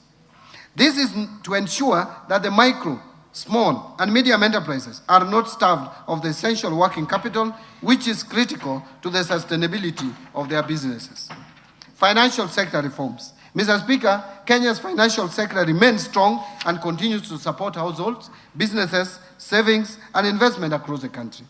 This is to ensure that the micro, small, and medium enterprises are not starved of the essential working capital, which is critical to the sustainability of their businesses. Financial sector reforms. Mr. Speaker, Kenya's financial sector remains strong and continues to support households, businesses, savings, and investment across the country.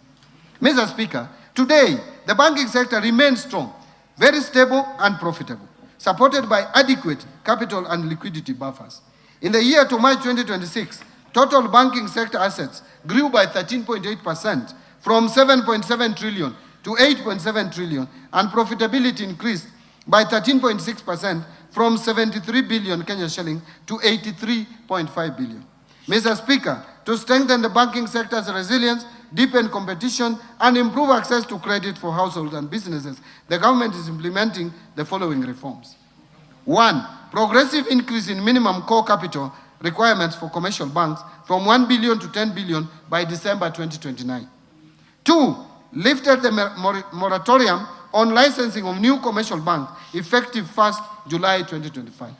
Mr. Speaker, today, the banking sector remains strong, very stable and profitable, supported by adequate capital and liquidity buffers. In the year to March 2026, total banking sector assets grew by 13.8% from 7.7 trillion to 8.7 trillion, and profitability increased by 13.6% from 73 billion Kenya shilling to 83.5 billion. Mr. Speaker, to strengthen the banking sector's resilience, deepen competition, and improve access to credit for households and businesses, the government is implementing the following reforms. 1. Progressive increase in minimum core capital requirements for commercial banks from 1 billion to 10 billion by December 2029. 2. Lifted the moratorium on licensing of new commercial banks effective 1st July 2025.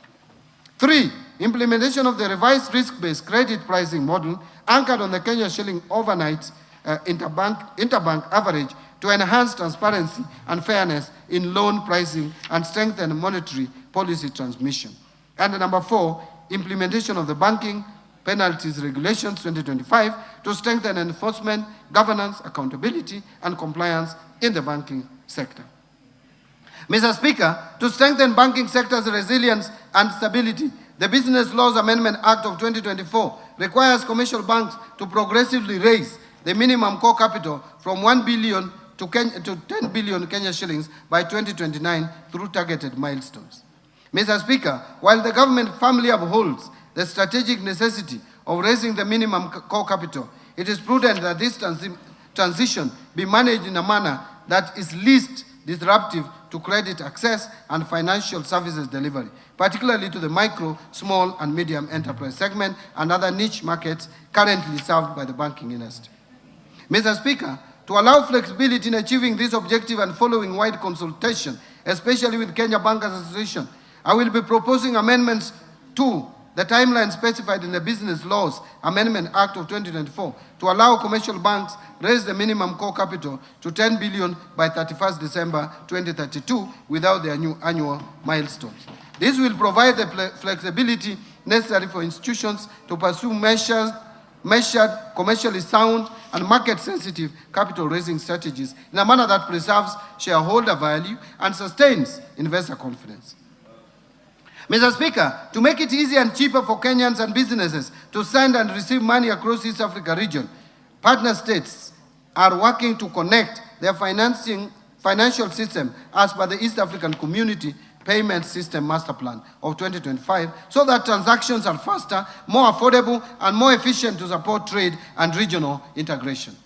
3. Implementation of the revised risk-based credit pricing model anchored on the Kenya shilling overnight interbank average to enhance transparency and fairness in loan pricing and strengthen monetary policy transmission. And number 4, implementation of the Banking Penalties Regulations 2025 to strengthen enforcement, governance, accountability, and compliance in the banking sector. Mr. Speaker, to strengthen banking sector's resilience and stability, the Business Laws Amendment Act of 2024 requires commercial banks to progressively raise the minimum core capital from 1 billion to 10 billion Kenya shillings by 2029 through targeted milestones. Mr. Speaker, while the government firmly upholds the strategic necessity of raising the minimum core capital, it is prudent that this transition be managed in a manner that is least disruptive to credit access and financial services delivery, particularly to the micro, small, and medium enterprise segment and other niche markets currently served by the banking industry. Mr. Speaker, to allow flexibility in achieving this objective and following wide consultation, especially with Kenya Bankers Association, I will be proposing amendments to the timeline specified in the Business Laws Amendment Act of 2024 to allow commercial banks raise the minimum core capital to 10 billion by 31st December 2032 without their new annual milestones. This will provide the flexibility necessary for institutions to pursue measured, commercially sound, and market-sensitive capital-raising strategies in a manner that preserves shareholder value and sustains investor confidence. Mr. Speaker, to make it easier and cheaper for Kenyans and businesses to send and receive money across East Africa region, partner states are working to connect their financial system as per the East African Community Payment System Master Plan of 2025 so that transactions are faster, more affordable, and more efficient to support trade and regional integration.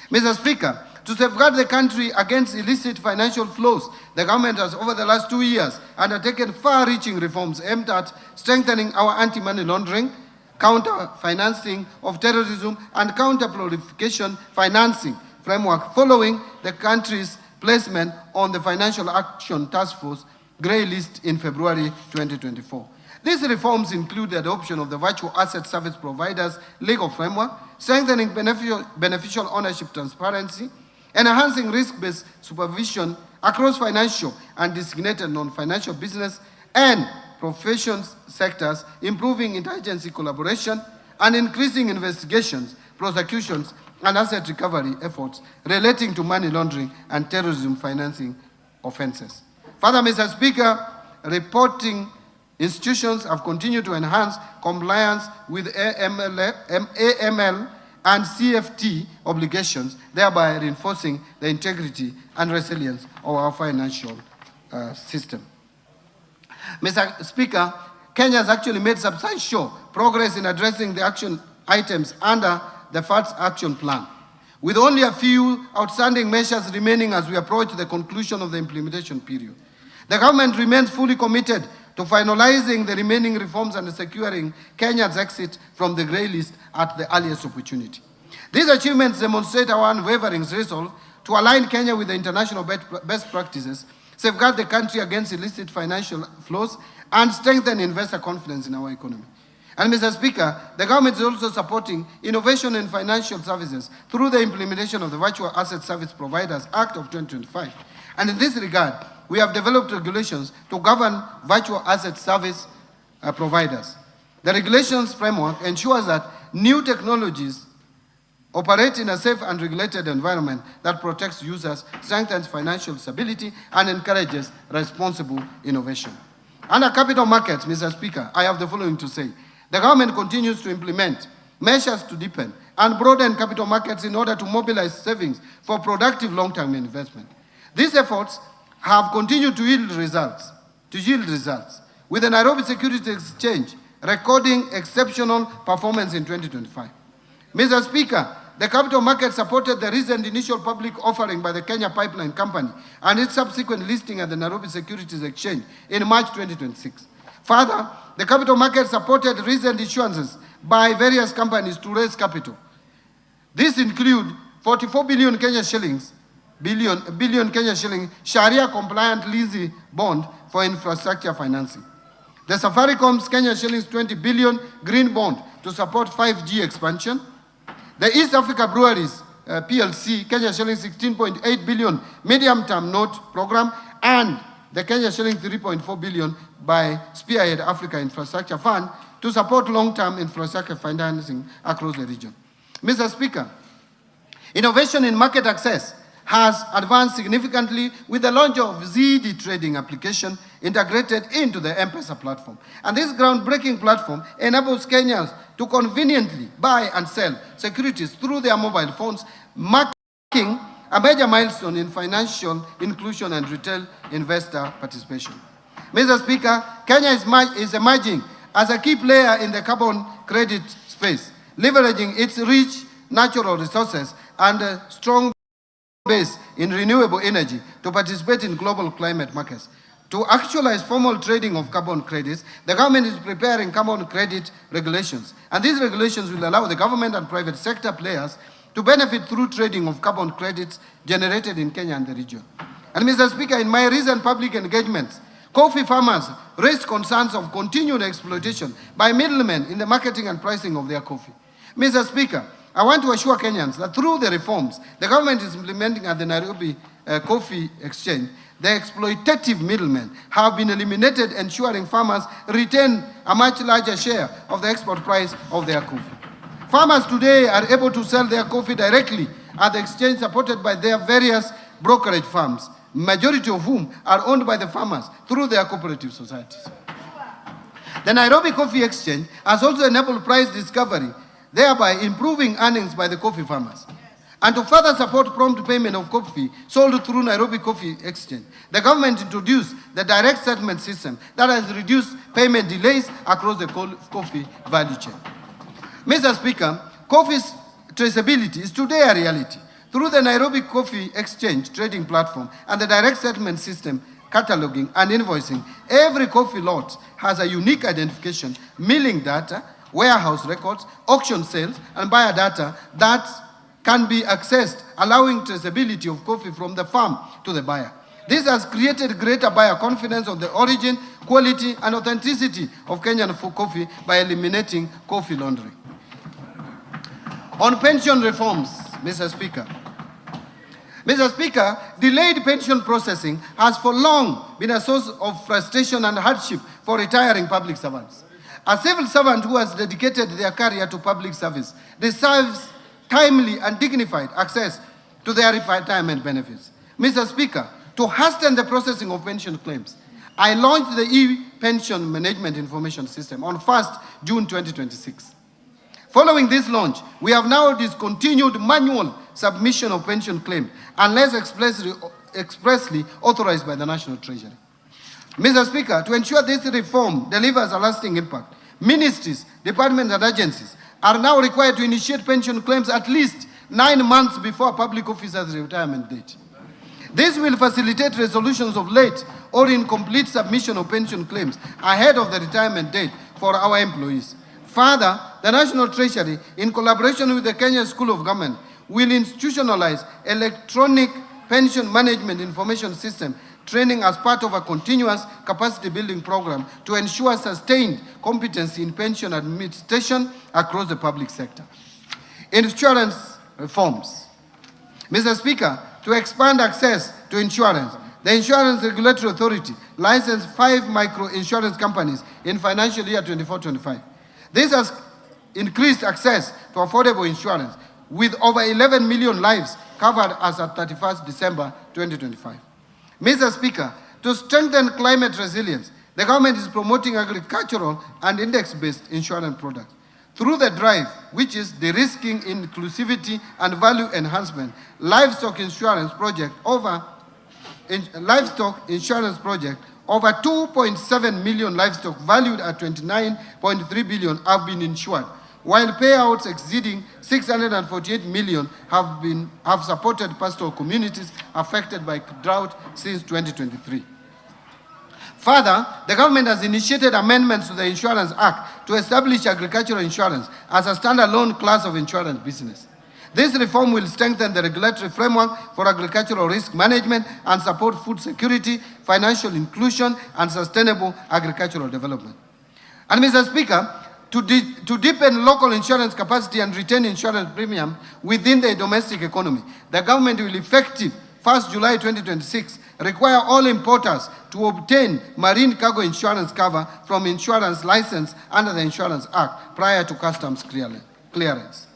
Mr. Speaker, to safeguard the country against illicit financial flows, the government has, over the last 2 years, undertaken far-reaching reforms aimed at strengthening our anti-money laundering, counter-financing of terrorism, and counter-proliferation financing framework following the country's placement on the Financial Action Task Force Grey List in February 2024. These reforms include the adoption of the Virtual Asset Service Providers Legal Framework, strengthening beneficial ownership transparency, enhancing risk-based supervision across financial and designated non-financial business and professions sectors, improving interagency collaboration, and increasing investigations, prosecutions, and asset recovery efforts relating to money laundering and terrorism financing offenses. Further, Mr. Speaker, reporting institutions have continued to enhance compliance with AML and CFT obligations, thereby reinforcing the integrity and resilience of our financial system. Mr. Speaker, Kenya has actually made substantial progress in addressing the action items under the FATS Action Plan, with only a few outstanding measures remaining as we approach the conclusion of the implementation period. The government remains fully committed to finalizing the remaining reforms and securing Kenya's exit from the grey list at the earliest opportunity. These achievements demonstrate our unwavering resolve to align Kenya with the international best practices, safeguard the country against illicit financial flows, and strengthen investor confidence in our economy. And Mr. Speaker, the government is also supporting innovation in financial services through the implementation of the Virtual Asset Service Providers Act of 2025. And in this regard, we have developed regulations to govern virtual asset service providers. The regulations framework ensures that new technologies operate in a safe and regulated environment that protects users, strengthens financial stability, and encourages responsible innovation. Under capital markets, Mr. Speaker, I have the following to say. The government continues to implement measures to deepen and broaden capital markets in order to mobilize savings for productive long-term investment. These efforts have continued to yield results, with the Nairobi Securities Exchange recording exceptional performance in 2025. Mr. Speaker, the capital market supported the recent initial public offering by the Kenya Pipeline Company and its subsequent listing at the Nairobi Securities Exchange in March 2026. Further, the capital market supported recent issuances by various companies to raise capital. These include 44 billion Kenya shillings, billion Kenya shilling Sharia-compliant leasing bond for infrastructure financing. The Safaricom's Kenya shillings 20 billion green bond to support 5G expansion. The East Africa Breweries PLC Kenya shillings 16.8 billion medium-term note program and the Kenya shilling 3.4 billion by Spearhead Africa Infrastructure Fund to support long-term infrastructure financing across the region. Mr. Speaker, innovation in market access has advanced significantly with the launch of ZD trading application integrated into the M-Pesa platform. And this groundbreaking platform enables Kenyans to conveniently buy and sell securities through their mobile phones, marking a major milestone in financial inclusion and retail investor participation. Mr. Speaker, Kenya is emerging as a key player in the carbon credit space, leveraging its rich natural resources and a strong base in renewable energy to participate in global climate markets. To actualize formal trading of carbon credits, the government is preparing carbon credit regulations, and these regulations will allow the government and private sector players to benefit through trading of carbon credits generated in Kenya and the region. And Mr. Speaker, in my recent public engagements, coffee farmers raised concerns of continued exploitation by middlemen in the marketing and pricing of their coffee. Mr. Speaker, I want to assure Kenyans that through the reforms the government is implementing at the Nairobi Coffee Exchange, the exploitative middlemen have been eliminated, ensuring farmers retain a much larger share of the export price of their coffee. Farmers today are able to sell their coffee directly at the exchange, supported by their various brokerage firms, majority of whom are owned by the farmers through their cooperative societies. The Nairobi Coffee Exchange has also enabled price discovery, thereby improving earnings by the coffee farmers. And to further support prompt payment of coffee sold through Nairobi Coffee Exchange, the government introduced the direct settlement system that has reduced payment delays across the coffee value chain. Mr. Speaker, coffee's traceability is today a reality. Through the Nairobi Coffee Exchange trading platform and the direct settlement system, cataloging and invoicing, every coffee lot has a unique identification, milling data, warehouse records, auction sales, and buyer data that can be accessed, allowing traceability of coffee from the farm to the buyer. This has created greater buyer confidence of the origin, quality, and authenticity of Kenyan coffee by eliminating coffee laundering. On pension reforms, Mr. Speaker. Mr. Speaker, delayed pension processing has for long been a source of frustration and hardship for retiring public servants. A civil servant who has dedicated their career to public service deserves timely and dignified access to their retirement benefits. Mr. Speaker, to hasten the processing of pension claims, I launched the e-pension management information system on 1st June 2026. Following this launch, we have now discontinued manual submission of pension claim unless expressly authorized by the National Treasury. Mr. Speaker, to ensure this reform delivers a lasting impact, ministries, departments, and agencies are now required to initiate pension claims at least 9 months before a public officer's retirement date. This will facilitate resolutions of late or incomplete submission of pension claims ahead of the retirement date for our employees. Further, the National Treasury, in collaboration with the Kenya School of Government, will institutionalize electronic pension management information system training as part of a continuous capacity building program to ensure sustained competency in pension administration across the public sector. Insurance reforms. Mr. Speaker, to expand access to insurance, the Insurance Regulatory Authority licensed 5 micro-insurance companies in financial year 24-25. This has increased access to affordable insurance, with over 11 million lives covered as of 31st December 2025. Mr. Speaker, to strengthen climate resilience, the government is promoting agricultural and index-based insurance products. Through the drive, which is de-risking, inclusivity, and value enhancement, livestock insurance project over 2.7 million livestock valued at 29.3 billion have been insured, while payouts exceeding 648 million have supported pastoral communities affected by drought since 2023. Further, the government has initiated amendments to the Insurance Act to establish agricultural insurance as a standalone class of insurance business. This reform will strengthen the regulatory framework for agricultural risk management and support food security, financial inclusion, and sustainable agricultural development. And Mr. Speaker, to deepen local insurance capacity and retain insurance premium within the domestic economy, the government will 1st July 2026 require all importers to obtain marine cargo insurance cover from insurance license under the Insurance Act prior to customs clearance.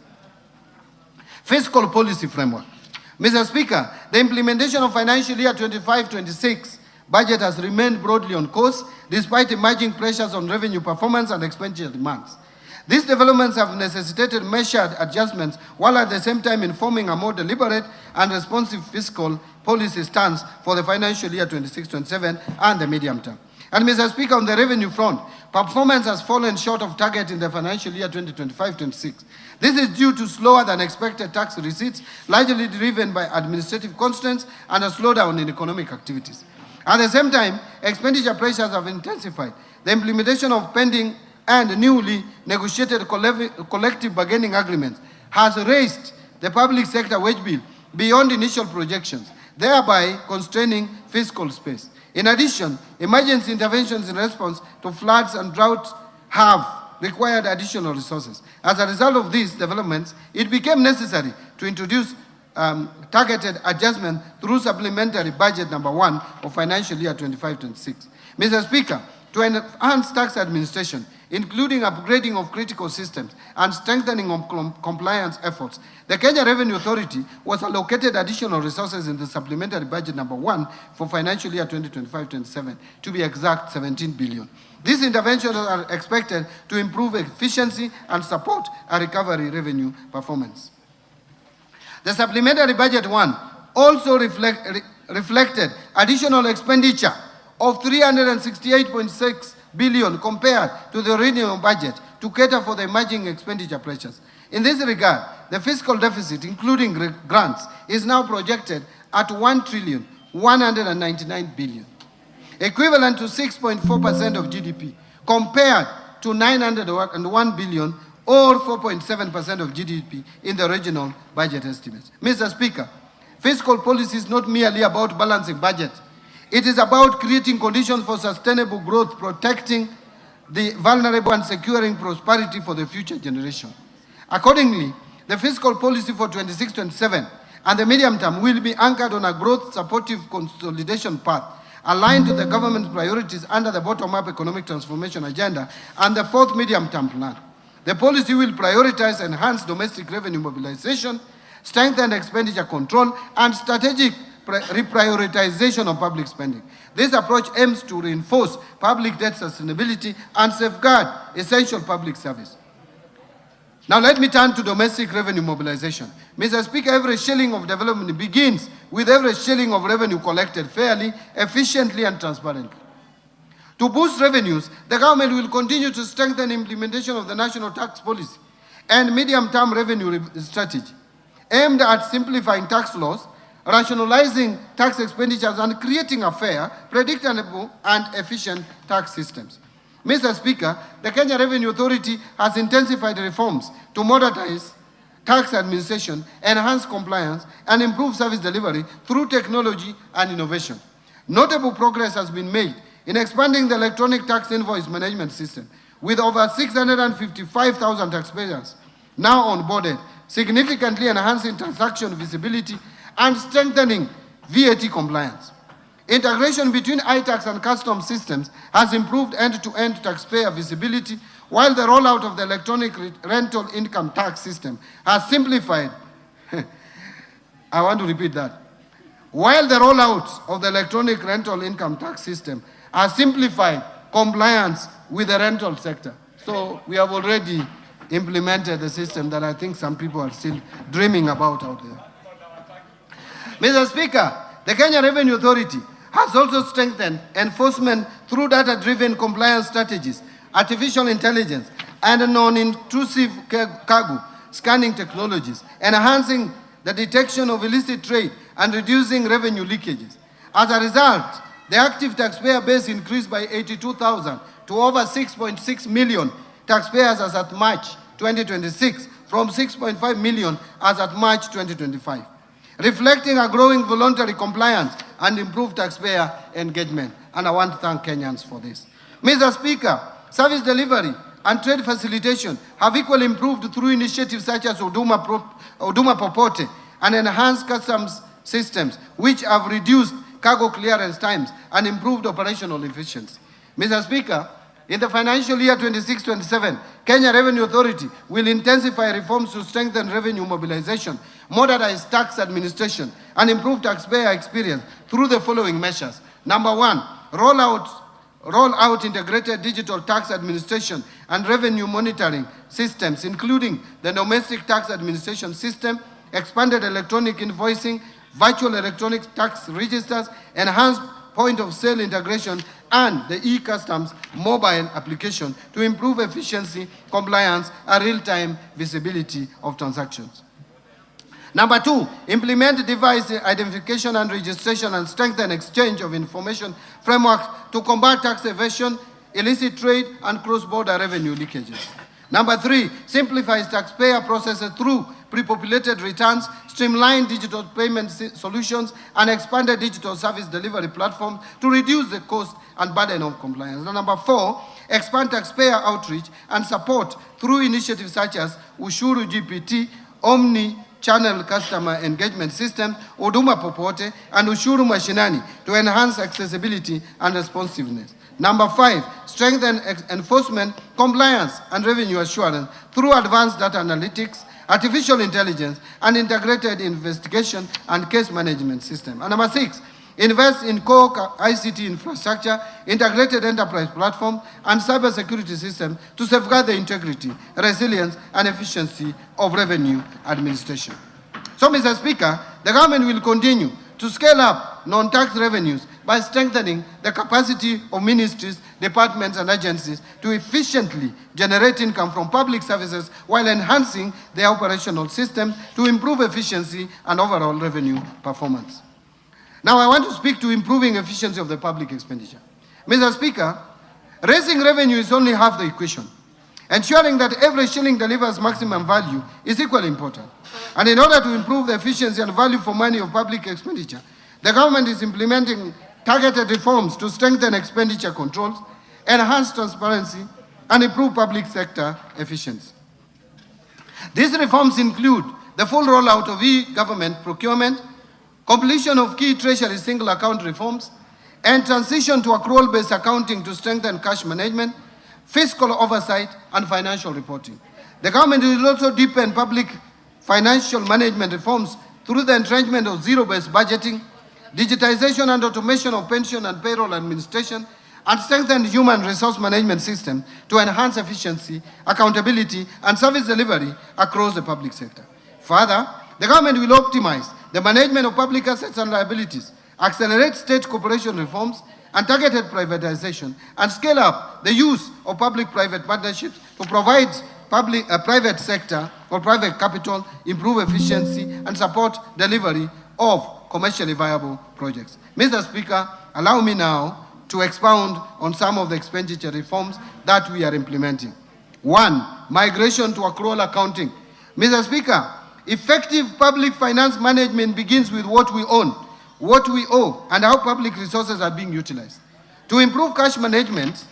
Fiscal policy framework. Mr. Speaker, the implementation of financial year 25-26 budget has remained broadly on course despite emerging pressures on revenue performance and expenditure demands. These developments have necessitated measured adjustments while at the same time informing a more deliberate and responsive fiscal policy stance for the financial year 26-27 and the medium term. And Mr. Speaker, on the revenue front, performance has fallen short of target in the financial year 2025-26. This is due to slower than expected tax receipts, largely driven by administrative constraints and a slowdown in economic activities. At the same time, expenditure pressures have intensified. The implementation of pending and newly negotiated collective bargaining agreements has raised the public sector wage bill beyond initial projections, thereby constraining fiscal space. In addition, emergency interventions in response to floods and drought have required additional resources. As a result of these developments, it became necessary to introduce targeted adjustment through supplementary budget number 1 of financial year 25-26. Mr. Speaker, to enhance tax administration, including upgrading of critical systems and strengthening of compliance efforts, the Kenya Revenue Authority was allocated additional resources in the supplementary budget number 1 for financial year 2025-27, to be exact, 17 billion. These interventions are expected to improve efficiency and support a recovery revenue performance. The supplementary budget 1 also reflected additional expenditure of 368.6 billion compared to the original budget to cater for the emerging expenditure pressures. In this regard, the fiscal deficit, including grants, is now projected at 1,199 billion, equivalent to 6.4% of GDP, compared to 901 billion or 4.7% of GDP in the original budget estimates. Mr. Speaker, fiscal policy is not merely about balancing budget. It is about creating conditions for sustainable growth, protecting the vulnerable and securing prosperity for the future generation. Accordingly, the fiscal policy for 26-27 and the medium term will be anchored on a growth-supportive consolidation path aligned to the government's priorities under the bottom-up economic transformation agenda and the 4th medium-term plan. The policy will prioritize enhanced domestic revenue mobilization, strengthen expenditure control, and strategic reprioritization of public spending. This approach aims to reinforce public debt sustainability and safeguard essential public service. Now let me turn to domestic revenue mobilization. Mr. Speaker, every shilling of development begins with every shilling of revenue collected fairly, efficiently, and transparently. To boost revenues, the government will continue to strengthen implementation of the national tax policy and medium-term revenue strategy, aimed at simplifying tax laws, rationalizing tax expenditures, and creating a fair, predictable, and efficient tax systems. Mr. Speaker, the Kenya Revenue Authority has intensified reforms to modernize tax administration, enhance compliance, and improve service delivery through technology and innovation. Notable progress has been made in expanding the electronic tax invoice management system, with over 655,000 taxpayers now onboarded, significantly enhancing transaction visibility and strengthening VAT compliance. Integration between iTax and customs systems has improved end-to-end taxpayer visibility, while the rollout of the electronic rental income tax system has simplified. I want to repeat that. While the rollout of the electronic rental income tax system has simplified compliance with the rental sector. So we have already implemented the system that I think some people are still dreaming about out there. Mr. Speaker, the Kenya Revenue Authority has also strengthened enforcement through data-driven compliance strategies, artificial intelligence, and non-intrusive cargo scanning technologies, enhancing the detection of illicit trade and reducing revenue leakages. As a result, the active taxpayer base increased by 82,000 to over 6.6 million taxpayers as at March 2026, from 6.5 million as at March 2025, reflecting a growing voluntary compliance and improved taxpayer engagement. And I want to thank Kenyans for this. Mr. Speaker, service delivery and trade facilitation have equally improved through initiatives such as Huduma Popote and enhanced customs systems, which have reduced cargo clearance times and improved operational efficiency. Mr. Speaker, in the financial year 26-27, Kenya Revenue Authority will intensify reforms to strengthen revenue mobilization, modernize tax administration, and improve taxpayer experience through the following measures. Number one, roll out integrated digital tax administration and revenue monitoring systems, including the domestic tax administration system, expanded electronic invoicing, virtual electronic tax registers, enhanced point-of-sale integration, and the e-customs mobile application to improve efficiency, compliance, and real-time visibility of transactions. Number two, implement device identification and registration and strengthen exchange of information frameworks to combat tax evasion, illicit trade, and cross-border revenue leakages. Number three, simplifies taxpayer processes through pre-populated returns, streamlined digital payment solutions, and expanded digital service delivery platforms to reduce the cost and burden of compliance. And number four, expand taxpayer outreach and support through initiatives such as Ushuru GPT, Omni-channel customer engagement system, Huduma Popote, and Ushuru Mashinani to enhance accessibility and responsiveness. Number five, strengthen enforcement, compliance, and revenue assurance through advanced data analytics, artificial intelligence, and integrated investigation and case management system. And number six, invest in core ICT infrastructure, integrated enterprise platform, and cybersecurity systems to safeguard the integrity, resilience, and efficiency of revenue administration. So, Mr. Speaker, the government will continue to scale up non-tax revenues by strengthening the capacity of ministries, departments, and agencies to efficiently generate income from public services while enhancing their operational system to improve efficiency and overall revenue performance. Now, I want to speak to improving efficiency of the public expenditure. Mr. Speaker, raising revenue is only half the equation. Ensuring that every shilling delivers maximum value is equally important. And in order to improve the efficiency and value for money of public expenditure, the government is implementing targeted reforms to strengthen expenditure controls, enhance transparency, and improve public sector efficiency. These reforms include the full rollout of e-government procurement, completion of key treasury single account reforms, and transition to accrual-based accounting to strengthen cash management, fiscal oversight, and financial reporting. The government will also deepen public financial management reforms through the entrenchment of zero-based budgeting, digitization and automation of pension and payroll administration, and strengthen human resource management system to enhance efficiency, accountability, and service delivery across the public sector. Further, the government will optimize the management of public assets and liabilities, accelerate state corporation reforms and targeted privatization, and scale up the use of public-private partnerships to provide private sector or private capital, improve efficiency, and support delivery of commercially viable projects. Mr. Speaker, allow me now to expound on some of the expenditure reforms that we are implementing. One, migration to accrual accounting. Mr. Speaker, effective public finance management begins with what we own, what we owe, and how public resources are being utilized. To improve cash management,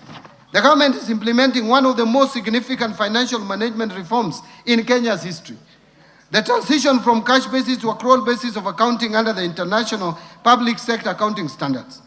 the government is implementing one of the most significant financial management reforms in Kenya's history. The transition from cash basis to accrual basis of accounting under the International Public Sector Accounting Standards.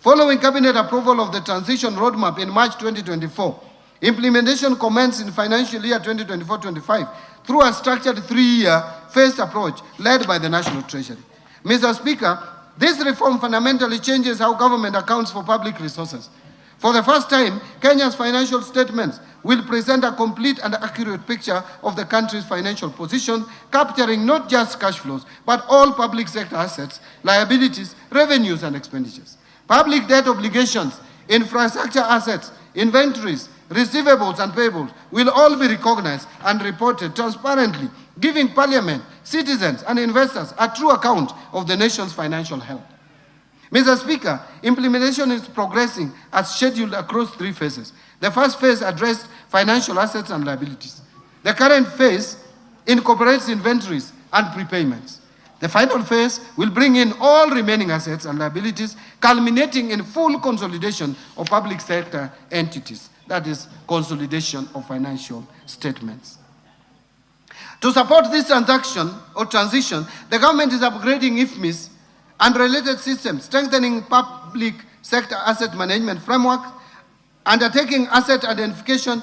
Following Cabinet approval of the transition roadmap in March 2024, implementation commenced in financial year 2024-25 through a structured three-year phased approach led by the National Treasury. Mr. Speaker, this reform fundamentally changes how government accounts for public resources. For the first time, Kenya's financial statements will present a complete and accurate picture of the country's financial position, capturing not just cash flows, but all public sector assets, liabilities, revenues, and expenditures. Public debt obligations, infrastructure assets, inventories, receivables, and payables will all be recognized and reported transparently, giving Parliament, citizens, and investors a true account of the nation's financial health. Mr. Speaker, implementation is progressing as scheduled across three phases. The first phase addressed financial assets and liabilities. The current phase incorporates inventories and prepayments. The final phase will bring in all remaining assets and liabilities, culminating in full consolidation of public sector entities, that is, consolidation of financial statements. To support this transition, the government is upgrading IFMIS and related systems, strengthening public sector asset management framework, undertaking asset identification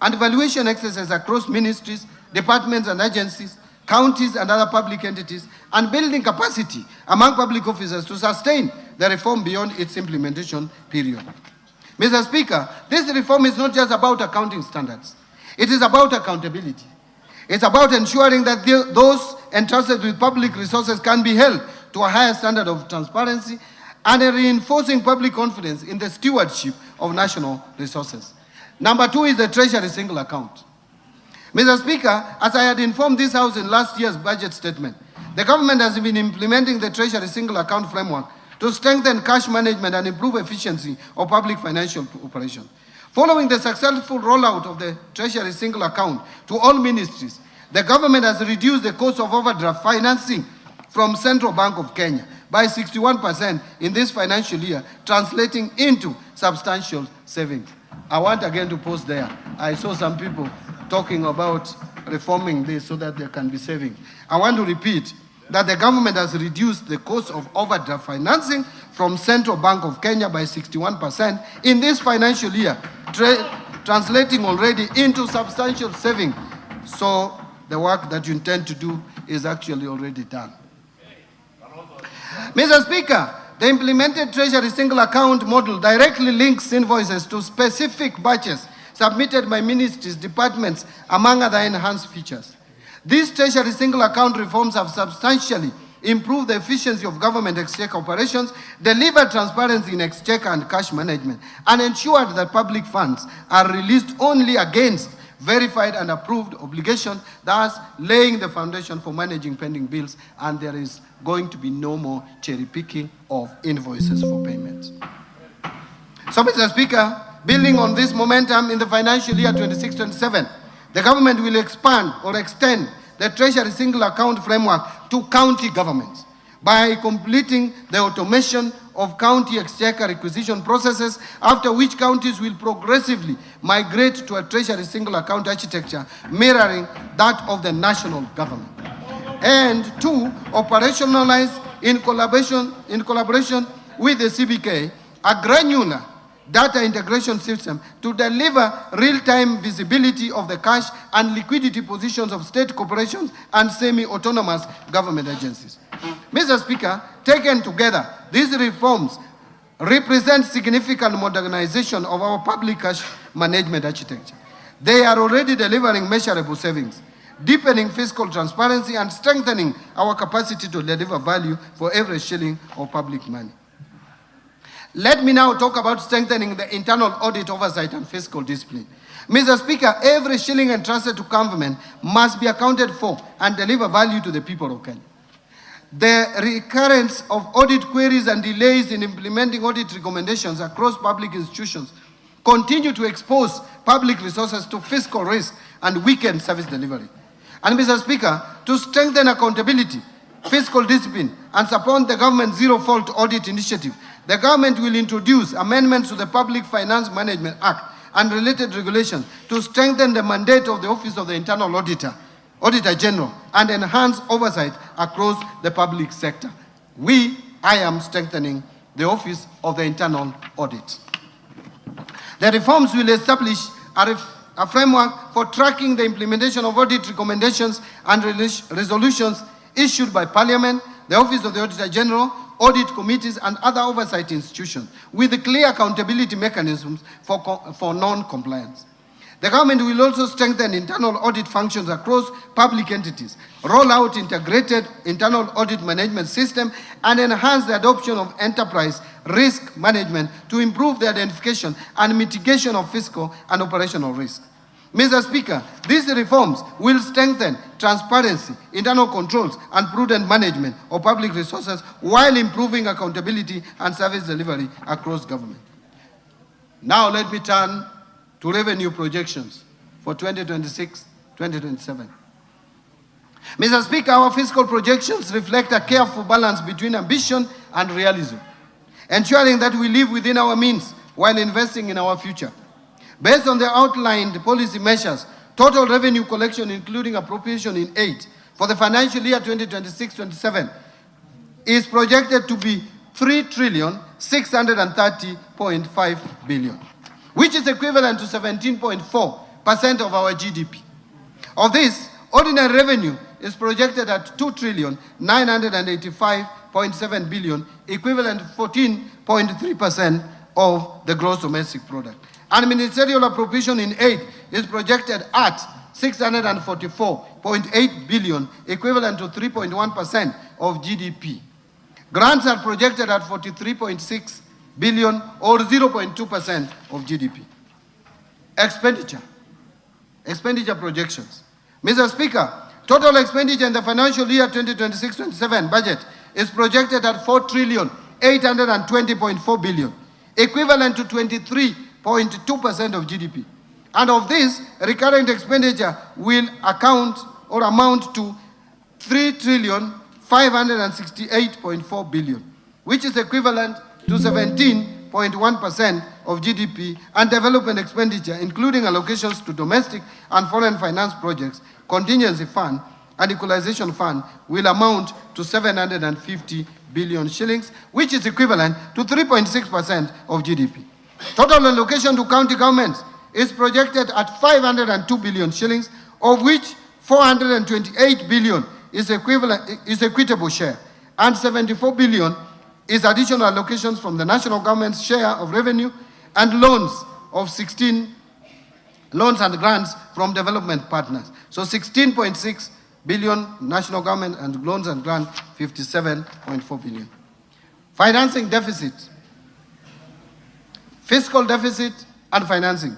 and evaluation exercises across ministries, departments and agencies, counties and other public entities, and building capacity among public officers to sustain the reform beyond its implementation period. Mr. Speaker, this reform is not just about accounting standards. It is about accountability. It's about ensuring that those entrusted with public resources can be held to a higher standard of transparency and reinforcing public confidence in the stewardship of national resources. Number 2 is the Treasury single account. Mr. Speaker, as I had informed this House in last year's budget statement, the government has been implementing the Treasury single account framework to strengthen cash management and improve efficiency of public financial operations. Following the successful rollout of the Treasury single account to all ministries, the government has reduced the cost of overdraft financing from Central Bank of Kenya by 61% in this financial year, translating into substantial savings. I want again to pause there. I saw some people talking about reforming this so that there can be savings. I want to repeat that the government has reduced the cost of overdraft financing from Central Bank of Kenya by 61% in this financial year, translating already into substantial savings. So the work that you intend to do is actually already done. Mr. Speaker, the implemented Treasury single account model directly links invoices to specific batches submitted by ministries, departments, among other enhanced features. These Treasury single account reforms have substantially improved the efficiency of government exchequer operations, delivered transparency in exchequer and cash management, and ensured that public funds are released only against verified and approved obligations, thus laying the foundation for managing pending bills, and there is going to be no more cherry picking of invoices for payments. So, Mr. Speaker, building on this momentum in the financial year 26-27, the government will expand or extend the Treasury single account framework to county governments by completing the automation of county exchequer requisition processes, after which counties will progressively migrate to a Treasury single account architecture mirroring that of the national government. And 2, operationalize in collaboration with the CBK a granular data integration system to deliver real-time visibility of the cash and liquidity positions of state corporations and semi-autonomous government agencies. Mr. Speaker, taken together, these reforms represent significant modernization of our public cash management architecture. They are already delivering measurable savings, deepening fiscal transparency, and strengthening our capacity to deliver value for every shilling of public money. Let me now talk about strengthening the internal audit oversight and fiscal discipline. Mr. Speaker, every shilling entrusted to government must be accounted for and deliver value to the people of Kenya. The recurrence of audit queries and delays in implementing audit recommendations across public institutions continue to expose public resources to fiscal risk and weaken service delivery. And Mr. Speaker, to strengthen accountability, fiscal discipline, and support the government's zero-fault audit initiative, the government will introduce amendments to the Public Finance Management Act and related regulations to strengthen the mandate of the Office of the Internal Auditor General, and enhance oversight across the public sector. I am strengthening the Office of the Internal Audit. The reforms will establish a framework for tracking the implementation of audit recommendations and resolutions issued by Parliament, the Office of the Auditor General, audit committees, and other oversight institutions, with clear accountability mechanisms for non-compliance. The government will also strengthen internal audit functions across public entities, roll out integrated internal audit management system, and enhance the adoption of enterprise risk management to improve the identification and mitigation of fiscal and operational risk. Mr. Speaker, these reforms will strengthen transparency, internal controls, and prudent management of public resources while improving accountability and service delivery across government. Now let me turn to revenue projections for 2026-2027. Mr. Speaker, our fiscal projections reflect a careful balance between ambition and realism, ensuring that we live within our means while investing in our future. Based on the outlined policy measures, total revenue collection, including appropriation in aid, for the financial year 2026-27 is projected to be 3,630.5 billion, which is equivalent to 17.4% of our GDP. Of this, ordinary revenue is projected at 2,985.7 billion, equivalent to 14.3% of the gross domestic product. And ministerial appropriation in aid is projected at 644.8 billion, equivalent to 3.1% of GDP. Grants are projected at 43.6 billion, or 0.2% of GDP. Expenditure projections. Mr. Speaker, total expenditure in the financial year 2026-27 budget is projected at 4,820.4 billion, equivalent to 23.2% of GDP. And of this, recurrent expenditure will amount to 3,568.4 billion, which is equivalent to 17.1% of GDP, and development expenditure, including allocations to domestic and foreign finance projects, contingency fund, and equalization fund, will amount to 750 billion shillings, which is equivalent to 3.6% of GDP. Total allocation to county governments is projected at 502 billion shillings, of which 428 billion is equitable share, and 74 billion is additional allocations from the national government's share of revenue, and loans and grants from development partners. So 16.6 billion national government, and loans and grants 57.4 billion. Financing deficit, fiscal deficit and financing.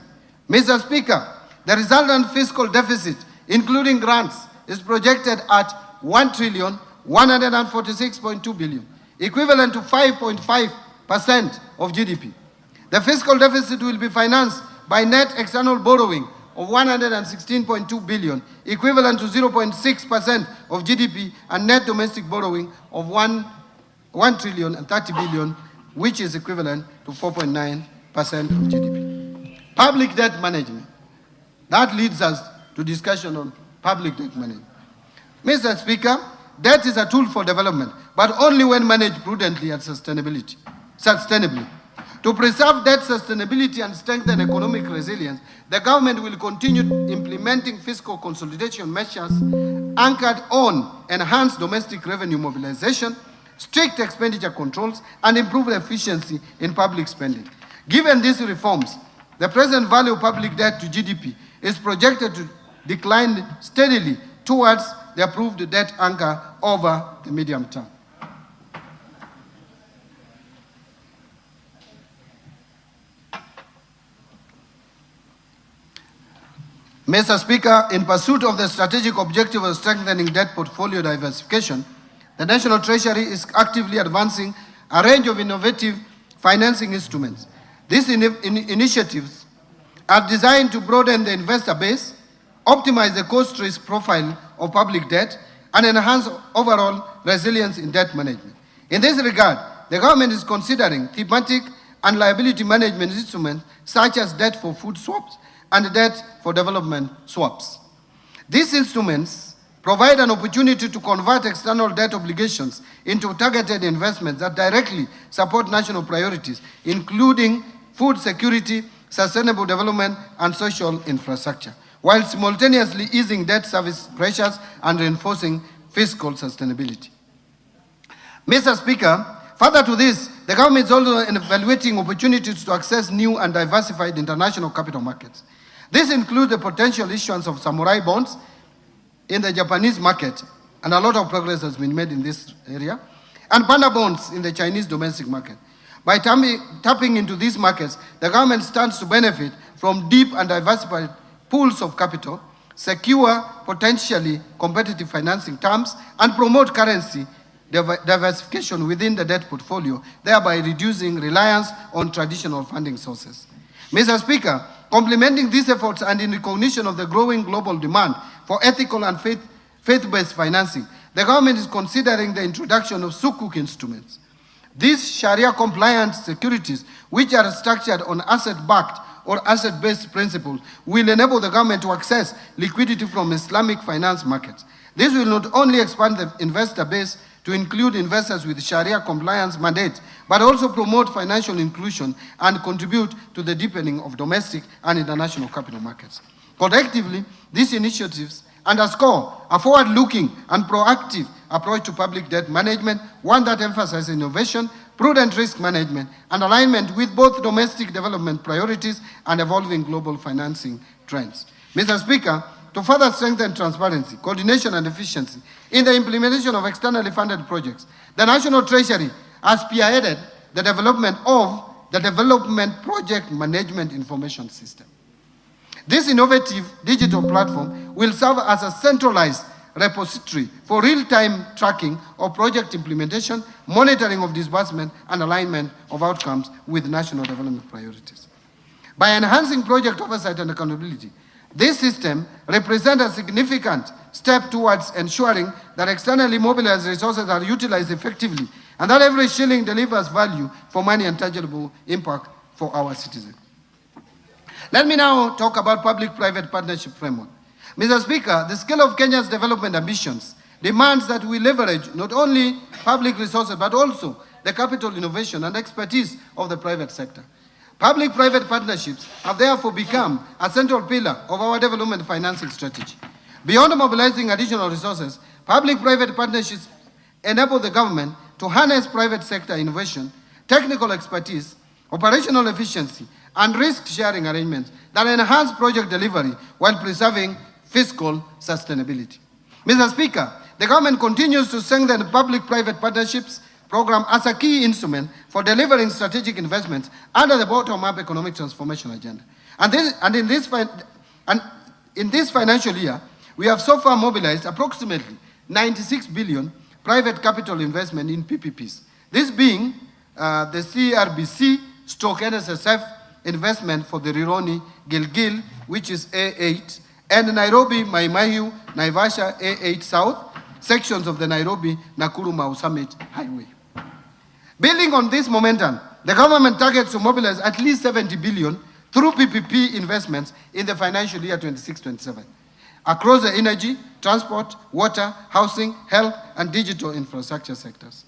Mr. Speaker, the resultant fiscal deficit, including grants, is projected at 1,146.2 billion, equivalent to 5.5% of GDP. The fiscal deficit will be financed by net external borrowing of 116.2 billion, equivalent to 0.6% of GDP, and net domestic borrowing of 1,030 billion, which is equivalent to 4.9% of GDP. Public debt management. That leads us to discussion on public debt management. Mr. Speaker, debt is a tool for development, but only when managed prudently and sustainably. To preserve debt sustainability and strengthen economic resilience, the government will continue implementing fiscal consolidation measures anchored on enhanced domestic revenue mobilization, strict expenditure controls, and improved efficiency in public spending. Given these reforms, the present value of public debt to GDP is projected to decline steadily towards the approved debt anchor over the medium term. Mr. Speaker, in pursuit of the strategic objective of strengthening debt portfolio diversification, the National Treasury is actively advancing a range of innovative financing instruments. These initiatives are designed to broaden the investor base, optimize the cost risk profile of public debt, and enhance overall resilience in debt management. In this regard, the government is considering thematic and liability management instruments such as debt for food swaps and debt for development swaps. These instruments provide an opportunity to convert external debt obligations into targeted investments that directly support national priorities, including food security, sustainable development, and social infrastructure, while simultaneously easing debt service pressures and reinforcing fiscal sustainability. Mr. Speaker, further to this, the government is also evaluating opportunities to access new and diversified international capital markets. This includes the potential issuance of samurai bonds in the Japanese market, and a lot of progress has been made in this area, and panda bonds in the Chinese domestic market. By tapping into these markets, the government stands to benefit from deep and diversified pools of capital, secure potentially competitive financing terms, and promote currency diversification within the debt portfolio, thereby reducing reliance on traditional funding sources. Mr. Speaker, complementing these efforts and in recognition of the growing global demand for ethical and faith-based financing, the government is considering the introduction of sukuk instruments. These Sharia-compliant securities, which are structured on asset-backed or asset-based principles will enable the government to access liquidity from Islamic finance markets. This will not only expand the investor base to include investors with Sharia compliance mandate, but also promote financial inclusion and contribute to the deepening of domestic and international capital markets. Collectively, these initiatives underscore a forward-looking and proactive approach to public debt management, one that emphasizes innovation, prudent risk management, and alignment with both domestic development priorities and evolving global financing trends. Mr. Speaker, to further strengthen transparency, coordination, and efficiency in the implementation of externally funded projects, the National Treasury has spearheaded the development of the Development Project Management Information System. This innovative digital platform will serve as a centralized repository for real-time tracking of project implementation, monitoring of disbursement, and alignment of outcomes with national development priorities. By enhancing project oversight and accountability, this system represents a significant step towards ensuring that externally mobilized resources are utilized effectively and that every shilling delivers value for money and tangible impact for our citizens. Let me now talk about public-private partnership framework. Mr. Speaker, the scale of Kenya's development ambitions demands that we leverage not only public resources but also the capital, innovation, and expertise of the private sector. Public-private partnerships have therefore become a central pillar of our development financing strategy. Beyond mobilizing additional resources, public-private partnerships enable the government to harness private sector innovation, technical expertise, operational efficiency, and risk-sharing arrangements that enhance project delivery while preserving fiscal sustainability. Mr. Speaker, the government continues to strengthen public-private partnerships program as a key instrument for delivering strategic investments under the bottom-up economic transformation agenda. In this financial year, we have so far mobilized approximately 96 billion private capital investment in PPPs. This being the CRBC/NSSF investment for the Rironi Gilgil, which is A8, and Nairobi Maimahiu Naivasha A8 South, sections of the Nairobi Nakuru Mau Summit Highway. Building on this momentum, the government targets to mobilize at least 70 billion through PPP investments in the financial year 26-27 across the energy, transport, water, housing, health, and digital infrastructure sectors.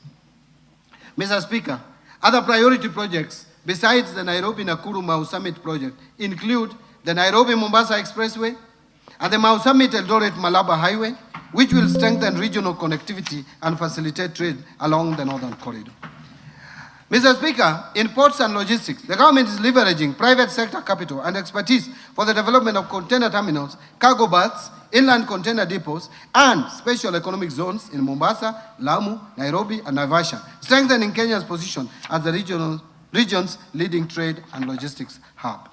Mr. Speaker, other priority projects besides the Nairobi-Nakuru Mau Summit project include the Nairobi-Mombasa Expressway and the Mau Summit-Eldoret-Malaba Highway, which will strengthen regional connectivity and facilitate trade along the northern corridor. Mr. Speaker, in ports and logistics, the government is leveraging private sector capital and expertise for the development of container terminals, cargo berths, inland container depots, and special economic zones in Mombasa, Lamu, Nairobi, and Naivasha, strengthening Kenya's position as the region's leading trade and logistics hub.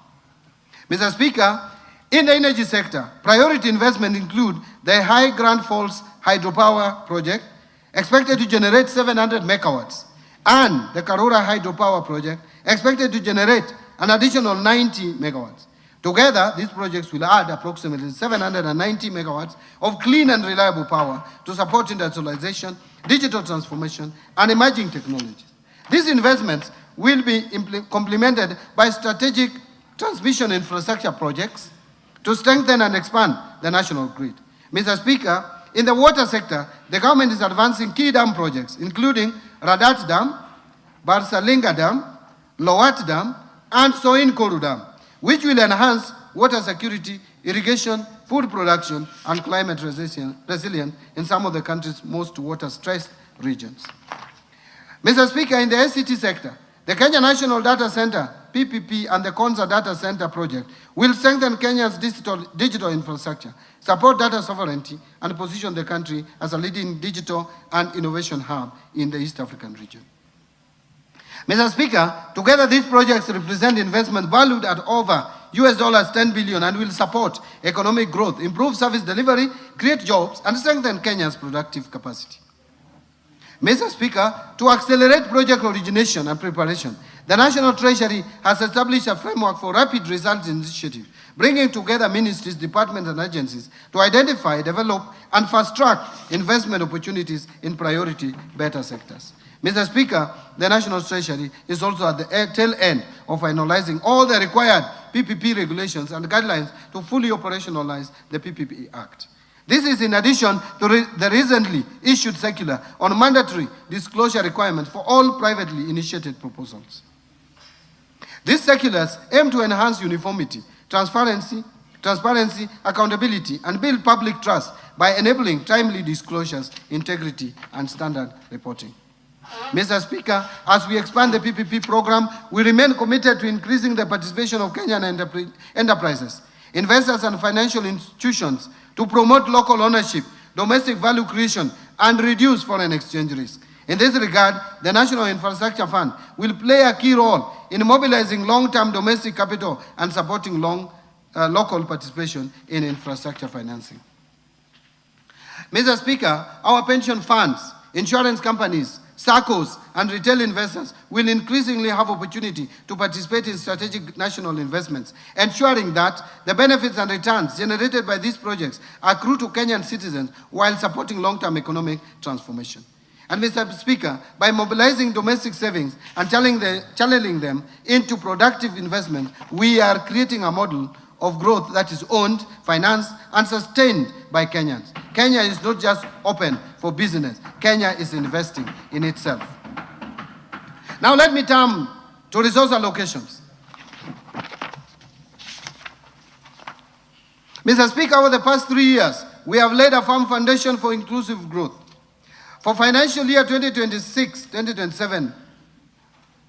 Mr. Speaker, in the energy sector, priority investment include the High Grand Falls hydropower project, expected to generate 700 megawatts, and the Karura hydropower project, expected to generate an additional 90 megawatts. Together, these projects will add approximately 790 megawatts of clean and reliable power to support industrialization, digital transformation, and emerging technologies. These investments will be complemented by strategic transmission infrastructure projects to strengthen and expand the national grid. Mr. Speaker, in the water sector, the government is advancing key dam projects, including Radat Dam, Barsalinga Dam, Lowat Dam, and Soin Koru Dam, which will enhance water security, irrigation, food production, and climate resilience in some of the country's most water-stressed regions. Mr. Speaker, in the ICT sector, the Kenya National Data Center, PPP, and the Konza Data Center project will strengthen Kenya's digital infrastructure, support data sovereignty, and position the country as a leading digital and innovation hub in the East African region. Mr. Speaker, together these projects represent investment valued at over $10 billion and will support economic growth, improve service delivery, create jobs, and strengthen Kenya's productive capacity. Mr. Speaker, to accelerate project origination and preparation, the National Treasury has established a framework for rapid results initiative, bringing together ministries, departments, and agencies to identify, develop, and fast-track investment opportunities in priority beta sectors. Mr. Speaker, the National Treasury is also at the tail end of finalizing all the required PPP regulations and guidelines to fully operationalize the PPP Act. This is in addition to the recently issued circular on mandatory disclosure requirements for all privately initiated proposals. These circulars aim to enhance uniformity, transparency, accountability, and build public trust by enabling timely disclosures, integrity, and standard reporting. Mr. Speaker, as we expand the PPP program, we remain committed to increasing the participation of Kenyan enterprises, investors, and financial institutions to promote local ownership, domestic value creation, and reduce foreign exchange risk. In this regard, the National Infrastructure Fund will play a key role in mobilizing long-term domestic capital and supporting local participation in infrastructure financing. Mr. Speaker, our pension funds, insurance companies, SACCOs, and retail investors will increasingly have opportunity to participate in strategic national investments, ensuring that the benefits and returns generated by these projects accrue to Kenyan citizens while supporting long-term economic transformation. And Mr. Speaker, by mobilizing domestic savings and channeling them into productive investment, we are creating a model of growth that is owned, financed, and sustained by Kenyans. Kenya is not just open for business. Kenya is investing in itself. Now let me turn to resource allocations. Mr. Speaker, over the past 3 years, we have laid a firm foundation for inclusive growth. For financial year 2026-2027,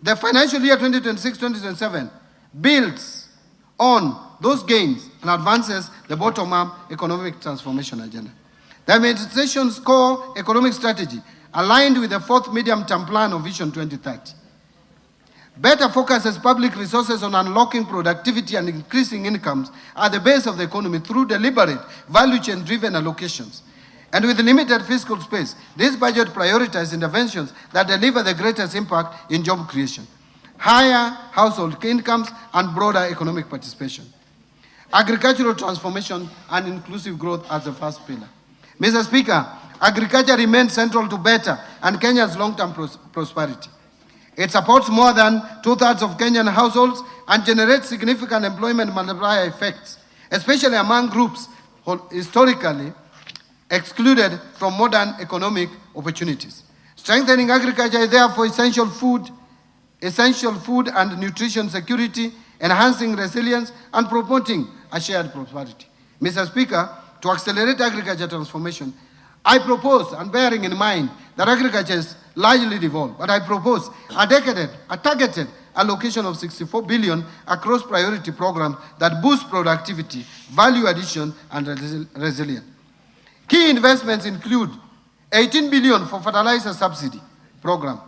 the financial year 2026-2027 builds on those gains and advances the bottom-up economic transformation agenda. The administration's core economic strategy aligned with the fourth medium-term plan of Vision 2030. Better focuses public resources on unlocking productivity and increasing incomes at the base of the economy through deliberate, value chain-driven allocations. And with limited fiscal space, this budget prioritizes interventions that deliver the greatest impact in job creation, higher household incomes, and broader economic participation. Agricultural transformation and inclusive growth as the first pillar. Mr. Speaker, agriculture remains central to better and Kenya's long-term prosperity. It supports more than 2/3 of Kenyan households and generates significant employment multiplier effects, especially among groups historically excluded from modern economic opportunities. Strengthening agriculture is therefore essential food and nutrition security, enhancing resilience, and promoting a shared prosperity. Mr. Speaker, to accelerate agriculture transformation, I propose, and bearing in mind that agriculture is largely devolved, but I propose a targeted allocation of 64 billion across priority programs that boost productivity, value addition, and resilience. Key investments include 18 billion for fertilizer subsidy program,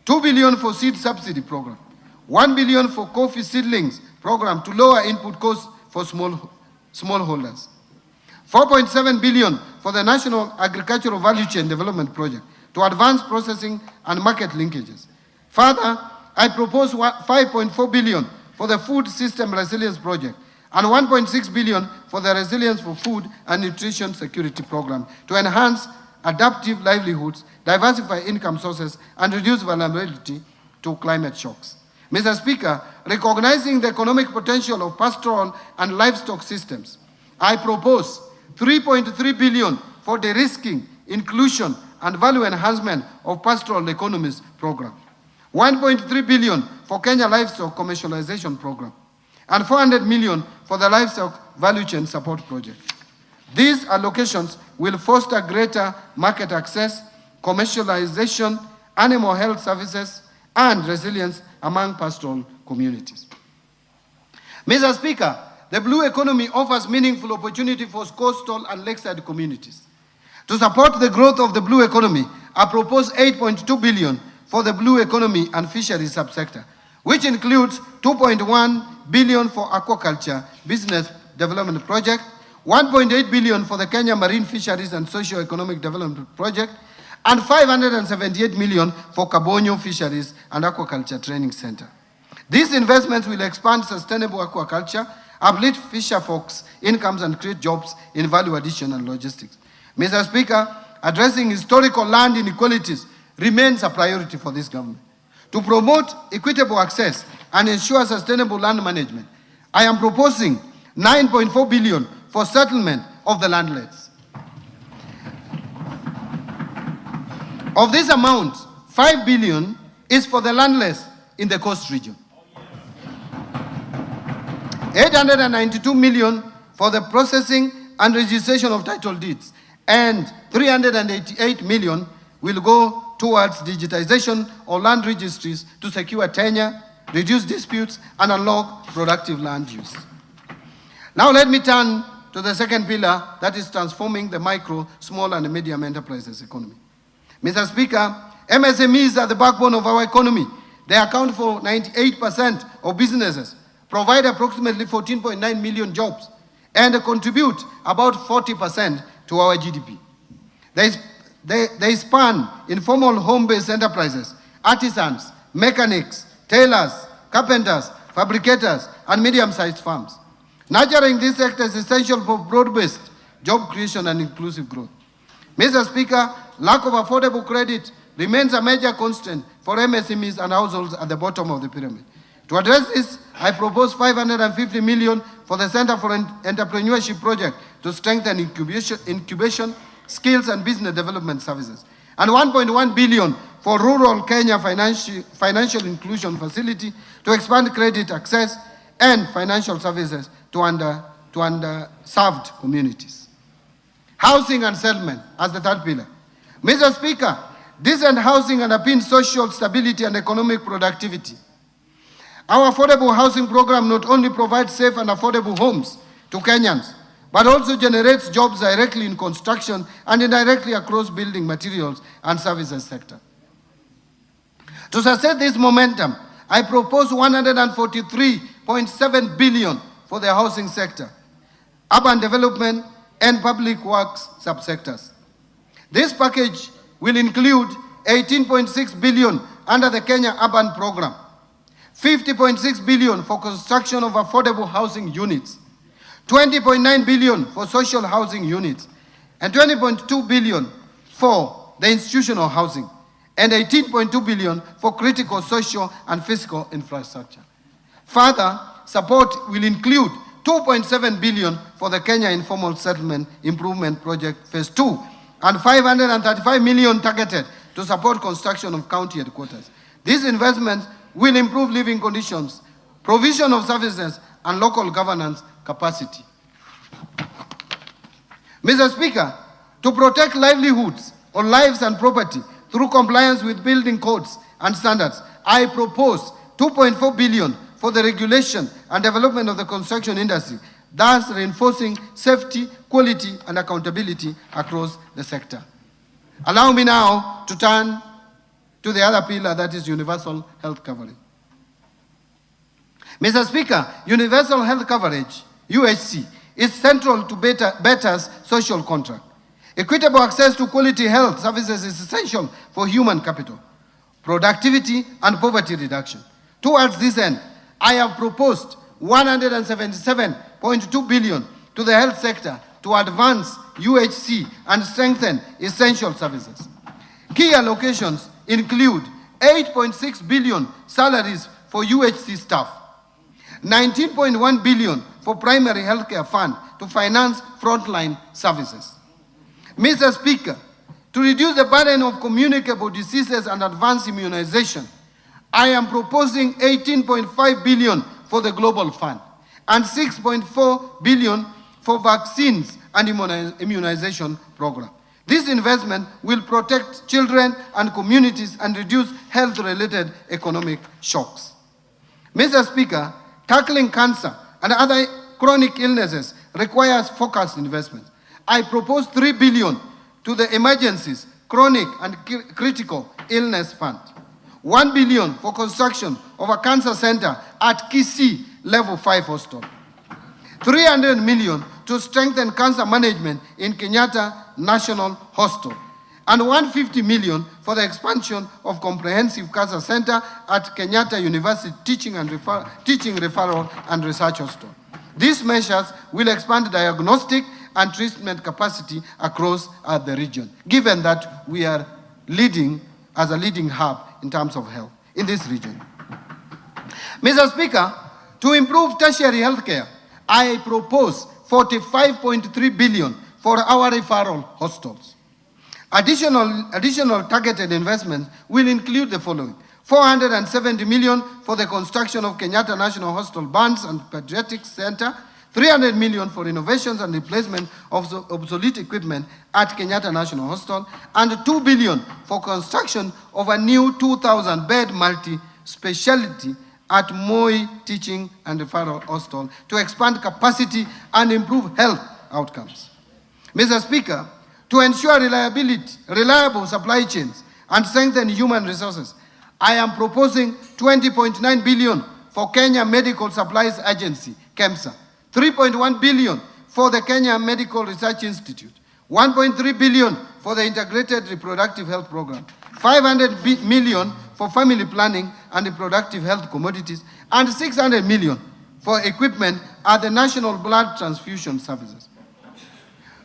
2 billion for seed subsidy program, 1 billion for coffee seedlings program to lower input costs for smallholders, 4.7 billion for the National Agricultural Value Chain Development Project to advance processing and market linkages. Further, I propose 5.4 billion for the Food System Resilience Project and 1.6 billion for the Resilience for Food and Nutrition Security Program to enhance adaptive livelihoods, diversify income sources, and reduce vulnerability to climate shocks. Mr. Speaker, recognizing the economic potential of pastoral and livestock systems, I propose 3.3 billion for de-risking, inclusion, and value enhancement of pastoral economies program, 1.3 billion for Kenya Livestock Commercialization Program, and 400 million for the Livestock Value Chain Support Project. These allocations will foster greater market access, commercialization, animal health services, and resilience among pastoral communities. Mr. Speaker, the blue economy offers meaningful opportunity for coastal and lakeside communities. To support the growth of the blue economy, I propose 8.2 billion for the blue economy and fisheries subsector, which includes 2.1 billion for aquaculture business development project, 1.8 billion for the Kenya Marine Fisheries and Socio-Economic Development Project, and 578 million for Kabonyo Fisheries and Aquaculture Training Center. These investments will expand sustainable aquaculture, uplift fisher folks' incomes, and create jobs in value addition and logistics. Mr. Speaker, addressing historical land inequalities remains a priority for this government. To promote equitable access and ensure sustainable land management, I am proposing 9.4 billion for settlement of the landlords. Of this amount, 5 billion is for the landless in the coast region. 892 million for the processing and registration of title deeds, and 388 million will go towards digitization of land registries to secure tenure, reduce disputes, and unlock productive land use. Now let me turn to the second pillar, that is transforming the micro, small, and medium enterprises economy. Mr. Speaker, MSMEs are the backbone of our economy. They account for 98% of businesses, provide approximately 14.9 million jobs, and contribute about 40% to our GDP. They span informal home-based enterprises, artisans, mechanics, tailors, carpenters, fabricators, and medium-sized firms. Nurturing this sector is essential for broad-based job creation and inclusive growth. Mr. Speaker, lack of affordable credit remains a major constraint for MSMEs and households at the bottom of the pyramid. To address this, I propose 550 million for the Center for Entrepreneurship Project to strengthen incubation, skills, and business development services, and 1.1 billion for Rural Kenya Financial Inclusion Facility to expand credit access and financial services to underserved communities. Housing and settlement as the third pillar. Mr. Speaker, decent housing underpins social stability and economic productivity. Our affordable housing program not only provides safe and affordable homes to Kenyans, but also generates jobs directly in construction and indirectly across building materials and services sector. To sustain this momentum, I propose 143.7 billion for the housing sector, urban development, and public works subsectors. This package will include 18.6 billion under the Kenya Urban Program, 50.6 billion for construction of affordable housing units, 20.9 billion for social housing units, and 20.2 billion for the institutional housing, and 18.2 billion for critical social and physical infrastructure. Further, support will include 2.7 billion for the Kenya Informal Settlement Improvement Project Phase 2, and 535 million targeted to support construction of county headquarters. These investments will improve living conditions, provision of services, and local governance capacity. Mr. Speaker, to protect livelihoods or lives and property through compliance with building codes and standards, I propose 2.4 billion for the regulation and development of the construction industry, thus reinforcing safety, quality, and accountability across the sector. Allow me now to turn to the other pillar, that is universal health coverage. Mr. Speaker, universal health coverage, UHC, is central to Better's social contract. Equitable access to quality health services is essential for human capital, productivity, and poverty reduction. Towards this end, I have proposed 177.2 billion to the health sector to advance UHC and strengthen essential services. Key allocations include 8.6 billion salaries for UHC staff, 19.1 billion for primary healthcare fund to finance frontline services. Mr. Speaker, to reduce the burden of communicable diseases and advance immunization, I am proposing 18.5 billion for the Global Fund and 6.4 billion for vaccines and immunization program. This investment will protect children and communities and reduce health-related economic shocks. Mr. Speaker, tackling cancer and other chronic illnesses requires focused investment. I propose 3 billion to the Emergencies, Chronic and Critical Illness Fund, 1 billion for construction of a cancer center at Kisii Level 5 Hospital, 300 million to strengthen cancer management in Kenyatta National Hospital, and 150 million for the expansion of Comprehensive Cancer Center at Kenyatta University Teaching Referral and Research Hospital. These measures will expand diagnostic and treatment capacity across the region, given that we are leading as a leading hub in terms of health in this region. Mr. Speaker, To improve tertiary healthcare, I propose 45.3 billion for our referral hospitals. Additional targeted investments will include the following: 470 million for the construction of Kenyatta National Hospital Burns and Pediatrics Center, 300 million for innovations and replacement of obsolete equipment at Kenyatta National Hospital, and 2 billion for construction of a new 2,000-bed multi-speciality at Moi Teaching and Referral Hospital to expand capacity and improve health outcomes. Mr. Speaker, to ensure reliable supply chains and strengthen human resources, I am proposing 20.9 billion for Kenya Medical Supplies Agency, KEMSA, 3.1 billion for the Kenya Medical Research Institute, 1.3 billion for the Integrated Reproductive Health Program, 500 million for family planning and reproductive health commodities, and 600 million for equipment at the National Blood Transfusion Services.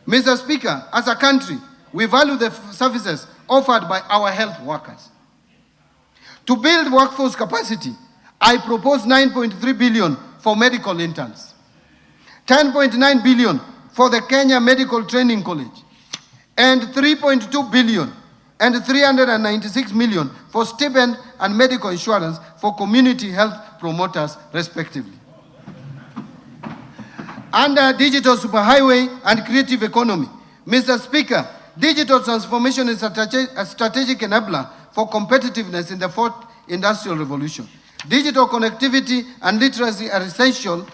Mr. Speaker, as a country, we value the services offered by our health workers. To build workforce capacity, I propose 9.3 billion for medical interns, 10.9 billion for the Kenya Medical Training College, and 3.2 billion and 396 million for stipend and medical insurance for community health promoters, respectively. Under digital superhighway and creative economy, Mr. Speaker, digital transformation is a strategic enabler for competitiveness in the fourth industrial revolution. Digital connectivity and literacy are essential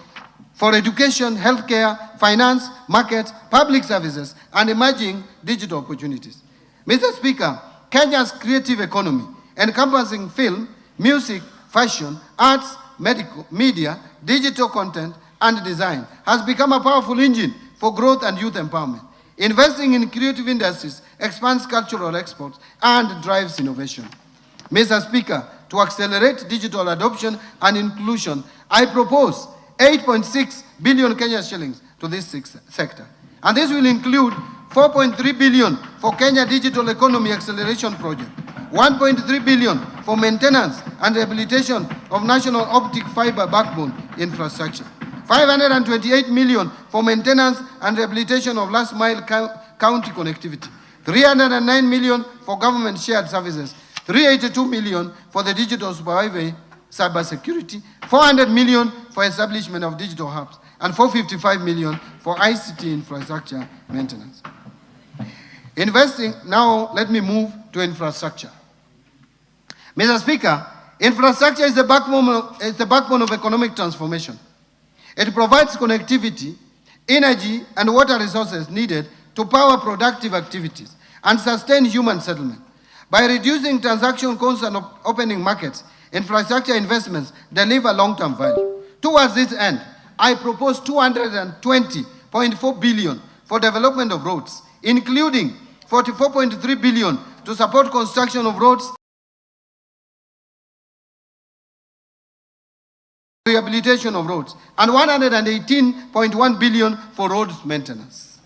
for education, healthcare, finance, markets, public services, and emerging digital opportunities. Mr. Speaker, Kenya's creative economy, encompassing film, music, fashion, arts, media, digital content, and design, has become a powerful engine for growth and youth empowerment. Investing in creative industries expands cultural exports and drives innovation. Mr. Speaker, to accelerate digital adoption and inclusion, I propose 8.6 billion Kenya shillings to this sector. And this will include 4.3 billion for Kenya Digital Economy Acceleration Project, 1.3 billion for maintenance and rehabilitation of national optic fiber backbone infrastructure, 528 million for maintenance and rehabilitation of last mile county connectivity, 309 million for government shared services, 382 million for the digital superhighway cybersecurity, 400 million for establishment of digital hubs, and 455 million for ICT infrastructure maintenance. Now let me move to infrastructure. Mr. Speaker, infrastructure is the backbone of economic transformation. It provides connectivity, energy, and water resources needed to power productive activities and sustain human settlement. By reducing transaction costs and opening markets, infrastructure investments deliver long-term value. Towards this end, I propose 220.4 billion for development of roads, including 44.3 billion to support construction of roads, rehabilitation of roads, and 118.1 billion for roads maintenance.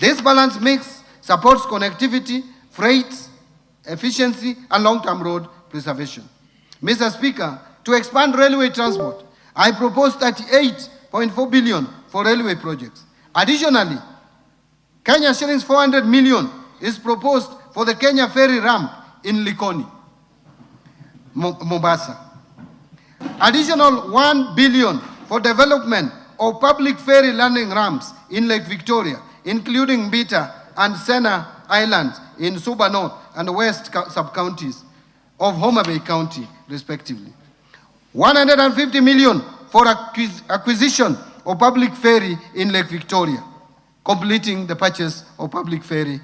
This balanced mix supports connectivity, freight, efficiency, and long-term road preservation. Mr. Speaker, to expand railway transport, I propose 38.4 billion for railway projects. Additionally, Kenya shillings 400 million is proposed for the Kenya ferry ramp in Likoni, Mombasa. Additional 1 billion for development of public ferry landing ramps in Lake Victoria, including Mbita and Sena Islands in Suba North and West sub-counties of Homa Bay County, respectively. 150 million for acquisition of public ferry in Lake Victoria, completing the purchase of public ferry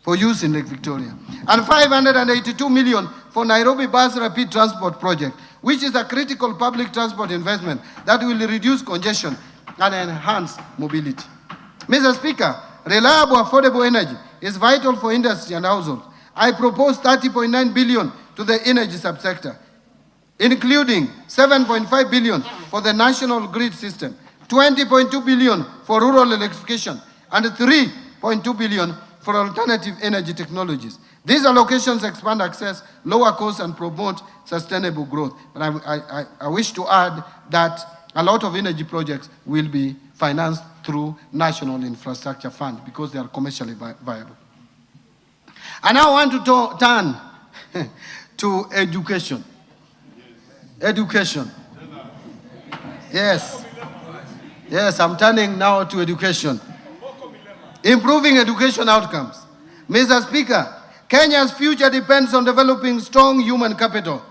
for use in Lake Victoria. And 582 million for Nairobi Bus Rapid Transport Project, which is a critical public transport investment that will reduce congestion and enhance mobility. Mr. Speaker, reliable, affordable energy is vital for industry and households. I propose 30.9 billion to the energy subsector, including 7.5 billion for the national grid system, 20.2 billion for rural electrification, and 3.2 billion for alternative energy technologies. These allocations expand access, lower costs, and promote sustainable growth. But I wish to add that a lot of energy projects will be financed through National Infrastructure Fund because they are commercially viable. And I want to turn to education. Education. Yes. Yes, I'm turning now to education. Improving education outcomes. Mr. Speaker, Kenya's future depends on developing strong human capital.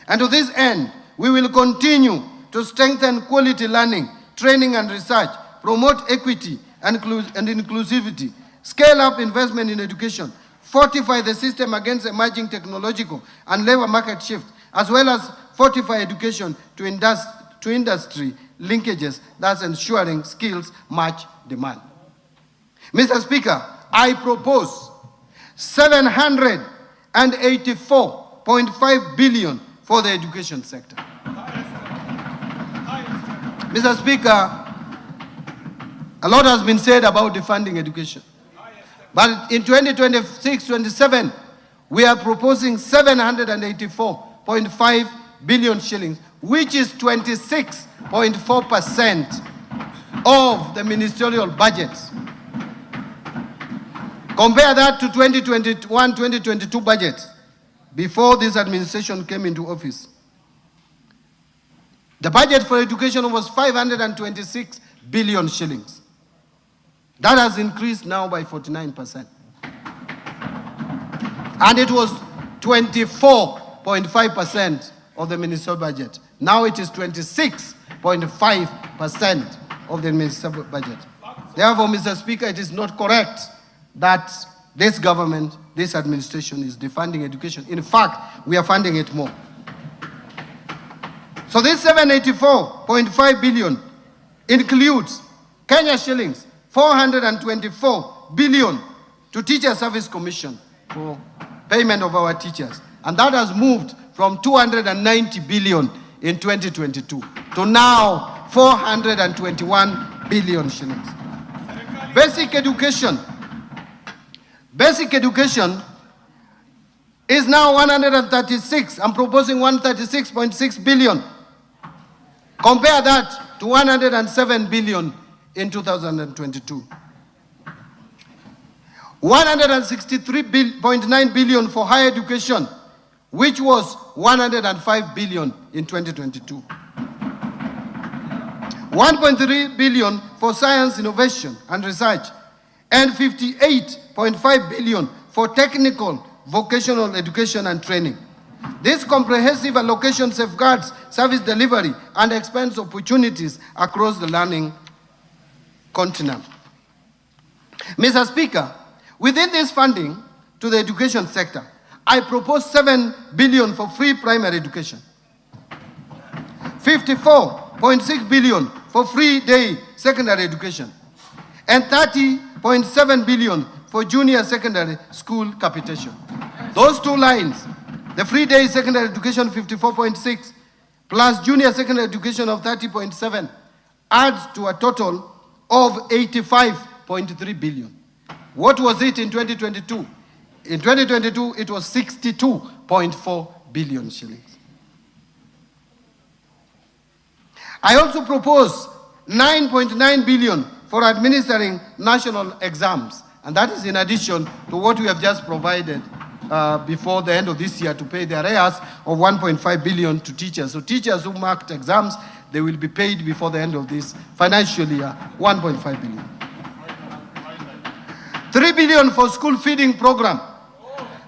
And to this end, we will continue to strengthen quality learning, training and research, promote equity and inclusivity, scale up investment in education, fortify the system against emerging technological and labor market shifts, as well as fortify education to industry linkages, thus ensuring skills match demand. Mr. Speaker, I propose 784.5 billion for the education sector. Mr. Speaker, a lot has been said about defunding education. But in 2026-27, we are proposing 784.5 billion shillings, which is 26.4% of the ministerial budgets. Compare that to 2021-2022 budget before this administration came into office. The budget for education was 526 billion shillings. That has increased now by 49%. And it was 24.5% of the ministerial budget. Now it is 26.5% of the ministerial budget. Therefore, Mr. Speaker, it is not correct that this government, this administration is defunding education. In fact, we are funding it more. So this 784.5 billion includes Kenya shillings 424 billion to Teacher Service Commission for payment of our teachers. And that has moved from 290 billion in 2022 to now 421 billion shillings. Basic education is now 136. I'm proposing 136.6 billion. Compare that to 107 billion in 2022. 163.9 billion for higher education, which was 105 billion in 2022. 1.3 billion for science, innovation and research, and 58.5 billion for technical, vocational education and training. This comprehensive allocation safeguards service delivery and expands opportunities across the learning continent. Mr. Speaker, within this funding to the education sector, I propose 7 billion for free primary education, 54.6 billion for free day secondary education, and 30.7 billion for junior secondary school capitation. Those two lines, the free day secondary education 54.6 plus junior secondary education of 30.7 adds to a total of 85.3 billion. What was it in 2022? In 2022, it was 62.4 billion shillings. I also propose 9.9 billion for administering national exams, and that is in addition to what we have just provided before the end of this year to pay the arrears of 1.5 billion to teachers. So teachers who marked exams, they will be paid before the end of this financial year, 1.5 billion. 3 billion for school feeding program.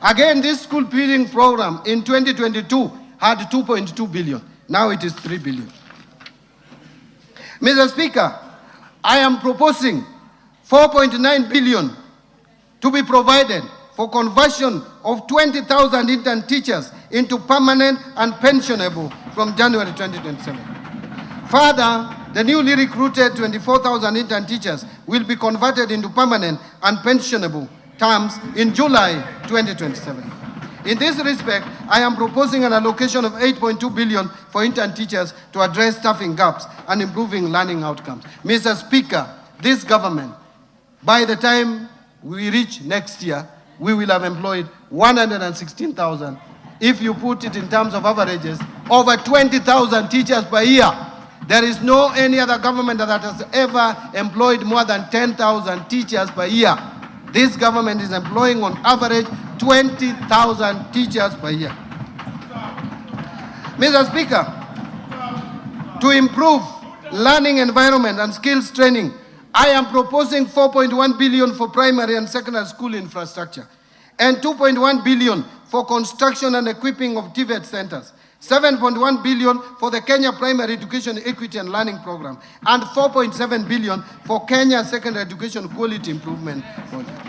Again, this school feeding program in 2022 had 2.2 billion. Now it is 3 billion. Mr. Speaker, I am proposing 4.9 billion to be provided for conversion of 20,000 intern teachers into permanent and pensionable from January 2027. Further, the newly recruited 24,000 intern teachers will be converted into permanent and pensionable terms in July 2027. In this respect, I am proposing an allocation of 8.2 billion for intern teachers to address staffing gaps and improving learning outcomes. Mr. Speaker, this government, by the time we reach next year, we will have employed 116,000. If you put it in terms of averages, over 20,000 teachers per year There is no any other government that has ever employed more than 10,000 teachers per year. This government is employing on average 20,000 teachers per year. Mr. Speaker, to improve learning environment and skills training, I am proposing 4.1 billion for primary and secondary school infrastructure and 2.1 billion for construction and equipping of TVET centers, 7.1 billion for the Kenya Primary Education Equity and Learning Program, and 4.7 billion for Kenya Secondary Education Quality Improvement Project.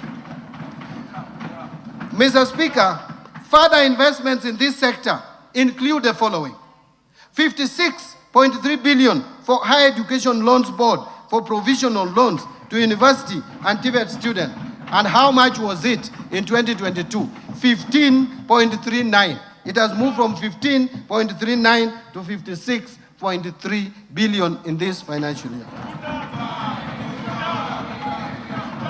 Mr. Speaker, further investments in this sector include the following: 56.3 billion for Higher Education Loans Board for provisional loans to university and TVET students. And how much was it in 2022? 15.39. It has moved from 15.39 to 56.3 billion in this financial year.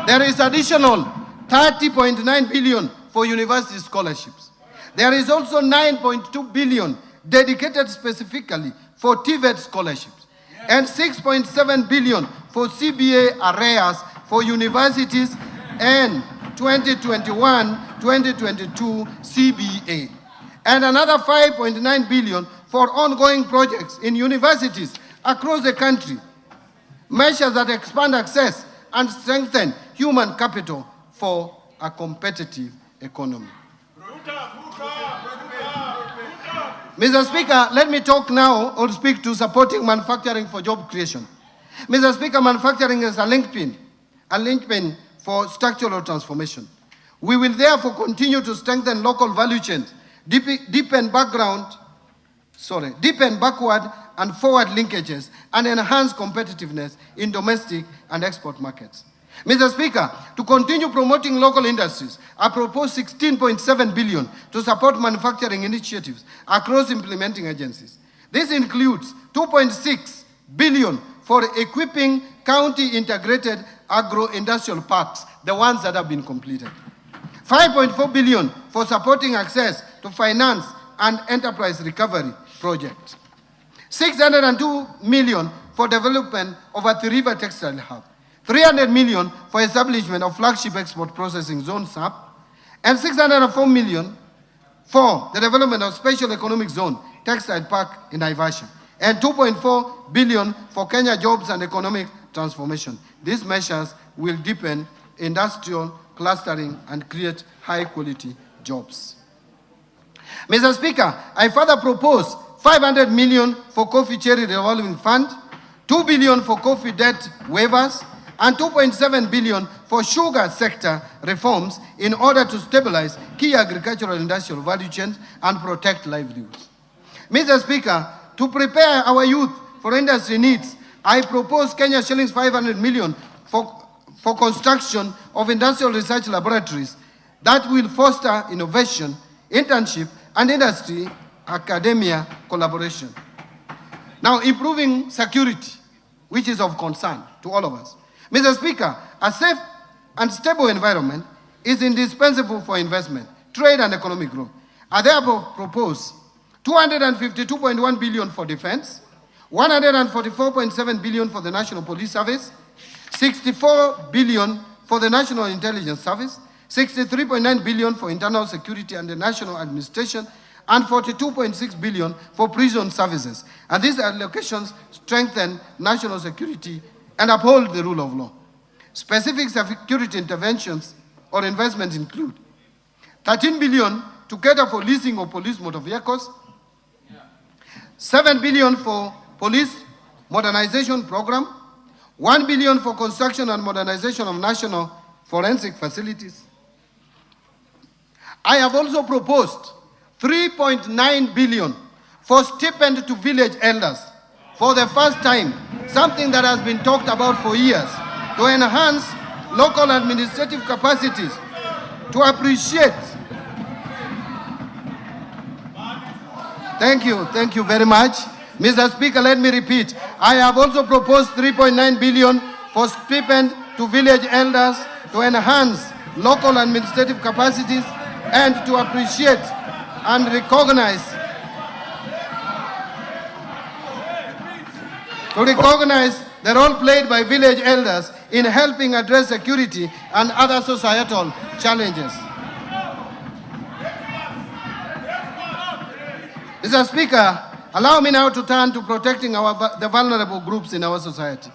There is additional 30.9 billion for university scholarships. There is also 9.2 billion dedicated specifically for TVET scholarships and 6.7 billion for CBA arrears for universities and 2021-2022 CBA. And another 5.9 billion for ongoing projects in universities across the country, measures that expand access and strengthen human capital for a competitive economy. Mr. Speaker, let me talk now or speak to supporting manufacturing for job creation. Mr. Speaker, manufacturing is a linchpin for structural transformation. We will therefore continue to strengthen local value chains, deepen backward and forward linkages, and enhance competitiveness in domestic and export markets. Mr. Speaker, to continue promoting local industries, I propose 16.7 billion to support manufacturing initiatives across implementing agencies. This includes 2.6 billion for equipping county integrated agro-industrial parks, the ones that have been completed. 5.4 billion for supporting access to finance and enterprise recovery projects. 602 million for development of a three-river textile hub. 300 million for establishment of flagship export processing zone SAP, and 604 million for the development of special economic zone textile park in Naivasha, and 2.4 billion for Kenya jobs and economic transformation. These measures will deepen industrial clustering and create high-quality jobs. Mr. Speaker, I further propose 500 million for coffee cherry revolving fund, 2 billion for coffee debt waivers, and 2.7 billion for sugar sector reforms in order to stabilize key agricultural industrial value chains and protect livelihoods. Mr. Speaker, to prepare our youth for industry needs, I propose Kenya shillings 500 million for construction of industrial research laboratories that will foster innovation, internship, and industry academia collaboration. Now, improving security, which is of concern to all of us. Mr. Speaker, a safe and stable environment is indispensable for investment, trade, and economic growth. I therefore propose 252.1 billion for defense, 144.7 billion for the National Police Service, 64 billion for the National Intelligence Service, 63.9 billion for internal security and the national administration, and 42.6 billion for prison services. And these allocations strengthen national security and uphold the rule of law. Specific security interventions or investments include 13 billion to cater for leasing of police motor vehicles, 7 billion for police modernization program, 1 billion for construction and modernization of national forensic facilities. I have also proposed 3.9 billion for stipend to village elders for the first time, something that has been talked about for years, to enhance local administrative capacities, to appreciate. Thank you very much. Mr. Speaker, let me repeat. I have also proposed 3.9 billion for stipend to village elders to enhance local administrative capacities and to appreciate and recognize. to recognize the role played by village elders in helping address security and other societal challenges. Mr. Speaker, allow me now to turn to protecting the vulnerable groups in our society.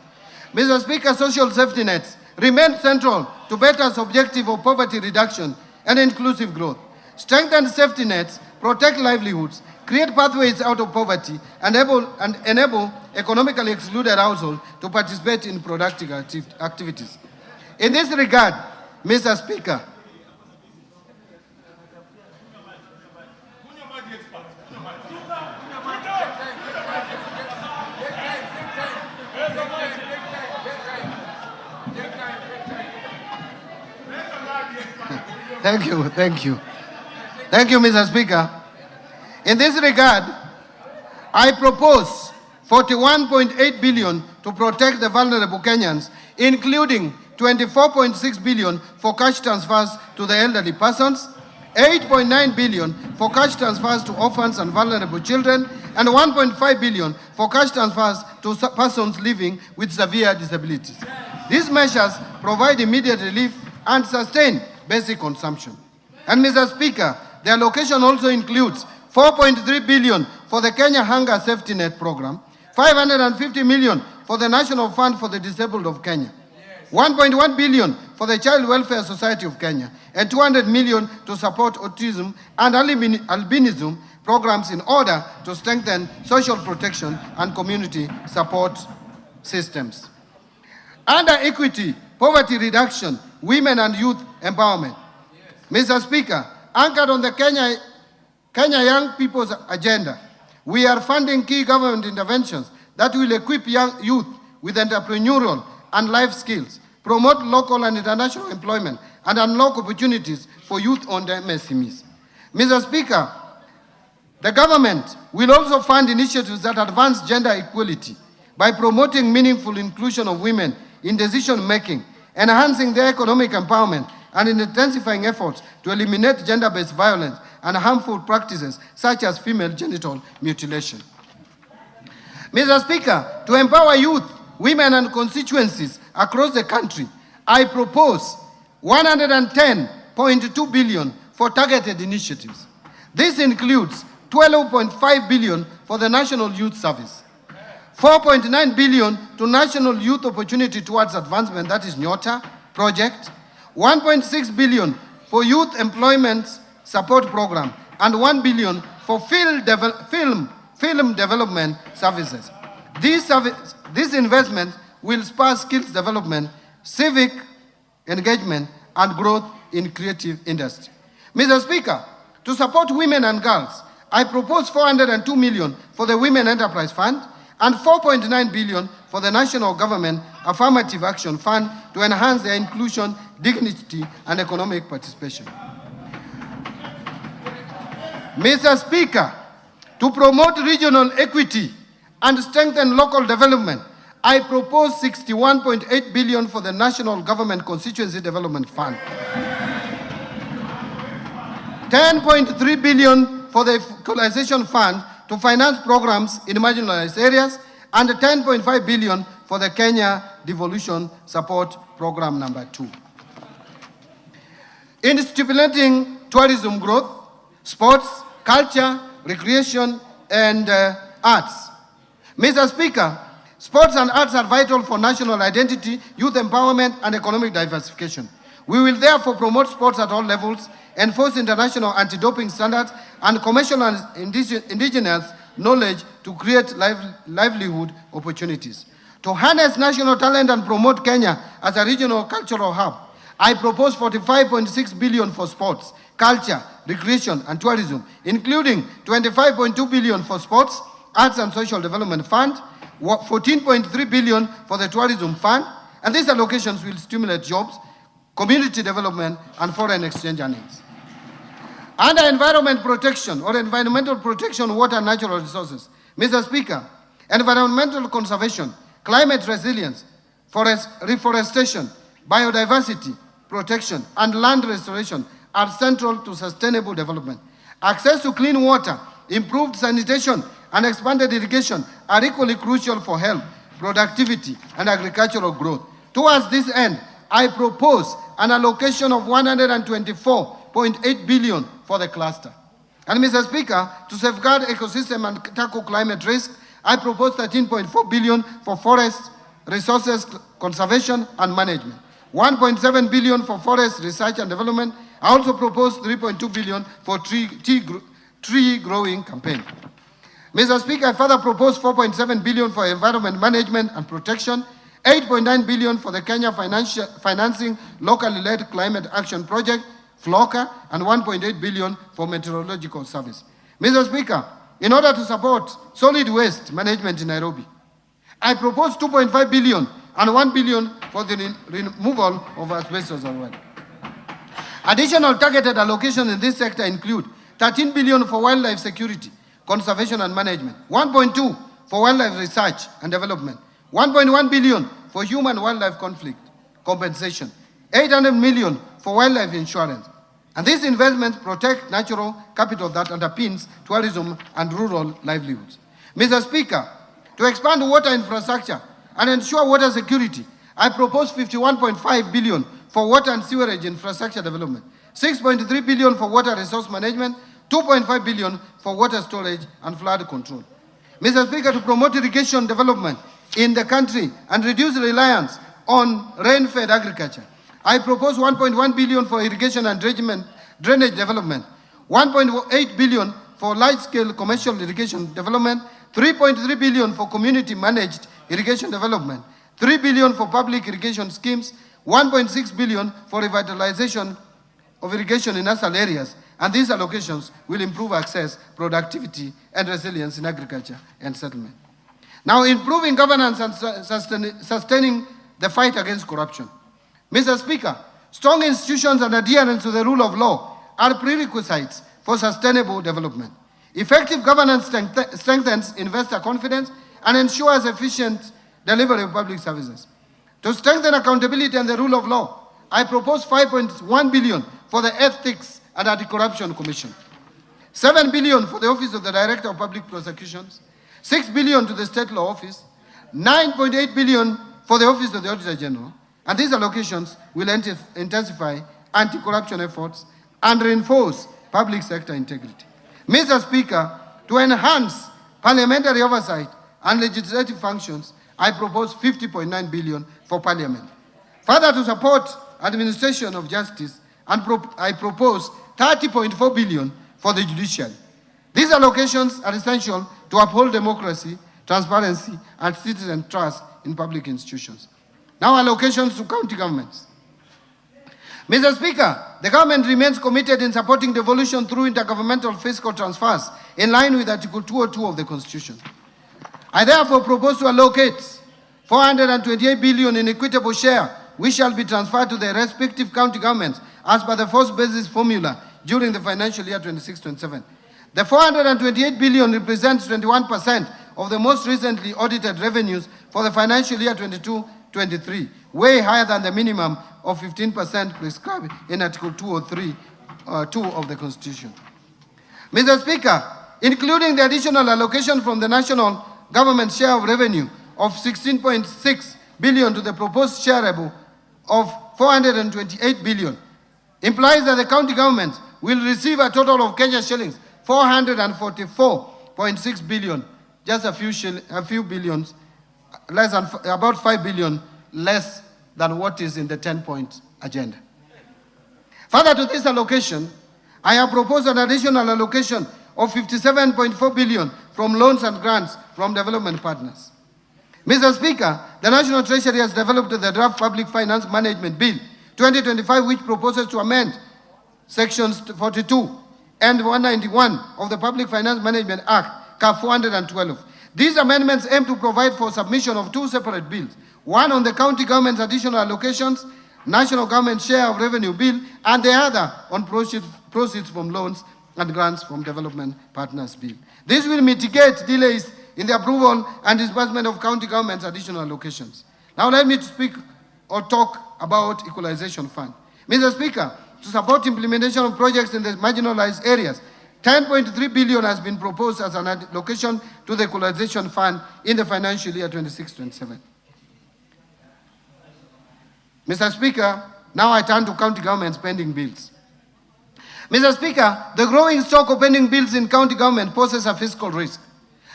Mr. Speaker, social safety nets remain central to BETA's objective of poverty reduction and inclusive growth. Strengthen safety nets, protect livelihoods, create pathways out of poverty, and enable economically excluded households to participate in productive activities. In this regard, Mr. Speaker, Thank you, Mr. Speaker. In this regard, I propose 41.8 billion to protect the vulnerable Kenyans, including 24.6 billion for cash transfers to the elderly persons, 8.9 billion for cash transfers to orphans and vulnerable children, and 1.5 billion for cash transfers to persons living with severe disabilities. These measures provide immediate relief and sustain basic consumption. And Mr. Speaker, the allocation also includes 4.3 billion for the Kenya Hunger Safety Net Program, 550 million for the National Fund for the Disabled of Kenya, 1.1 billion for the Child Welfare Society of Kenya, and 200 million to support autism and albinism programs in order to strengthen social protection and community support systems. Under equity, poverty reduction, women and youth empowerment. Mr. Speaker, anchored on the Kenya Young People's Agenda, we are funding key government interventions that will equip young youth with entrepreneurial and life skills, promote local and international employment, and unlock opportunities for youth-owned MSMEs. Mr. Speaker, the government will also fund initiatives that advance gender equality by promoting meaningful inclusion of women in decision-making, enhancing their economic empowerment, and in intensifying efforts to eliminate gender-based violence and harmful practices such as female genital mutilation. Mr. Speaker, to empower youth, women, and constituencies across the country, I propose 110.2 billion for targeted initiatives. This includes 12.5 billion for the National Youth Service, 4.9 billion to National Youth Opportunity Towards Advancement, that is NYOTA project, 1.6 billion for Youth Employment Support Program, and 1 billion for film development services. This investment will spur skills development, civic engagement, and growth in creative industry. Mr. Speaker, to support women and girls, I propose 402 million for the Women Enterprise Fund and 4.9 billion for the National Government Affirmative Action Fund to enhance their inclusion, dignity, and economic participation. Mr. Speaker, to promote regional equity and strengthen local development, I propose 61.8 billion for the National Government Constituency Development Fund, 10.3 billion for the Equalization Fund to finance programs in marginalized areas, and 10.5 billion for the Kenya Devolution Support Program number 2. In stimulating tourism growth, sports, culture, recreation, and arts. Mr. Speaker, sports and arts are vital for national identity, youth empowerment, and economic diversification. We will therefore promote sports at all levels, enforce international anti-doping standards, and commercial and indigenous knowledge to create livelihood opportunities. To harness national talent and promote Kenya as a regional cultural hub, I propose 45.6 billion for sports, culture, recreation, and tourism, including 25.2 billion for sports, arts and social development fund, 14.3 billion for the tourism fund, and these allocations will stimulate jobs, community development, and foreign exchange earnings. Under environmental protection, water and natural resources, Mr. Speaker, environmental conservation, climate resilience, forest reforestation, biodiversity protection, and land restoration are central to sustainable development. Access to clean water, improved sanitation, and expanded irrigation are equally crucial for health, productivity, and agricultural growth. Towards this end, I propose an allocation of 124.8 billion for the cluster. And Mr. Speaker, to safeguard ecosystem and tackle climate risk, I propose 13.4 billion for forest resources conservation and management, 1.7 billion for forest research and development. I also propose 3.2 billion for tree growing campaign. Mr. Speaker, I further propose 4.7 billion for environment management and protection, 8.9 billion for the Kenya financing locally led climate action project, FLOCA, and 1.8 billion for meteorological service. Mr. Speaker, in order to support solid waste management in Nairobi, I propose 2.5 billion and 1 billion for the removal of asbestos as well. Additional targeted allocations in this sector include 13 billion for wildlife security, conservation and management, 1.2 for wildlife research and development, 1.1 billion for human-wildlife conflict compensation, 800 million for wildlife insurance. And these investments protect natural capital that underpins tourism and rural livelihoods. Mr. Speaker, to expand water infrastructure and ensure water security, I propose 51.5 billion for water and sewerage infrastructure development, 6.3 billion for water resource management, 2.5 billion for water storage and flood control. Mr. Speaker, to promote irrigation development in the country and reduce reliance on rain-fed agriculture, I propose 1.1 billion for irrigation and drainage development, 1.8 billion for large-scale commercial irrigation development, 3.3 billion for community-managed irrigation development, 3 billion for public irrigation schemes, 1.6 billion for revitalization of irrigation in asal areas, and these allocations will improve access, productivity, and resilience in agriculture and settlement. Now, improving governance and sustaining the fight against corruption. Mr. Speaker, strong institutions and adherence to the rule of law are prerequisites for sustainable development. Effective governance strengthens investor confidence and ensures efficient delivery of public services. To strengthen accountability and the rule of law, I propose 5.1 billion for the Ethics and Anti-Corruption Commission, 7 billion for the Office of the Director of Public Prosecutions, 6 billion to the State Law Office, 9.8 billion for the Office of the Auditor General, and these allocations will intensify anti-corruption efforts and reinforce public sector integrity. Mr. Speaker, to enhance parliamentary oversight and legislative functions, I propose 50.9 billion for Parliament. Further, to support administration of justice, I propose 30.4 billion for the judiciary. These allocations are essential to uphold democracy, transparency, and citizen trust in public institutions. Now, allocations to county governments. Mr. Speaker, the government remains committed in supporting devolution through intergovernmental fiscal transfers in line with Article 202 of the Constitution. I therefore propose to allocate 428 billion in equitable share, which shall be transferred to the respective county governments as per the first basis formula during the financial year 26-27. The 428 billion represents 21% of the most recently audited revenues for the financial year 22-23, way higher than the minimum of 15% prescribed in Article 203 2 of the Constitution. Mr. Speaker, including the additional allocation from the national government share of revenue of 16.6 billion to the proposed shareable of 428 billion, implies that the county governments will receive a total of Kenya shillings 444.6 billion, just a few billions, less than about 5 billion less than what is in the 10-point agenda. Further to this allocation, I have proposed an additional allocation of 57.4 billion from loans and grants from development partners. Mr. Speaker, the National Treasury has developed the Draft Public Finance Management Bill 2025, which proposes to amend Sections 42 and 191 of the Public Finance Management Act, CAF 412. These amendments aim to provide for submission of two separate bills, one on the county government's additional allocations, national government share of revenue bill, and the other on proceeds from loans and grants from development partners bill. This will mitigate delays in the approval and disbursement of county government's additional allocations. Now let me speak or talk about Equalization Fund. Mr. Speaker, to support implementation of projects in the marginalized areas, 10.3 billion has been proposed as an allocation to the equalization fund in the financial year 26-27. Mr. Speaker, now I turn to county governments pending bills. Mr. Speaker, the growing stock of pending bills in county government poses a fiscal risk.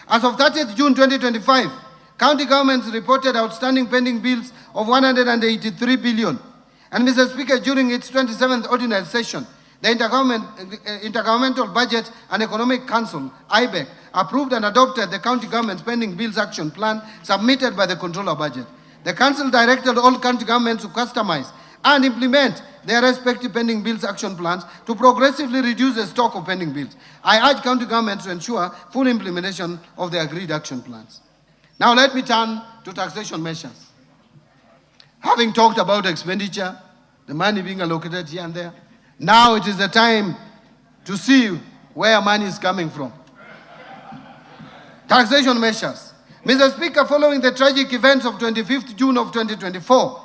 As of 30th June 2025, county governments reported outstanding pending bills of 183 billion. And Mr. Speaker, during its 27th ordinary session, the Intergovernmental Budget and Economic Council, IBEC, approved and adopted the county government pending bills action plan submitted by the Controller Budget. The Council directed all county governments to customize and implement their respective pending bills action plans to progressively reduce the stock of pending bills. I urge county governments to ensure full implementation of the agreed action plans. Now let me turn to taxation measures. Having talked about expenditure, the money being allocated here and there, now it is the time to see where money is coming from. Taxation measures. Mr. Speaker, following the tragic events of 25th June of 2024,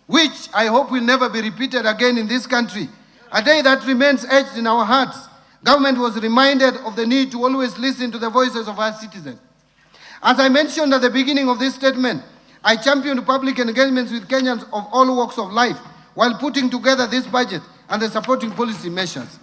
which I hope will never be repeated again in this country, a day that remains etched in our hearts, government was reminded of the need to always listen to the voices of our citizens. As I mentioned at the beginning of this statement, I championed public engagements with Kenyans of all walks of life while putting together this budget and the supporting policy measures.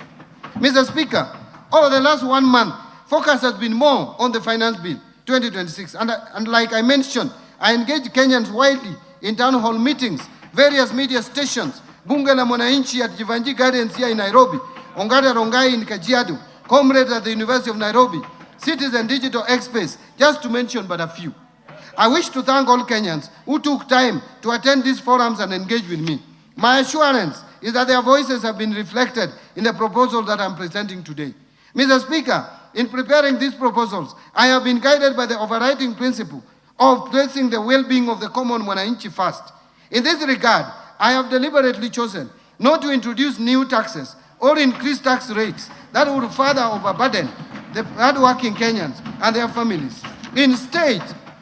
Mr. Speaker, over the last 1 month, focus has been more on the Finance Bill 2026. And like I mentioned, I engaged Kenyans widely in town hall meetings, various media stations, Bunge la Mwananchi at Jivanji Gardens here in Nairobi, Ongata Rongai in Kajiado, comrades at the University of Nairobi, Citizen Digital Express, just to mention but a few. I wish to thank all Kenyans who took time to attend these forums and engage with me. My assurance is that their voices have been reflected in the proposal that I'm presenting today. Mr. Speaker, in preparing these proposals, I have been guided by the overriding principle of placing the well-being of the common Mwananchi first. In this regard, I have deliberately chosen not to introduce new taxes or increase tax rates that would further overburden the hardworking Kenyans and their families. Instead,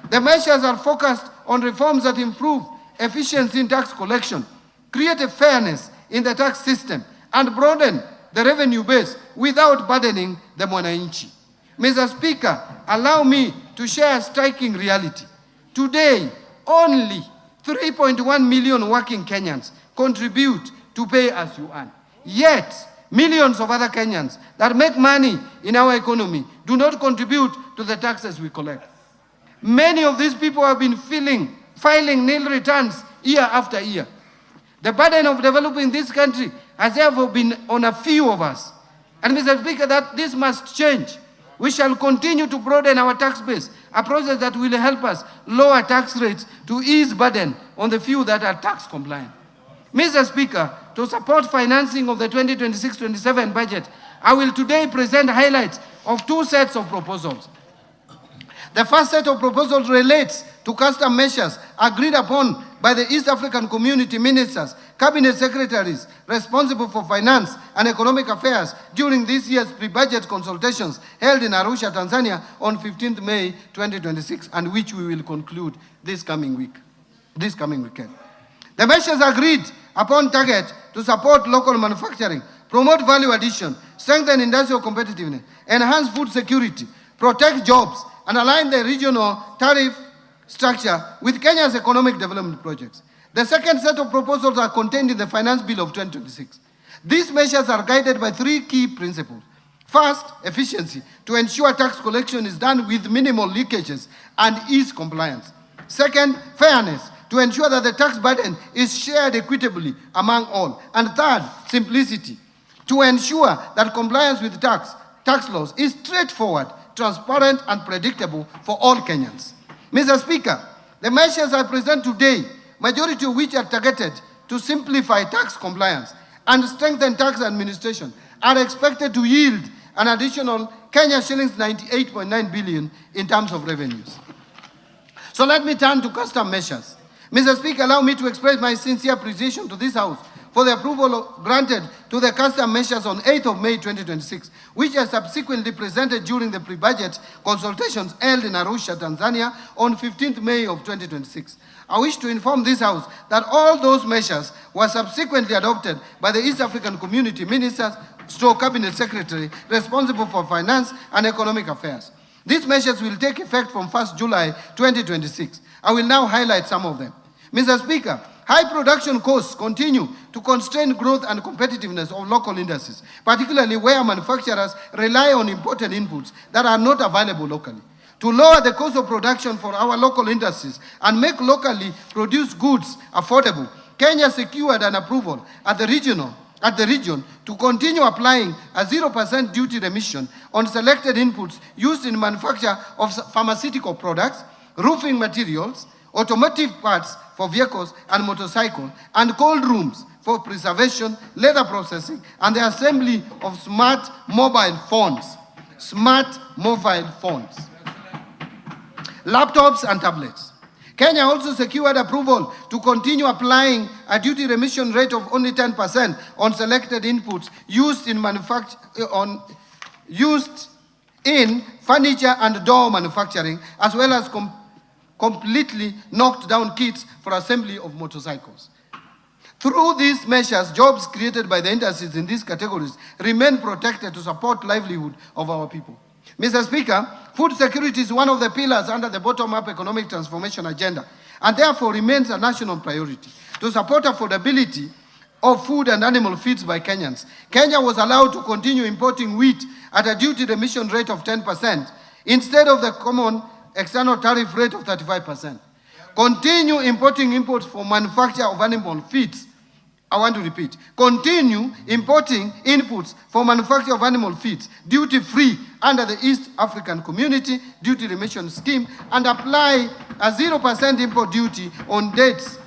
the measures are focused on reforms that improve efficiency in tax collection, create a fairness in the tax system, and broaden the revenue base without burdening the Mwananchi. Mr. Speaker, allow me to share a striking reality. Today, only 3.1 million working Kenyans contribute to pay as you earn. Yet, millions of other Kenyans that make money in our economy do not contribute to the taxes we collect. Many of these people have been filing nil returns year after year. The burden of developing this country has therefore been on a few of us. And Mr. Speaker, that this must change. We shall continue to broaden our tax base, a process that will help us lower tax rates to ease burden on the few that are tax compliant. Mr. Speaker, to support financing of the 2026-27 budget, I will today present highlights of two sets of proposals. The first set of proposals relates to custom measures agreed upon by the East African Community Ministers, Cabinet Secretaries responsible for finance and economic affairs during this year's pre-budget consultations held in Arusha, Tanzania on 15th May 2026, and which we will conclude this coming weekend. The measures agreed upon target to support local manufacturing, promote value addition, strengthen industrial competitiveness, enhance food security, protect jobs, and align the regional tariff structure with Kenya's economic development projects. The second set of proposals are contained in the Finance Bill of 2026. These measures are guided by three key principles. First, efficiency, to ensure tax collection is done with minimal leakages and ease compliance. Second, fairness, to ensure that the tax burden is shared equitably among all. And third, simplicity, to ensure that compliance with tax laws is straightforward, transparent, and predictable for all Kenyans. Mr. Speaker, the measures I present today, majority of which are targeted to simplify tax compliance and strengthen tax administration, are expected to yield an additional Kenya shillings 98.9 billion in terms of revenues. So let me turn to custom measures. Mr. Speaker, allow me to express my sincere appreciation to this House for the approval granted to the custom measures on 8th of May 2026, which are subsequently presented during the pre-budget consultations held in Arusha, Tanzania on 15th May of 2026. I wish to inform this House that all those measures were subsequently adopted by the East African Community Ministers, Cabinet Secretary responsible for finance and economic affairs. These measures will take effect from 1st July 2026. I will now highlight some of them. Mr. Speaker, high production costs continue to constrain growth and competitiveness of local industries, particularly where manufacturers rely on imported inputs that are not available locally. To lower the cost of production for our local industries and make locally produced goods affordable, Kenya secured an approval at the region to continue applying a 0% duty remission on selected inputs used in manufacture of pharmaceutical products, roofing materials, automotive parts for vehicles and motorcycles, and cold rooms for preservation, leather processing, and the assembly of smart mobile phones. Laptops and tablets. Kenya also secured approval to continue applying a duty remission rate of only 10% on selected inputs used in furniture and door manufacturing, as well as completely knocked down kits for assembly of motorcycles. Through these measures, jobs created by the industries in these categories remain protected to support livelihood of our people. Mr. Speaker, food security is one of the pillars under the bottom-up economic transformation agenda, and therefore remains a national priority. To support affordability of food and animal feeds by Kenyans, Kenya was allowed to continue importing wheat at a duty remission rate of 10% instead of the common external tariff rate of 35%. Continue importing imports for manufacture of animal feeds. I want to repeat. Continue importing inputs for manufacture of animal feeds duty-free under the East African Community Duty Remission Scheme, and apply a 0% import duty on dates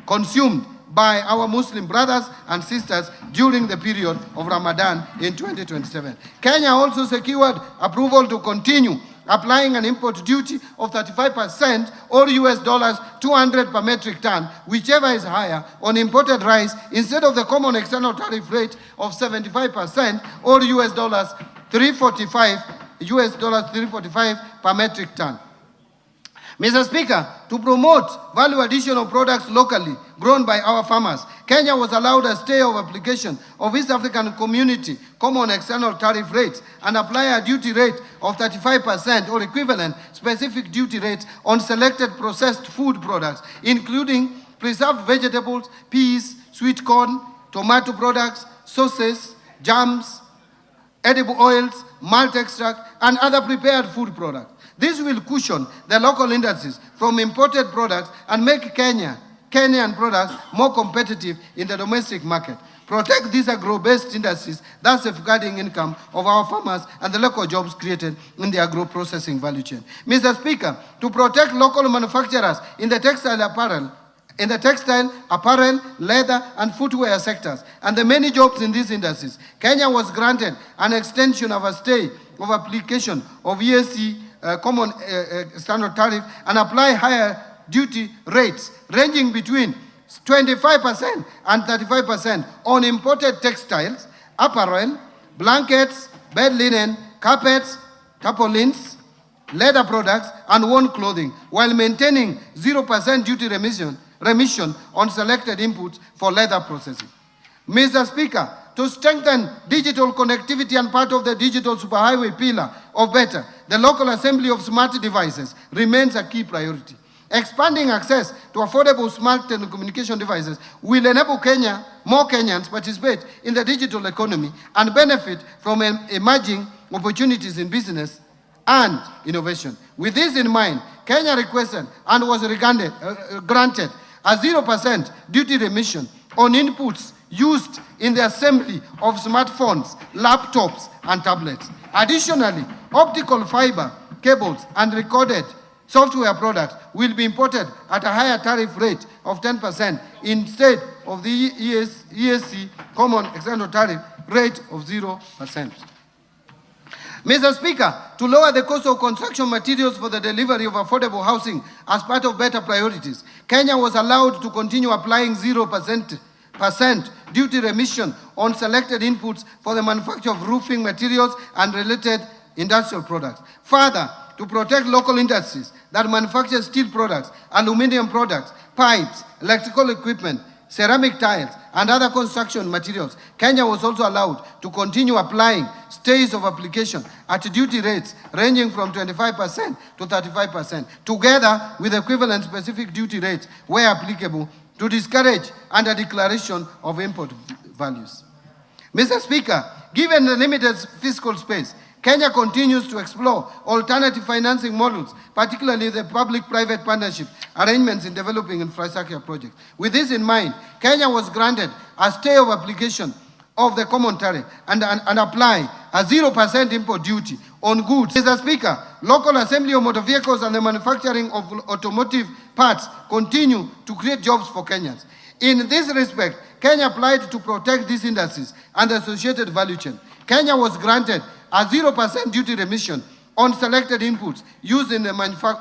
consumed by our Muslim brothers and sisters during the period of Ramadan in 2027. Kenya also secured approval to continue applying an import duty of 35% or $200 per metric ton, whichever is higher, on imported rice instead of the common external tariff rate of 75% or $345 per metric ton. Mr. Speaker, to promote value addition of products locally grown by our farmers, Kenya was allowed a stay of application of East African Community Common External Tariff Rates and apply a duty rate of 35% or equivalent specific duty rates on selected processed food products, including preserved vegetables, peas, sweet corn, tomato products, sauces, jams, edible oils, malt extract, and other prepared food products. This will cushion the local industries from imported products and make Kenyan products more competitive in the domestic market. Protect these agro-based industries, thus safeguarding income of our farmers and the local jobs created in the agro-processing value chain. Mr. Speaker, to protect local manufacturers in the textile, apparel, leather, and footwear sectors, and the many jobs in these industries, Kenya was granted an extension of a stay of application of EAC common standard tariff and apply higher duty rates ranging between 25% and 35% on imported textiles, apparel, blankets, bed linen, carpets, tarpaulins, leather products, and worn clothing, while maintaining 0% duty remission on selected inputs for leather processing. Mr. Speaker, to strengthen digital connectivity and part of the digital superhighway pillar of BETTER, the local assembly of smart devices remains a key priority. Expanding access to affordable smart telecommunication devices will enable more Kenyans participate in the digital economy and benefit from emerging opportunities in business and innovation. With this in mind, Kenya requested and was granted a 0% duty remission on inputs used in the assembly of smartphones, laptops, and tablets. Additionally, optical fiber cables and recorded software products will be imported at a higher tariff rate of 10% instead of the EAC common external tariff rate of 0%. Mr. Speaker, to lower the cost of construction materials for the delivery of affordable housing as part of BETTER priorities, Kenya was allowed to continue applying 0% 30% duty remission on selected inputs for the manufacture of roofing materials and related industrial products. Further, to protect local industries that manufacture steel products, aluminum products, pipes, electrical equipment, ceramic tiles, and other construction materials, Kenya was also allowed to continue applying stays of application at duty rates ranging from 25% to 35%, together with equivalent specific duty rates where applicable, to discourage under declaration of import values. Mr. Speaker, given the limited fiscal space, Kenya continues to explore alternative financing models, particularly the public-private partnership arrangements in developing infrastructure projects. With this in mind, Kenya was granted a stay of application of the common tariff and apply a 0% import duty on goods. Mr. Speaker, local assembly of motor vehicles and the manufacturing of automotive parts continue to create jobs for Kenyans. In this respect, Kenya applied to protect these industries and the associated value chain. Kenya was granted a 0% duty remission on selected inputs used in the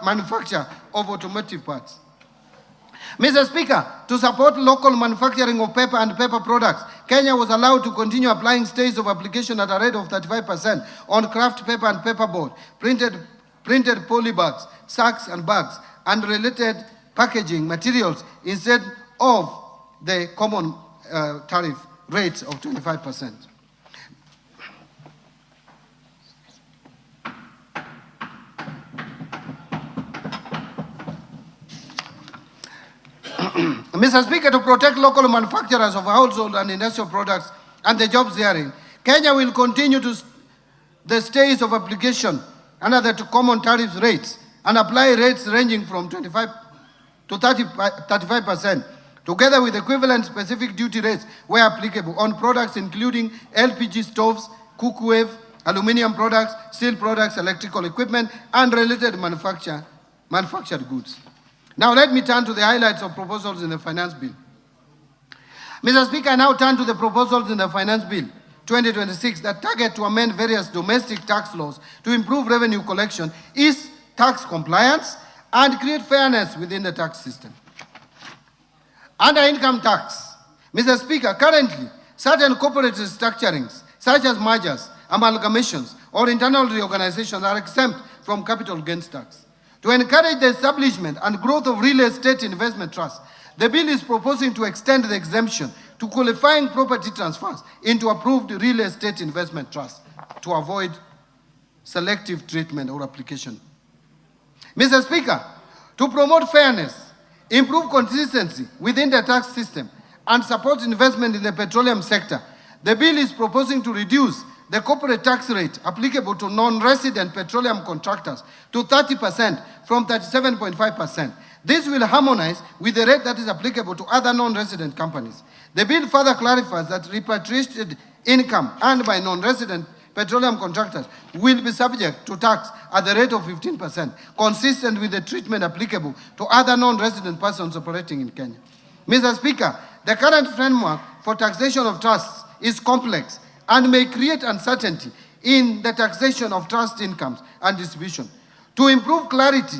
manufacture of automotive parts. Mr. Speaker, to support local manufacturing of paper and paper products, Kenya was allowed to continue applying stays of application at a rate of 35% on craft paper and paperboard, printed polybags, sacks and bags, and related packaging materials instead of the common tariff rates of 25%. Mr. Speaker, to protect local manufacturers of household and industrial products and the jobs therein, Kenya will continue to the stays of application under the common tariff rates and apply rates ranging from 25 to 35%, together with equivalent specific duty rates where applicable on products including LPG stoves, cookware, aluminum products, steel products, electrical equipment, and related manufactured goods. Now let me turn to the highlights of proposals in the Finance Bill. Mr. Speaker, I now turn to the proposals in the Finance Bill 2026 that target to amend various domestic tax laws to improve revenue collection, ease tax compliance, and create fairness within the tax system. Under income tax, Mr. Speaker, currently certain corporate restructurings, such as mergers, amalgamations, or internal reorganizations are exempt from capital gains tax. To encourage the establishment and growth of real estate investment trusts, the bill is proposing to extend the exemption to qualifying property transfers into approved real estate investment trusts to avoid selective treatment or application. Mr. Speaker, to promote fairness, improve consistency within the tax system, and support investment in the petroleum sector, the bill is proposing to reduce the corporate tax rate applicable to non-resident petroleum contractors to 30% from 37.5%. This will harmonize with the rate that is applicable to other non-resident companies. The bill further clarifies that repatriated income earned by non-resident petroleum contractors will be subject to tax at the rate of 15%, consistent with the treatment applicable to other non-resident persons operating in Kenya. Mr. Speaker, the current framework for taxation of trusts is complex and may create uncertainty in the taxation of trust incomes and distribution. To improve clarity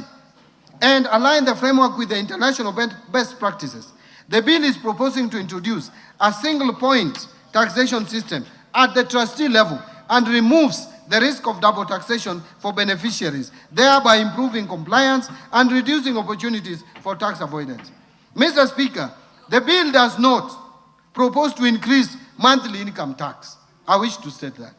and align the framework with the international best practices, the bill is proposing to introduce a single point taxation system at the trustee level and removes the risk of double taxation for beneficiaries, thereby improving compliance and reducing opportunities for tax avoidance. Mr. Speaker, the bill does not propose to increase monthly income tax. I wish to state that.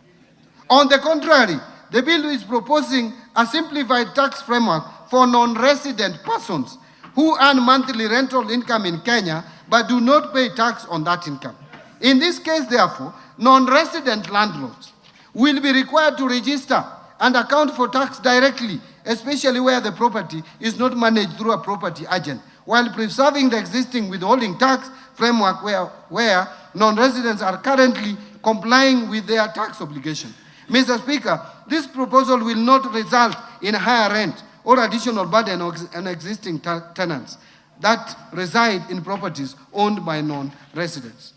On the contrary, the bill is proposing a simplified tax framework for non-resident persons who earn monthly rental income in Kenya but do not pay tax on that income. In this case, therefore, non-resident landlords will be required to register and account for tax directly, especially where the property is not managed through a property agent, while preserving the existing withholding tax framework where non-residents are currently complying with their tax obligation. Mr. Speaker, this proposal will not result in higher rent or additional burden on existing tenants that reside in properties owned by non-residents.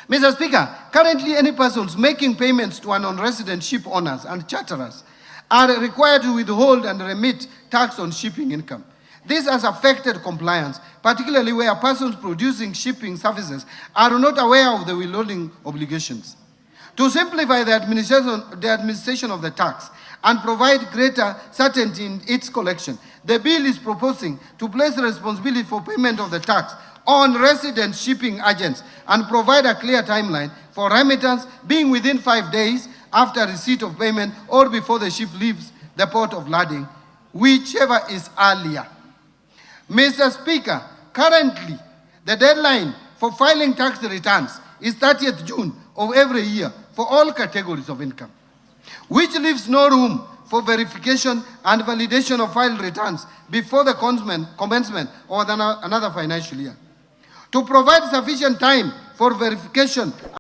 Mr. Speaker, currently any persons making payments to non-resident ship owners and charterers are required to withhold and remit tax on shipping income. This has affected compliance, particularly where persons producing shipping services are not aware of the withholding obligations. To simplify the administration of the tax and provide greater certainty in its collection, the bill is proposing to place the responsibility for payment of the tax on resident shipping agents and provide a clear timeline for remittance being within 5 days after receipt of payment or before the ship leaves the port of landing, whichever is earlier. Mr. Speaker, currently the deadline for filing tax returns is 30th June of every year for all categories of income, which leaves no room for verification and validation of filed returns before the commencement of another financial year. To provide sufficient time for verification